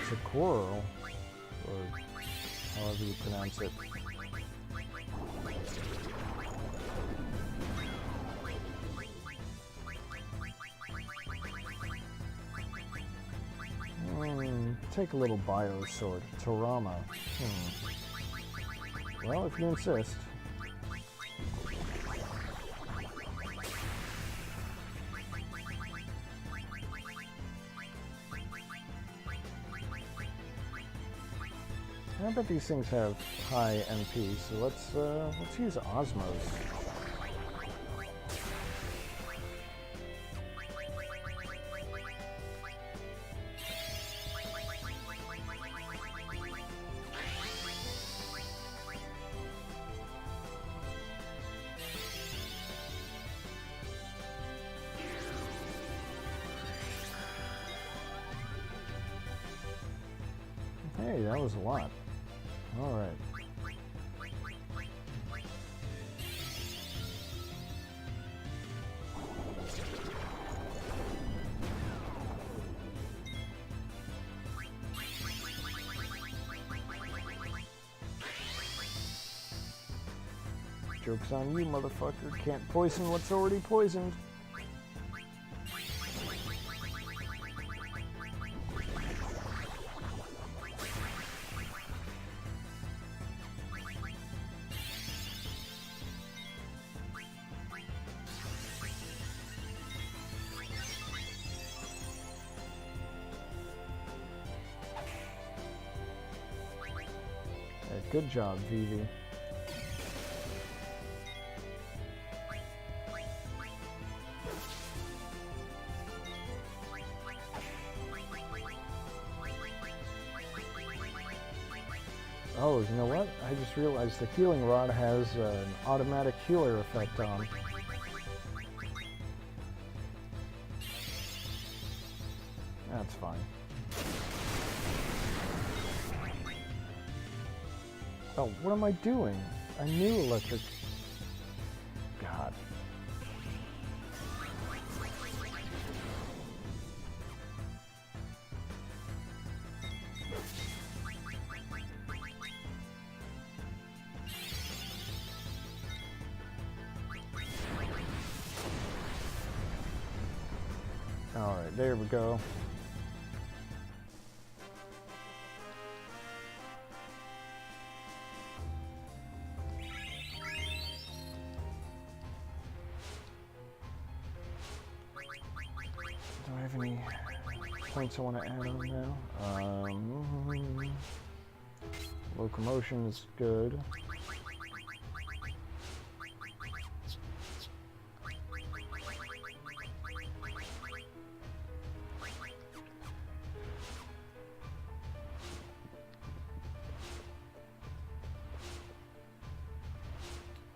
it's a coral, or however you pronounce it. Take a little bio sword. Torama. Well, if you insist. I bet these things have high MP, so let's use Osmos. Hey, that was a lot. All right. Joke's on you, motherfucker. Can't poison what's already poisoned. Good job, Vivi. Oh, you know what? I just realized the healing rod has an automatic healer effect on. That's fine. Oh, what am I doing? I knew electric. God. All right, there we go. Do I have any points I want to add on now? Locomotion is good.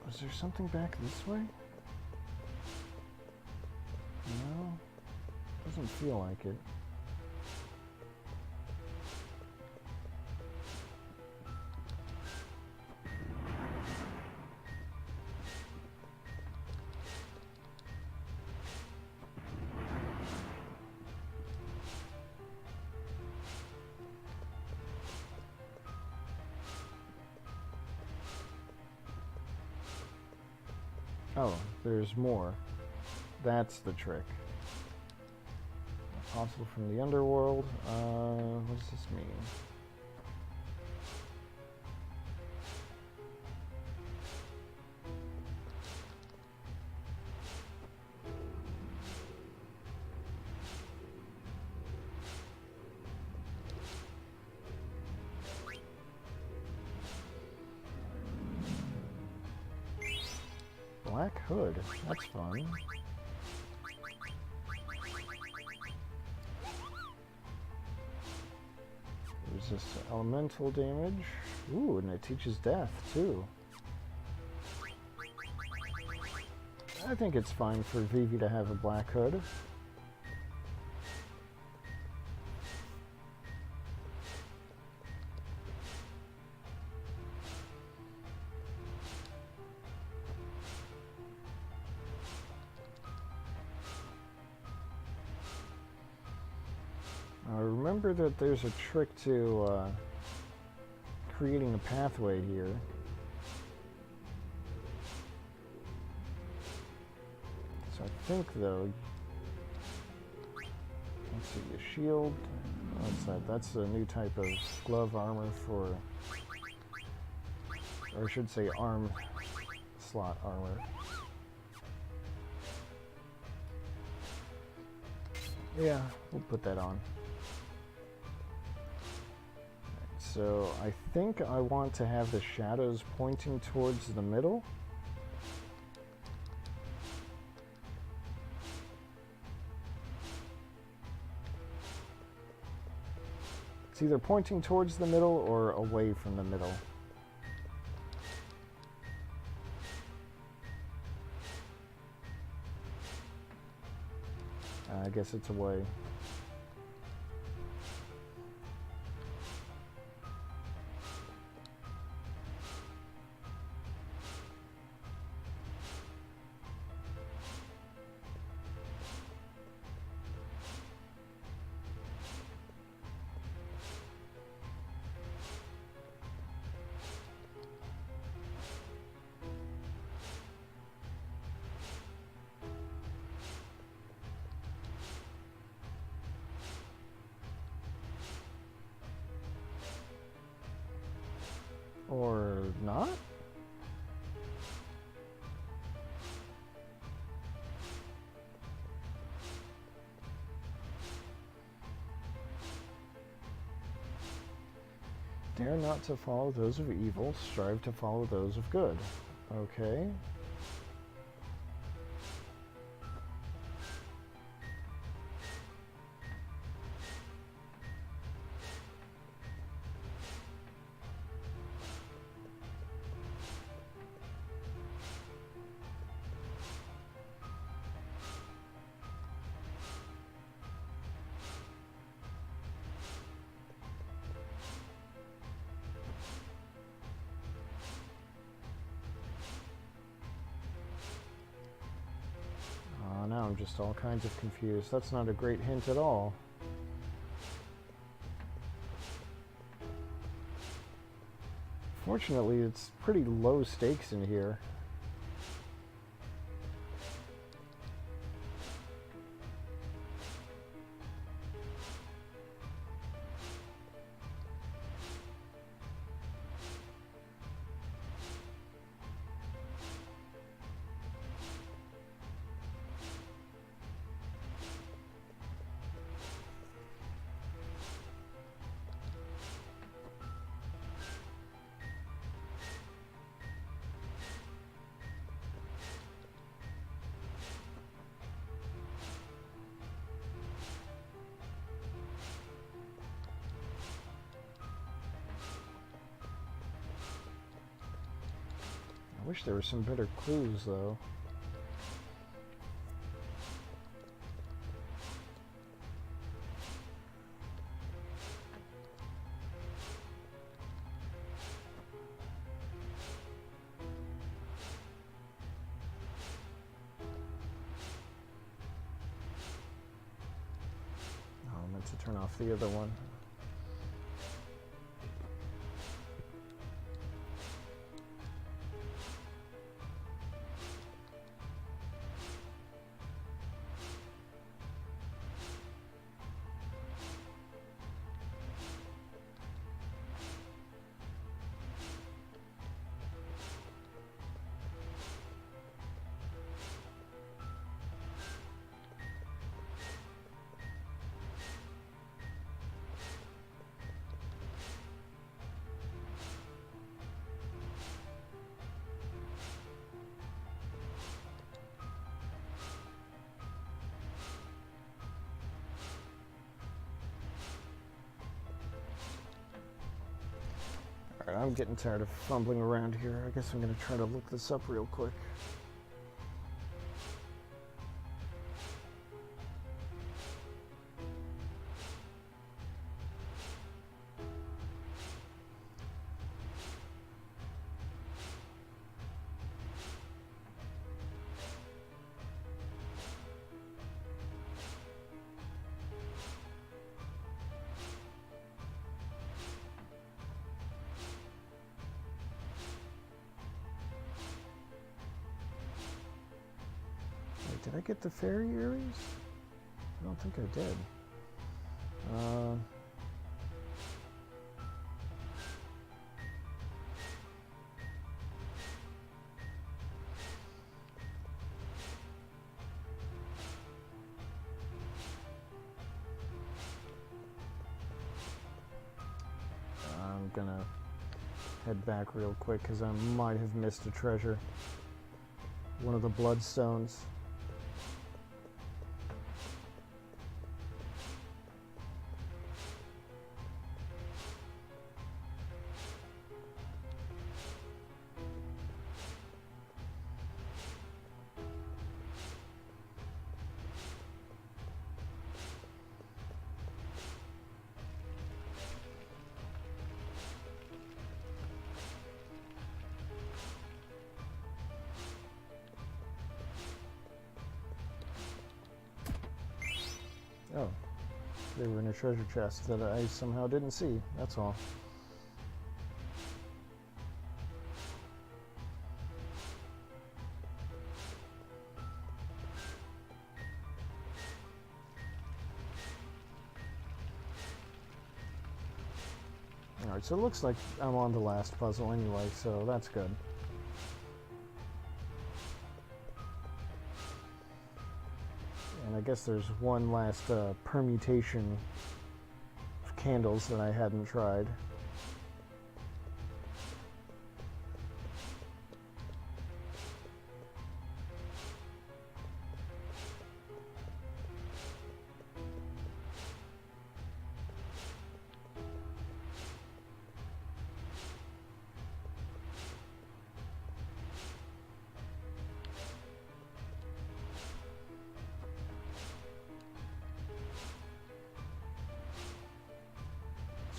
Is there something back this way? No, doesn't feel like it. Oh, there's more. That's the trick. Possible from the underworld. What does this mean? Black Hood. That's fun. Resist elemental damage. Ooh, and it teaches death, too. I think it's fine for Vivi to have a Black Hood. remember that there's a trick to creating a pathway here. So I think, though, let's see, a shield, what's that? That's a new type of glove armor for, or I should say arm slot armor. Yeah, we'll put that on. So I think I want to have the shadows pointing towards the middle. It's either pointing towards the middle or away from the middle. I guess it's away. Or not? Dare not to follow those of evil, strive to follow those of good. Okay. Now I'm just all kinds of confused. That's not a great hint at all. Fortunately, it's pretty low stakes in here. I wish there were some better clues, though. Oh, I meant to turn off the other one. Alright, I'm getting tired of fumbling around here. I guess I'm going to try to look this up real quick. Did I get the fairy earrings? I don't think I did. I'm gonna head back real quick because I might have missed a treasure. One of the bloodstones. Oh, they were in a treasure chest that I somehow didn't see, that's all. Alright, so it looks like I'm on the last puzzle anyway, so that's good. And I guess there's one last permutation of candles that I hadn't tried.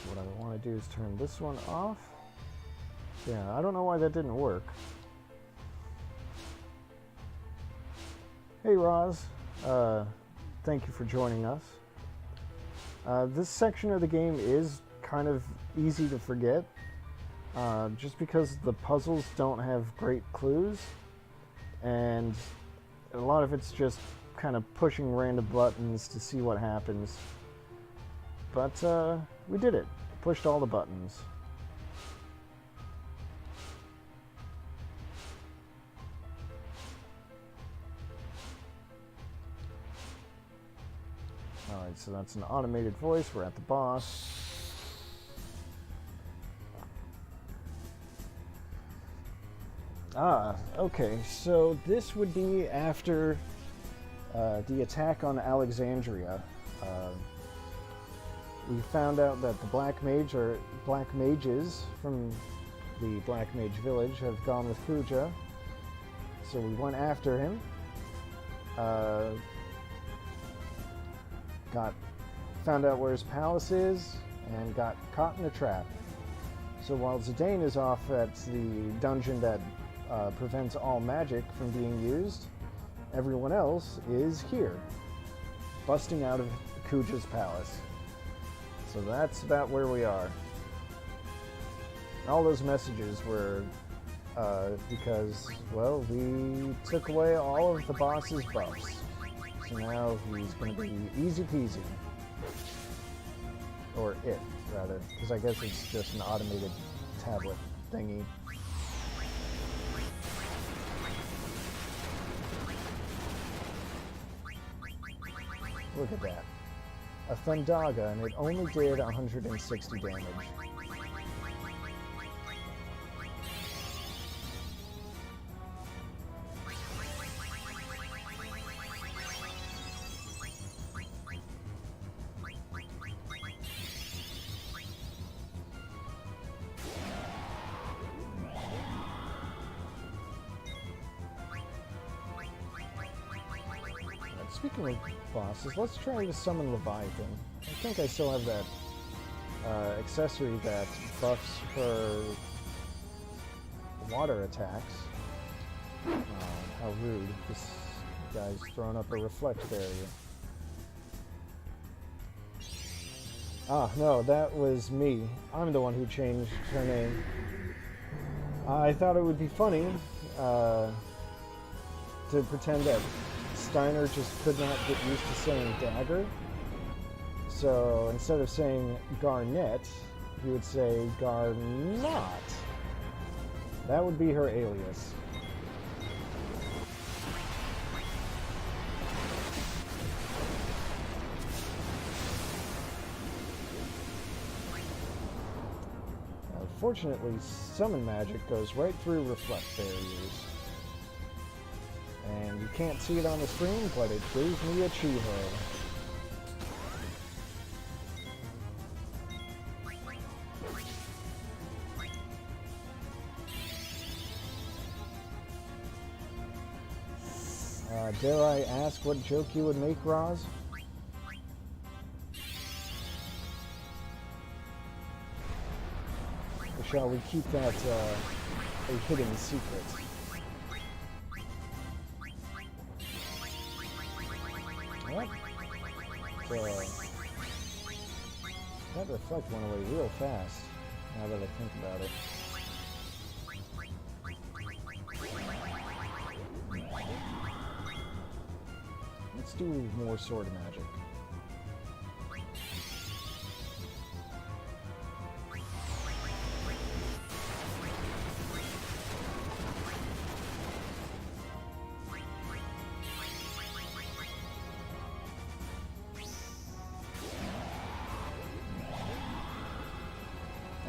What I want to do is turn this one off. Yeah, I don't know why that didn't work. Hey Roz, thank you for joining us. This section of the game is kind of easy to forget, just because the puzzles don't have great clues, and a lot of it's just kind of pushing random buttons to see what happens. But we did it. Pushed all the buttons. Alright, so that's an automated voice. We're at the boss. Ah, okay. So this would be after the attack on Alexandria. We found out that the black mages from the Black Mage Village have gone with Kuja. So we went after him. Found out where his palace is, and got caught in a trap. So while Zidane is off at the dungeon that prevents all magic from being used, everyone else is here, busting out of Kuja's palace. So that's about where we are. All those messages were because, well, we took away all of the boss's buffs. So now he's going to be easy peasy. Or it, rather. Because I guess it's just an automated tablet thingy. Look at that. A Thundaga, and it only did 160 damage. Speaking of bosses, let's try to summon Leviathan. I think I still have that accessory that buffs for water attacks. How rude. This guy's thrown up a reflect barrier. Ah, no, that was me. I'm the one who changed her name. I thought it would be funny to pretend that Steiner just could not get used to saying dagger. So instead of saying Garnet, he would say Garnot. That would be her alias. Fortunately, summon magic goes right through reflect barriers. And you can't see it on the screen, but it gave me a Chiho. Dare I ask what joke you would make, Roz? Or shall we keep that a hidden secret? What? That reflect went away real fast, now that I think about it. Let's do more sword magic.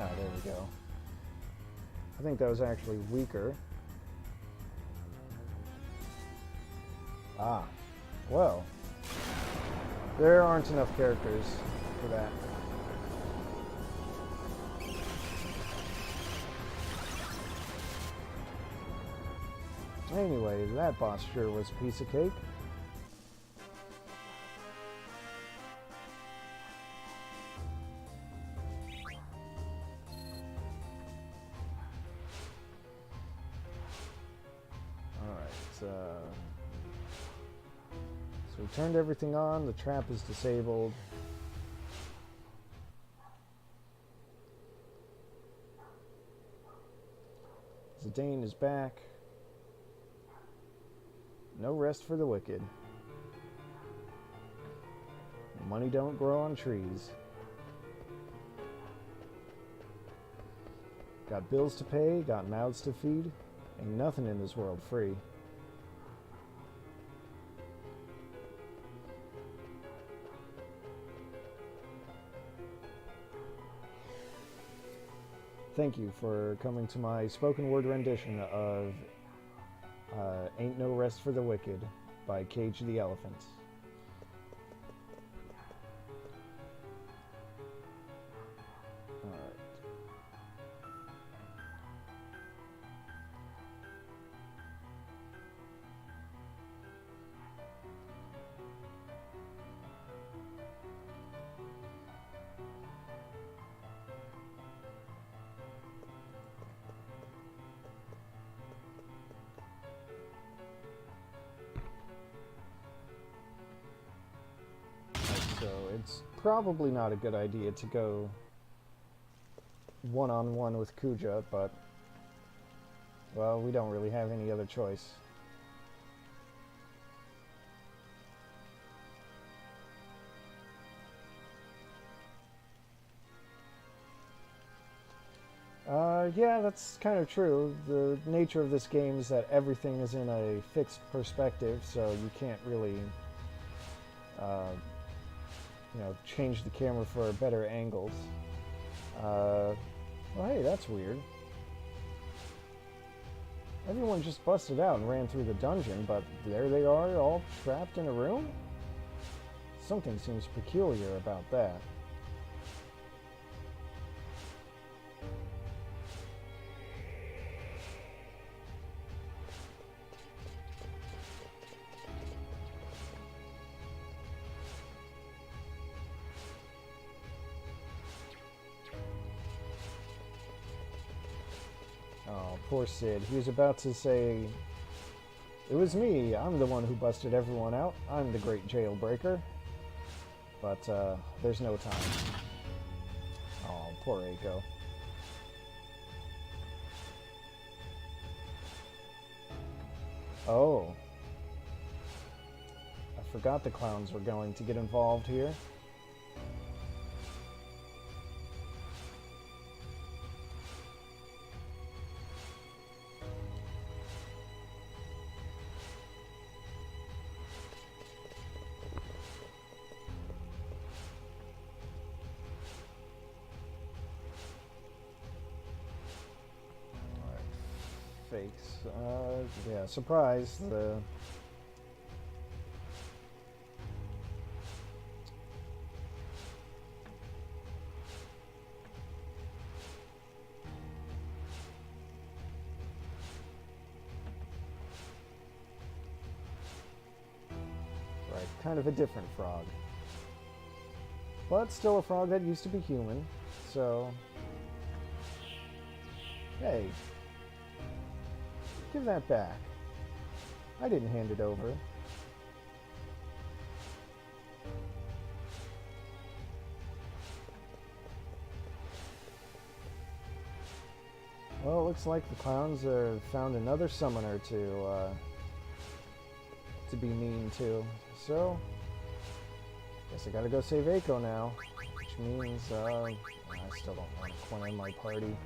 Ah, there we go. I think that was actually weaker. Ah. Well, there aren't enough characters for that. Anyway, that boss sure was a piece of cake. So we turned everything on, the trap is disabled. Zidane is back. No rest for the wicked. Money don't grow on trees. Got bills to pay, got mouths to feed. Ain't nothing in this world free. Thank you for coming to my spoken word rendition of Ain't No Rest for the Wicked by Cage the Elephant. So it's probably not a good idea to go one-on-one with Kuja, but, well, we don't really have any other choice. Yeah, that's kind of true. The nature of this game is that everything is in a fixed perspective, so you can't really you know, change the camera for better angles. Well, hey, that's weird. Everyone just busted out and ran through the dungeon, but there they are, all trapped in a room? Something seems peculiar about that. Oh, poor Sid. He was about to say, "It was me. I'm the one who busted everyone out. I'm the great jailbreaker." But, there's no time. Oh, poor Eiko. Oh. Forgot the clowns were going to get involved here. Fakes. Yeah, surprise. Right, kind of a different frog. But still a frog that used to be human, so... Hey. Give that back. I didn't hand it over. Well, it looks like the clowns have found another summoner to be mean to. So, guess I gotta go save Eiko now. Which means, I still don't want to corner my party.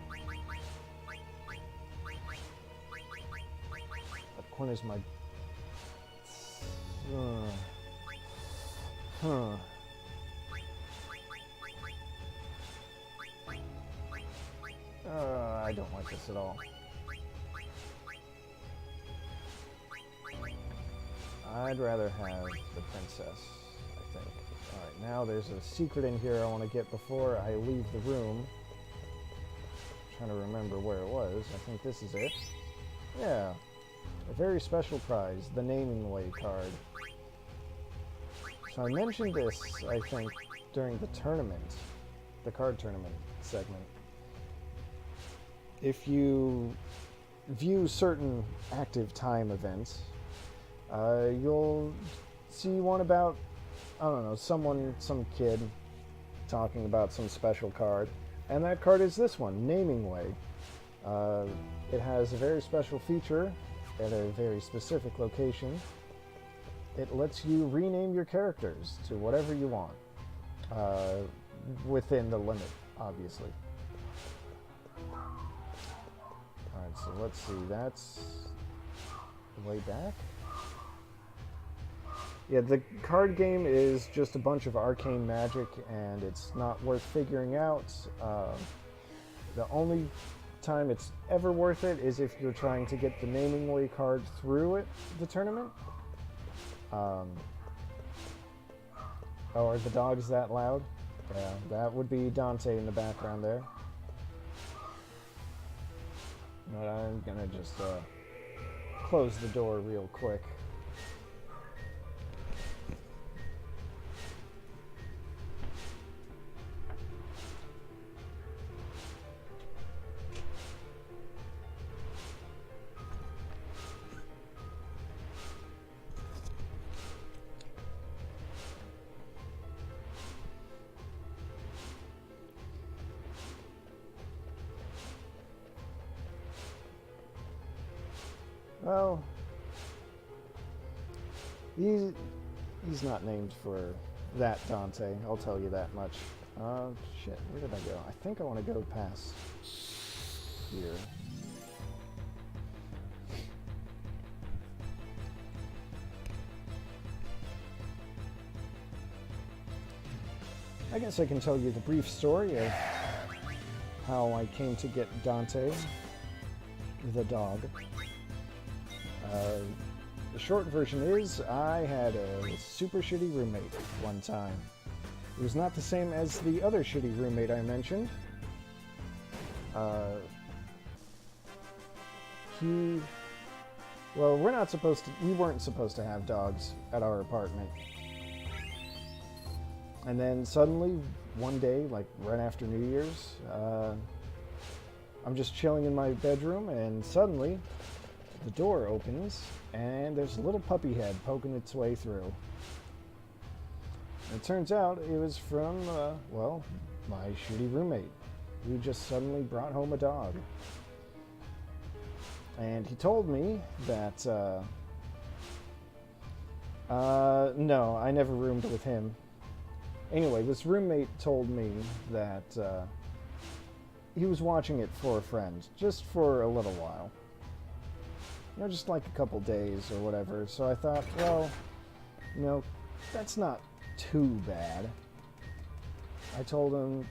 That corner's my... I don't like this at all. I'd rather have the princess, I think. Alright, now there's a secret in here I want to get before I leave the room. I'm trying to remember where it was. I think this is it. Yeah. A very special prize, the Naming Way card. So I mentioned this, I think, during the tournament, the card tournament segment. If you view certain active time events, you'll see one about, I don't know, some kid talking about some special card, and that card is this one, Naming Way. It has a very special feature at a very specific location. It lets you rename your characters to whatever you want, within the limit, obviously. Alright, so let's see, that's way back. Yeah, the card game is just a bunch of arcane magic, and it's not worth figuring out. The only time it's ever worth it is if you're trying to get the Naming Way card through the tournament. Oh, are the dogs that loud? Yeah, that would be Dante in the background there. But I'm gonna just close the door real quick. Well, he's not named for that Dante, I'll tell you that much. Shit, where did I go? I think I want to go past here. I guess I can tell you the brief story of how I came to get Dante, the dog. The short version is, I had a super shitty roommate one time. It was not the same as the other shitty roommate I mentioned. Well, we weren't supposed to have dogs at our apartment. And then suddenly, one day, like right after New Year's, I'm just chilling in my bedroom, and suddenly the door opens and there's a little puppy head poking its way through. And it turns out it was from, well, my shitty roommate, who just suddenly brought home a dog. And he told me that No, I never roomed with him. Anyway, this roommate told me that he was watching it for a friend, just for a little while. You know, just like a couple days or whatever. So I thought, well, you know, that's not too bad. I told him,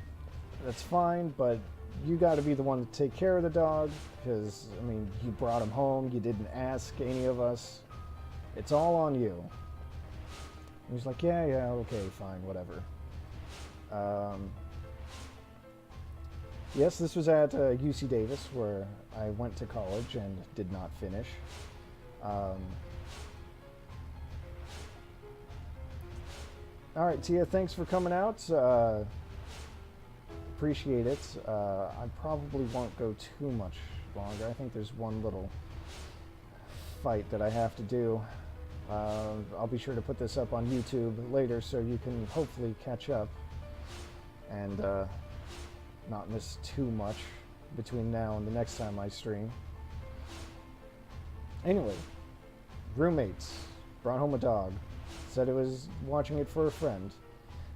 that's fine, but you got to be the one to take care of the dog, because, I mean, you brought him home, you didn't ask any of us. It's all on you. And he's like, yeah, okay, fine, whatever. Yes, this was at UC Davis, where I went to college and did not finish. Alright, Tia, thanks for coming out. Appreciate it. I probably won't go too much longer. I think there's one little fight that I have to do. I'll be sure to put this up on YouTube later so you can hopefully catch up and not miss too much between now and the next time I stream. Anyway, roommates brought home a dog. Said it was watching it for a friend.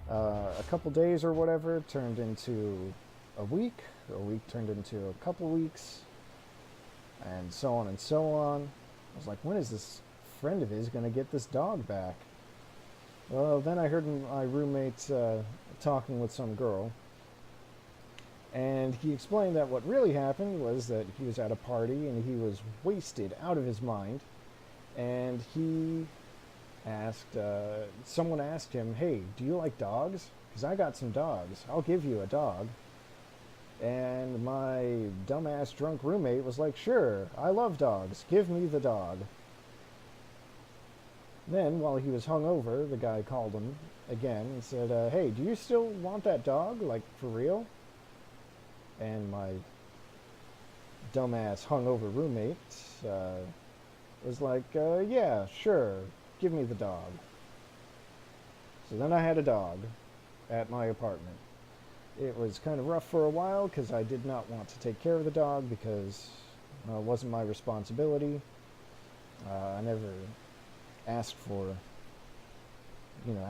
A couple days or whatever turned into a week turned into a couple weeks, and so on and so on. I was like, when is this friend of his going to get this dog back? Well, then I heard my roommate talking with some girl, and he explained that what really happened was that he was at a party and he was wasted out of his mind, and he asked, someone asked him, hey, do you like dogs? Because I got some dogs. I'll give you a dog. And my dumbass drunk roommate was like, sure, I love dogs. Give me the dog. Then, while he was hungover, the guy called him again and said, hey, do you still want that dog? Like, for real? And my dumbass hungover roommate was like, yeah, sure. Give me the dog. So then I had a dog at my apartment. It was kind of rough for a while because I did not want to take care of the dog because it wasn't my responsibility. I never asked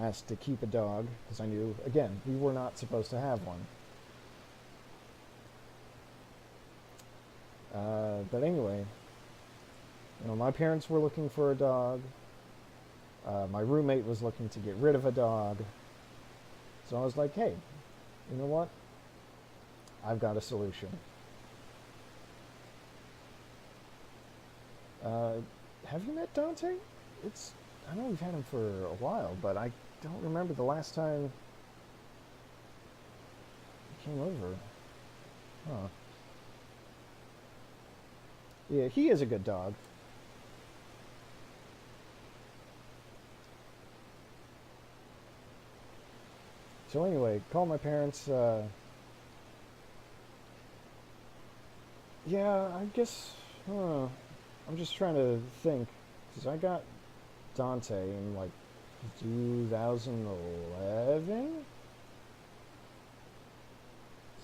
asked to keep a dog because I knew, again, we were not supposed to have one. But anyway, my parents were looking for a dog. My roommate was looking to get rid of a dog. So I was like, hey, you know what? I've got a solution. Have you met Dante? I know we've had him for a while, but I don't remember the last time he came over. Huh. Yeah, he is a good dog. So anyway, called my parents. Yeah, I guess. I'm just trying to think, because I got Dante in like 2011.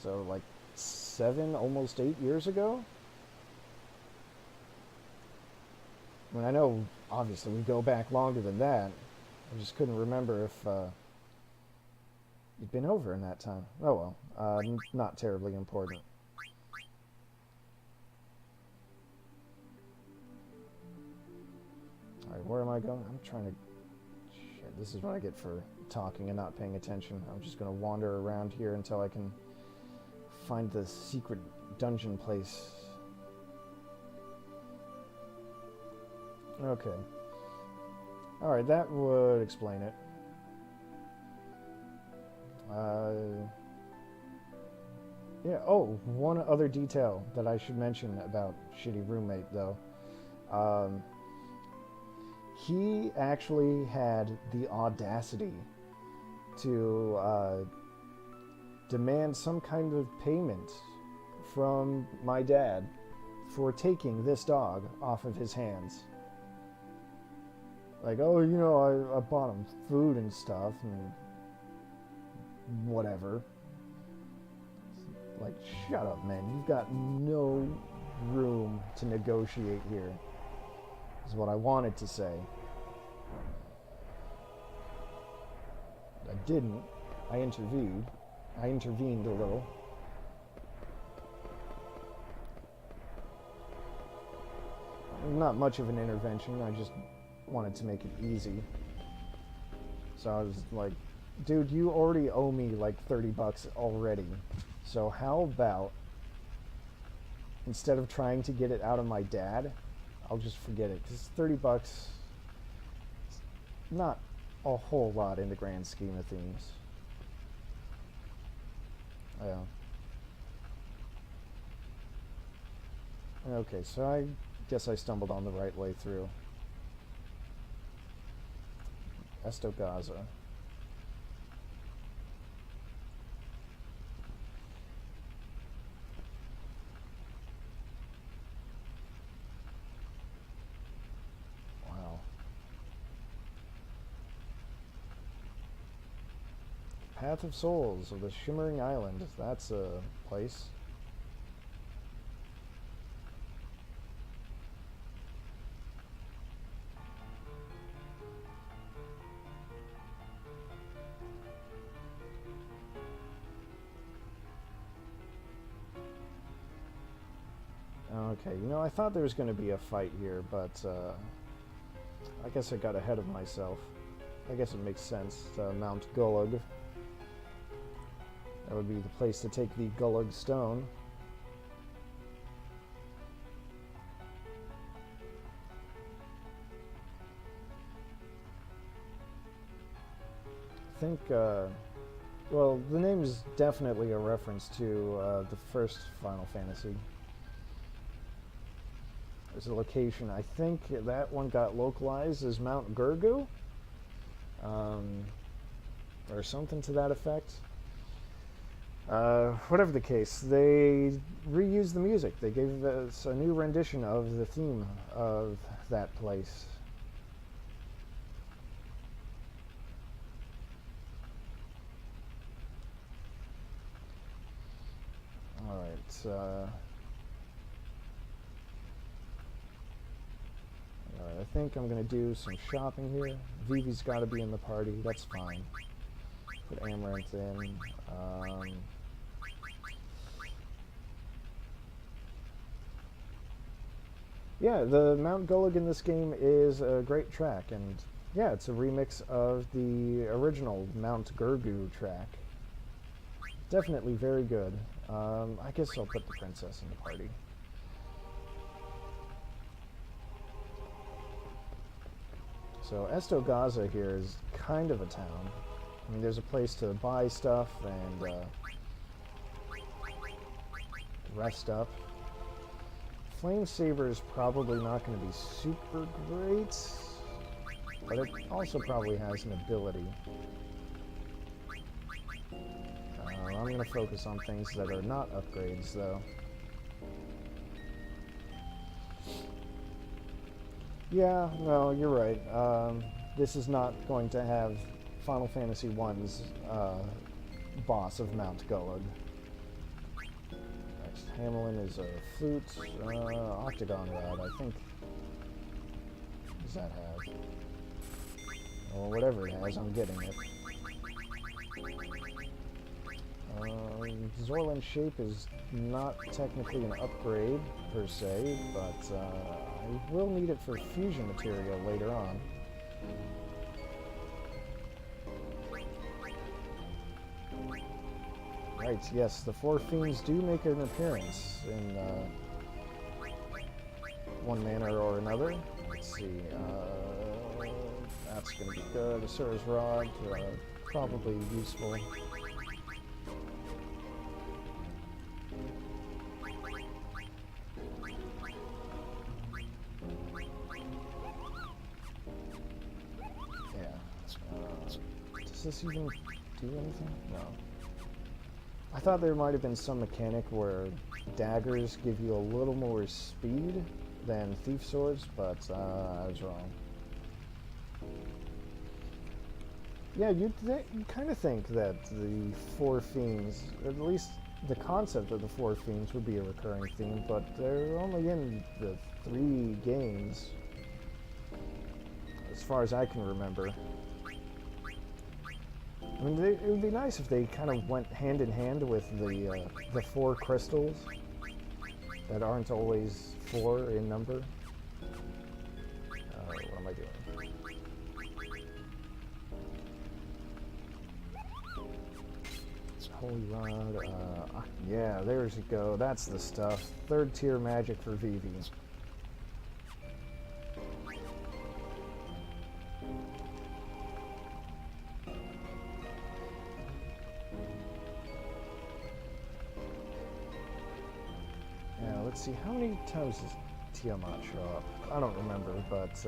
So like 7, almost 8 years ago. I mean, I know obviously we go back longer than that. I just couldn't remember if you'd been over in that time. Oh well, not terribly important. Alright, where am I going? I'm trying to... Shit, this is what I get for talking and not paying attention. I'm just going to wander around here until I can find the secret dungeon place. Okay. Alright, that would explain it. Yeah, oh, one other detail that I should mention about Shitty Roommate, though. He actually had the audacity to demand some kind of payment from my dad for taking this dog off of his hands. Like, oh, I bought him food and stuff, and whatever. Like, shut up, man. You've got no room to negotiate here, is what I wanted to say. didn't. I intervened. I intervened a little. Not much of an intervention, I just wanted to make it easy. So I was like, dude, you already owe me like 30 bucks already. So how about, instead of trying to get it out of my dad, I'll just forget it. Because 30 bucks, not a whole lot in the grand scheme of things. Yeah. Okay, so I guess I stumbled on the right way through. Estogaza. Wow. Path of Souls of the Shimmering Island. That's a place. Okay, you know, I thought there was going to be a fight here, but I guess I got ahead of myself. I guess it makes sense. Mount Gullug. That would be the place to take the Gullug Stone. I think, well, the name is definitely a reference to the first Final Fantasy. There's a location, I think that one got localized as Mount Gurgu, or something to that effect. Whatever the case, they reused the music. They gave us a new rendition of the theme of that place. Alright, I think I'm going to do some shopping here. Vivi's got to be in the party. That's fine. Put Amaranth in. Yeah, the Mount Gullug in this game is a great track, and yeah, it's a remix of the original Mount Gurgu track. Definitely very good. I guess I'll put the princess in the party. So Estogaza here is kind of a town. I mean, there's a place to buy stuff and rest up. Flame Saber is probably not going to be super great, but it also probably has an ability. I'm going to focus on things that are not upgrades, though. Yeah, no, you're right. This is not going to have Final Fantasy I's boss of Mount Gullug. Next, Hamelin is a flute. Octagon Rod, I think. What does that have? Well, whatever it has, I'm getting it. Zorlin Shape is not technically an upgrade, per se, but I will need it for fusion material later on. Right, yes, the four fiends do make an appearance in one manner or another. Let's see, that's going to be good. Asura's Rod, probably useful. Does this even do anything? No. I thought there might have been some mechanic where daggers give you a little more speed than thief swords, but I was wrong. Yeah, you'd kind of think that the four fiends, at least the concept of the four fiends, would be a recurring theme, but they're only in the 3 games, as far as I can remember. I mean, it would be nice if they kind of went hand in hand with the 4 crystals that aren't always 4 in number. What am I doing? Holy Rod, yeah, there's you go. That's the stuff. 3rd tier magic for Vivi. Now, let's see, how many times does Tiamat show up? I don't remember, but,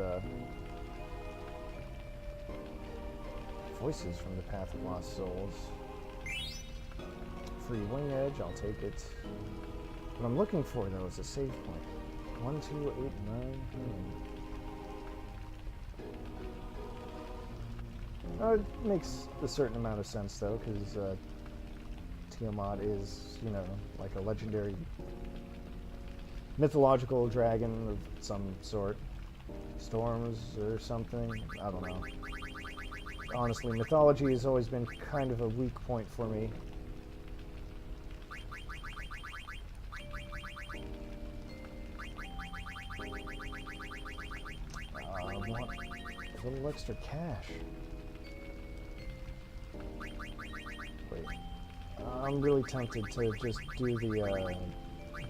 Voices from the Path of Lost Souls. Free Wing Edge, I'll take it. What I'm looking for, though, is a save point. 1, 2, 8, 9. It makes a certain amount of sense, though, because Tiamat is, you know, like a legendary mythological dragon of some sort. Storms or something. I don't know. Honestly, mythology has always been kind of a weak point for me. I want a little extra cash. Wait. I'm really tempted to just do the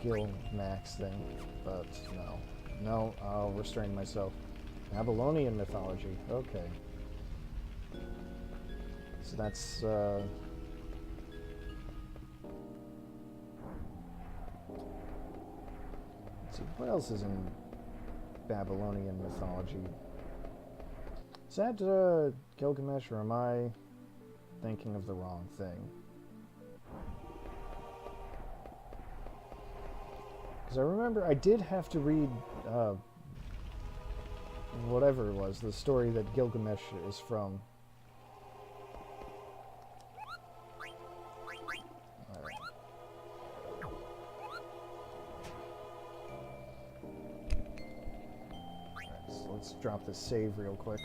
Gil Max thing, but no. No, I'll restrain myself. Babylonian mythology, okay. So that's, let's see, what else is in Babylonian mythology? Is that, Gilgamesh, or am I thinking of the wrong thing? Because I remember I did have to read, whatever it was, the story that Gilgamesh is from. Let's drop this save real quick.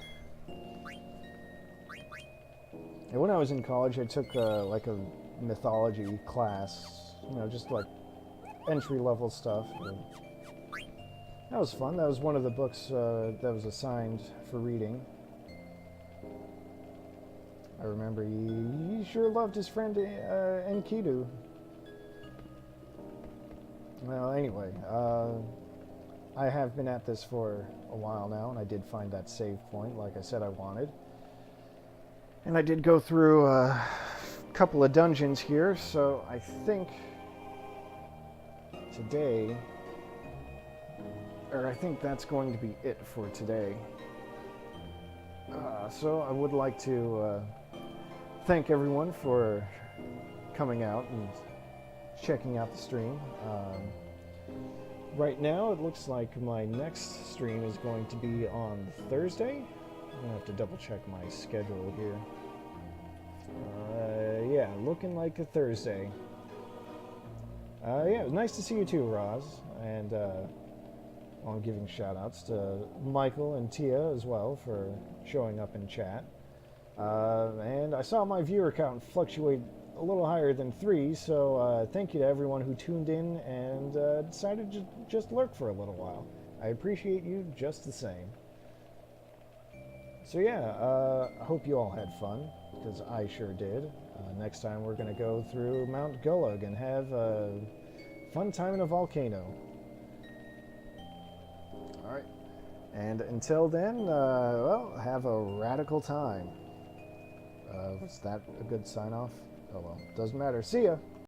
And when I was in college, I took like a mythology class, you know, just like entry-level stuff. And that was fun. That was one of the books that was assigned for reading. I remember he sure loved his friend Enkidu. Well, anyway, I have been at this for a while now, and I did find that save point, like I said I wanted. And I did go through a couple of dungeons here, so I think today, or I think that's going to be it for today. So I would like to thank everyone for coming out and checking out the stream. Right now, it looks like my next stream is going to be on Thursday. I'm going to have to double check my schedule here. Yeah, looking like a Thursday. Yeah, it was nice to see you too, Roz. And I'm giving shout-outs to Michael and Tia as well for showing up in chat. And I saw my viewer count fluctuate a little higher than 3, so thank you to everyone who tuned in and decided to just lurk for a little while. I appreciate you just the same. So yeah, I hope you all had fun, because I sure did. Next time we're going to go through Mount Gulag and have a fun time in a volcano. Alright, and until then, well, have a radical time. Was that a good sign-off? Oh well, doesn't matter. See ya!